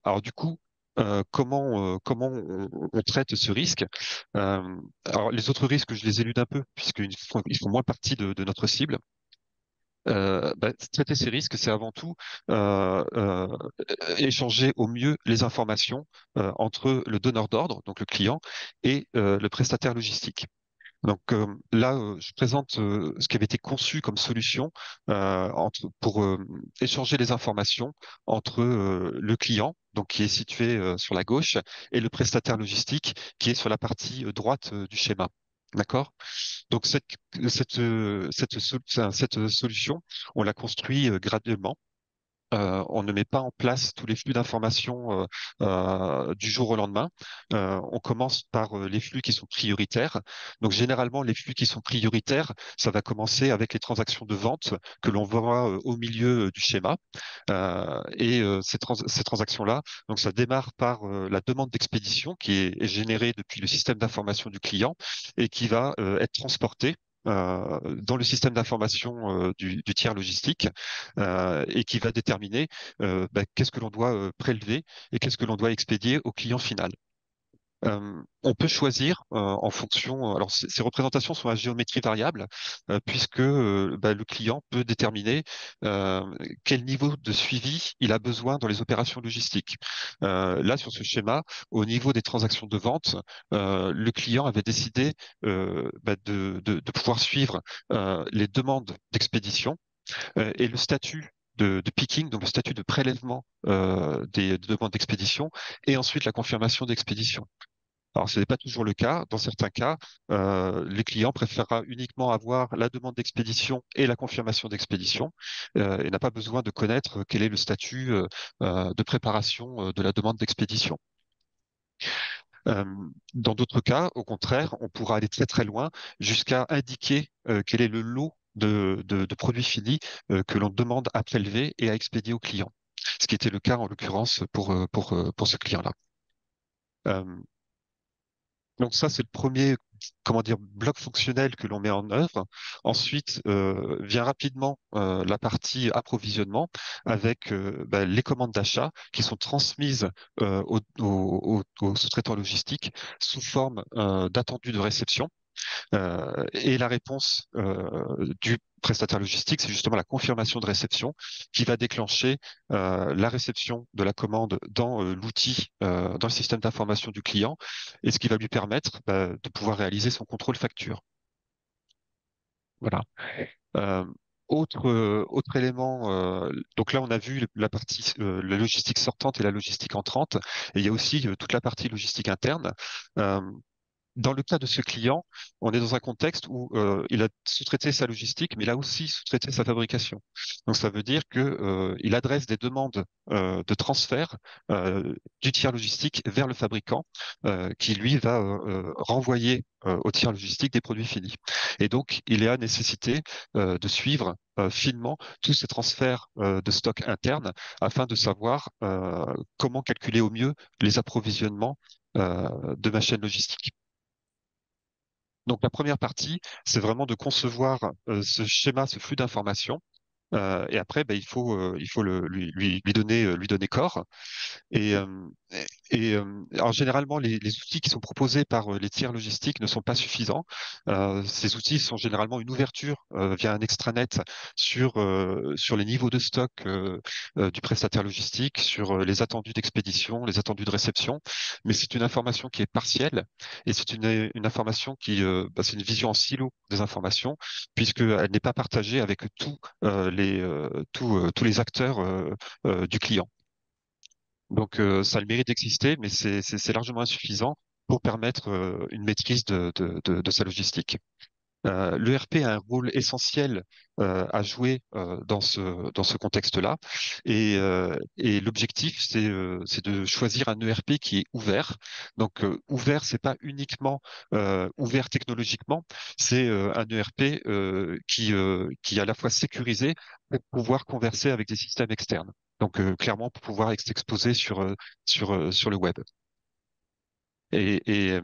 Alors du coup, comment on traite ce risque? Alors les autres risques, je les élude un peu ils font moins partie de notre cible. Traiter ces risques, c'est avant tout échanger au mieux les informations entre le donneur d'ordre, donc le client, et le prestataire logistique. Donc là, je présente ce qui avait été conçu comme solution pour échanger les informations entre le client, donc qui est situé sur la gauche, et le prestataire logistique qui est sur la partie droite du schéma. D'accord? Donc cette solution, on l'a construit graduellement. On ne met pas en place tous les flux d'informations du jour au lendemain. On commence par les flux qui sont prioritaires. Donc généralement, les flux qui sont prioritaires, ça va commencer avec les transactions de vente que l'on voit au milieu du schéma. Ces transactions-là, donc ça démarre par la demande d'expédition qui est générée depuis le système d'information du client et qui va être transportée dans le système d'information du tiers logistique et qui va déterminer qu'est-ce que l'on doit prélever et qu'est-ce que l'on doit expédier au client final. On peut choisir en fonction. Alors, ces représentations sont à géométrie variable, puisque le client peut déterminer quel niveau de suivi il a besoin dans les opérations logistiques. Là, sur ce schéma, au niveau des transactions de vente, le client avait décidé de pouvoir suivre les demandes d'expédition et le statut de picking, donc le statut de prélèvement des demandes d'expédition, et ensuite la confirmation d'expédition. Alors, ce n'est pas toujours le cas. Dans certains cas, les clients préférera uniquement avoir la demande d'expédition et la confirmation d'expédition et n'a pas besoin de connaître quel est le statut de préparation de la demande d'expédition. Euh, Dans d'autres cas, au contraire, on pourra aller très très loin jusqu'à indiquer quel est le lot de produits finis que l'on demande à prélever et à expédier au client. Ce qui était le cas en l'occurrence pour ce client-là. Euh, Donc ça, c'est le premier, comment dire, bloc fonctionnel que l'on met en œuvre. Ensuite vient rapidement la partie approvisionnement avec les commandes d'achat qui sont transmises aux sous-traitants logistiques sous forme d'attendus de réception. Et la réponse du prestataire logistique, c'est justement la confirmation de réception qui va déclencher la réception de la commande dans l'outil, dans le système d'information du client, et ce qui va lui permettre de pouvoir réaliser son contrôle facture. Voilà. Euh, autre élément, donc là on a vu la partie la logistique sortante et la logistique entrante, et il y a aussi toute la partie logistique interne. Euh, Dans le cas de ce client, on est dans un contexte où il a sous-traité sa logistique, mais il a aussi sous-traité sa fabrication. Donc ça veut dire que il adresse des demandes de transfert du tiers logistique vers le fabricant, qui lui va renvoyer au tiers logistique des produits finis. Et donc il est à nécessité de suivre finement tous ces transferts de stock interne afin de savoir comment calculer au mieux les approvisionnements de ma chaîne logistique. Donc la première partie, c'est vraiment de concevoir ce schéma, ce flux d'informations. Et après, il faut lui donner corps. Et, euh, alors généralement, les outils qui sont proposés par les tiers logistiques ne sont pas suffisants. Ces outils sont généralement une ouverture via un extranet sur les niveaux de stock du prestataire logistique, sur les attendus d'expédition, les attendus de réception. Mais c'est une information qui est partielle et c'est une information c'est une vision en silo des informations puisqu'elle n'est pas partagée avec tous les acteurs du client. Donc, ça a le mérite d'exister, mais c'est largement insuffisant pour permettre une maîtrise de sa logistique. L'ERP a un rôle essentiel à jouer dans ce contexte-là. Et l'objectif, c'est de choisir un ERP qui est ouvert. Donc, ouvert, c'est pas uniquement ouvert technologiquement, c'est un ERP qui est à la fois sécurisé pour pouvoir converser avec des systèmes externes. Donc, clairement, pour pouvoir s'exposer sur le web. Et, et,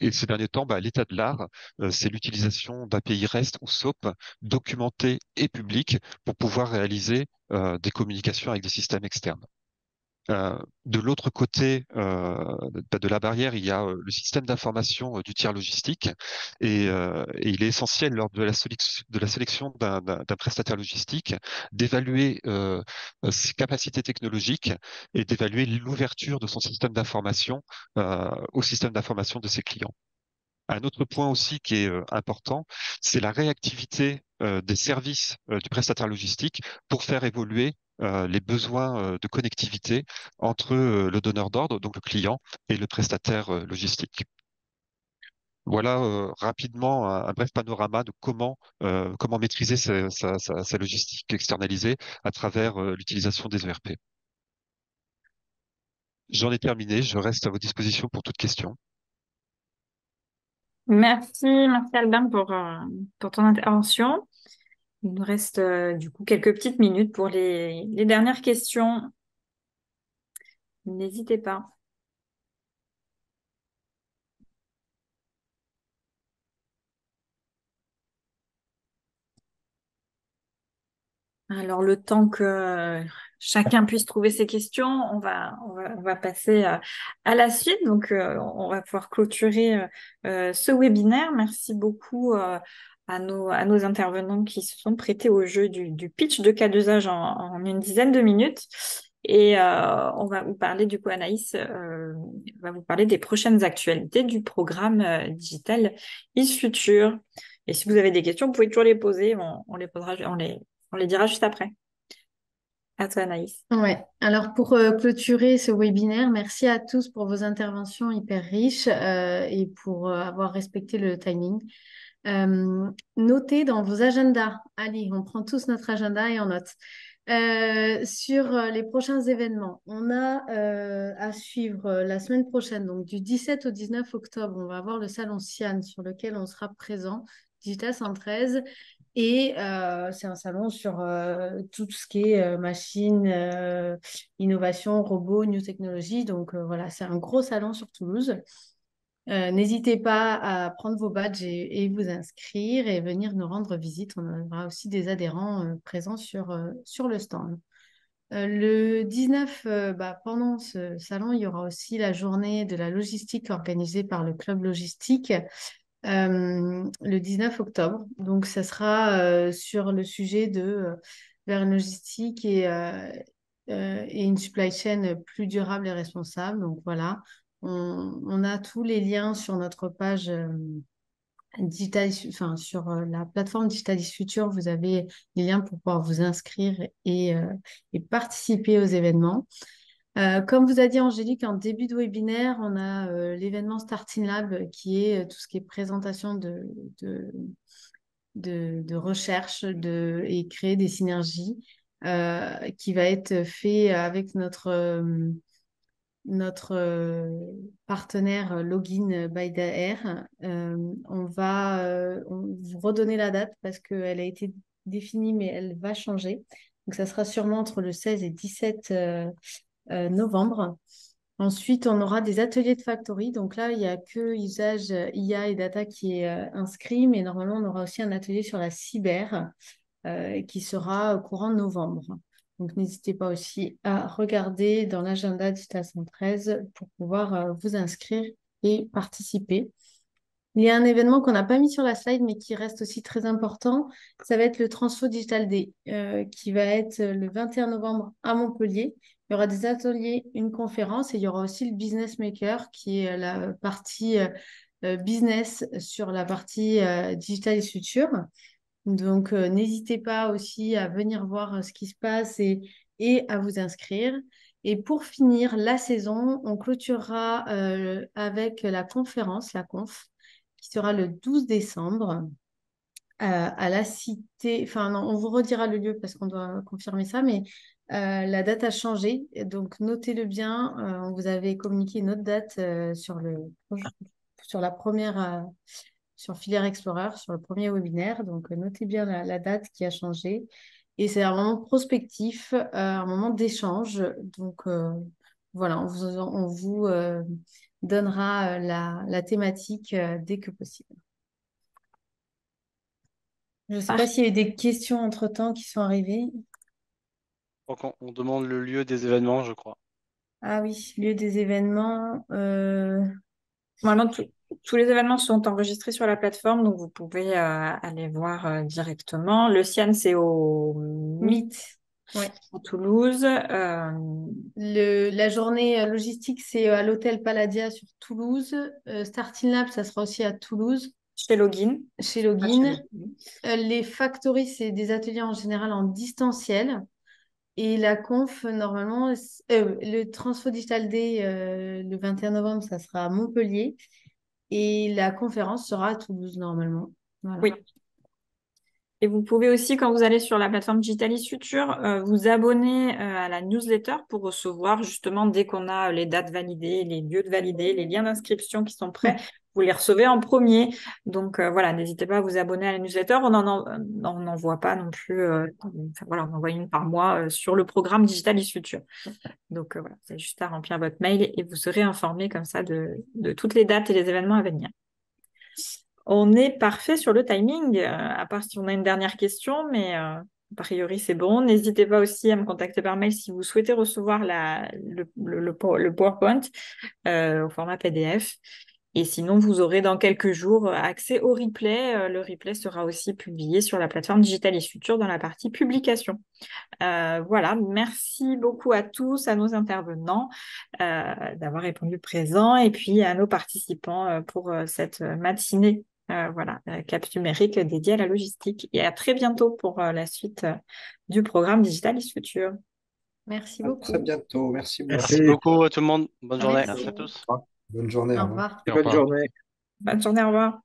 et ces derniers temps, l'état de l'art, c'est l'utilisation d'API REST ou SOAP documentés et publics pour pouvoir réaliser des communications avec des systèmes externes. De l'autre côté de la barrière, il y a le système d'information du tiers logistique et il est essentiel lors de la sélection d'un prestataire logistique d'évaluer ses capacités technologiques et d'évaluer l'ouverture de son système d'information au système d'information de ses clients. Un autre point aussi qui est important, c'est la réactivité des services du prestataire logistique pour faire évoluer les besoins de connectivité entre le donneur d'ordre, donc le client, et le prestataire logistique. Voilà rapidement un bref panorama de comment maîtriser sa logistique externalisée à travers l'utilisation des ERP. J'en ai terminé, je reste à vos dispositions pour toute question. Merci Albin pour ton intervention. Il nous reste du coup quelques petites minutes pour les dernières questions. N'hésitez pas. Alors, le temps que chacun puisse trouver ses questions, on va passer à la suite. Donc, on va pouvoir clôturer ce webinaire. Merci beaucoup à nos intervenants qui se sont prêtés au jeu du pitch de cas d'usage en une dizaine de minutes. Et on va vous parler, du coup, Anaïs va vous parler des prochaines actualités du programme Digital is Future. Et si vous avez des questions, vous pouvez toujours les poser. On les posera, on les dira juste après. À toi, Anaïs. Ouais. Alors pour clôturer ce webinaire, merci à tous pour vos interventions hyper riches et pour avoir respecté le timing. Notez dans vos agendas, allez, on prend tous notre agenda et on note. Sur les prochains événements, on a à suivre la semaine prochaine, donc du 17 au 19 octobre, on va avoir le salon Sian sur lequel on sera présent, Digital 113. Et c'est un salon sur tout ce qui est machine, innovation, robots, new technology. Donc voilà, c'est un gros salon sur Toulouse. N'hésitez pas à prendre vos badges et vous inscrire et venir nous rendre visite. On aura aussi des adhérents présents sur le stand. Le 19, pendant ce salon, il y aura aussi la journée de la logistique organisée par le club logistique le 19 octobre. Donc, ça sera sur le sujet vers une logistique et une supply chain plus durable et responsable. Donc, voilà, on a tous les liens sur notre page sur la plateforme Digitalis Future. Vous avez les liens pour pouvoir vous inscrire et participer aux événements. Comme vous a dit Angélique, en début de webinaire, on a l'événement Starting Lab qui est tout ce qui est présentation de recherche et créer des synergies qui va être fait avec notre partenaire Login by Daer. On va vous redonner la date parce qu'elle a été définie, mais elle va changer. Donc, ça sera sûrement entre le 16 et 17 novembre. Ensuite, on aura des ateliers de factory. Donc là, il n'y a que usage IA et data qui est inscrit, mais normalement, on aura aussi un atelier sur la cyber qui sera au courant de novembre. Donc, n'hésitez pas aussi à regarder dans l'agenda Digital 113 pour pouvoir vous inscrire et participer. Il y a un événement qu'on n'a pas mis sur la slide, mais qui reste aussi très important. Ça va être le Transfo Digital Day, qui va être le 21 novembre à Montpellier. Il y aura des ateliers, une conférence, et il y aura aussi le Business Maker, qui est la partie business sur la partie Digital et Future. Donc, n'hésitez pas aussi à venir voir ce qui se passe et à vous inscrire. Et pour finir la saison, on clôturera avec la conférence, la conf, qui sera le 12 décembre à la Cité. Enfin, non, on vous redira le lieu parce qu'on doit confirmer ça, mais la date a changé. Donc, notez-le bien. On vous avait communiqué une autre date sur la première, sur Filière Explorer, sur le premier webinaire. Donc, notez bien la date qui a changé. Et c'est un moment prospectif, un moment d'échange. Donc, voilà, on vous donnera la thématique dès que possible. Je ne sais pas s'il y a eu des questions entre-temps qui sont arrivées. Donc, on demande le lieu des événements, je crois. Ah oui, lieu des événements. Normalement, tous les événements sont enregistrés sur la plateforme, donc vous pouvez aller voir directement. Le CIAN, c'est au Meet. Ouais. à Toulouse. La journée logistique, c'est à l'hôtel Palladia sur Toulouse. Starting Lab, ça sera aussi à Toulouse, Chez Login. chez Chez Login. Login. Les factories, c'est des ateliers en général en distanciel. Et la conf, normalement, le Transfo Digital Day, le 21 novembre, ça sera à Montpellier. Et la conférence sera à Toulouse, normalement. Voilà. Oui. Et vous pouvez aussi, quand vous allez sur la plateforme Digitalis Future, vous abonner à la newsletter pour recevoir justement, dès qu'on a les dates validées, les lieux de validés, les liens d'inscription qui sont prêts, vous les recevez en premier. Donc voilà, n'hésitez pas à vous abonner à la newsletter. On n'en envoie pas non plus, voilà, on envoie une par mois sur le programme Digitalis Future. Donc voilà, c'est juste à remplir votre mail et vous serez informé comme ça de toutes les dates et les événements à venir. On est parfait sur le timing, à part si on a une dernière question, mais a priori c'est bon. N'hésitez pas aussi à me contacter par mail si vous souhaitez recevoir le PowerPoint au format PDF. Et sinon, vous aurez dans quelques jours accès au replay. Le replay sera aussi publié sur la plateforme Digitalis Future dans la partie publication. Voilà, merci beaucoup à tous, à nos intervenants d'avoir répondu présent et puis à nos participants pour cette matinée. Voilà, cap numérique dédié à la logistique. Et à très bientôt pour la suite du programme Digitalis Future. Merci À beaucoup. très bientôt. Merci beaucoup. Merci beaucoup à tout le monde. Bonne journée. Merci. Merci à tous. Bonne journée. Au Au revoir. revoir. Au Bonne revoir. journée. Bonne journée, au revoir.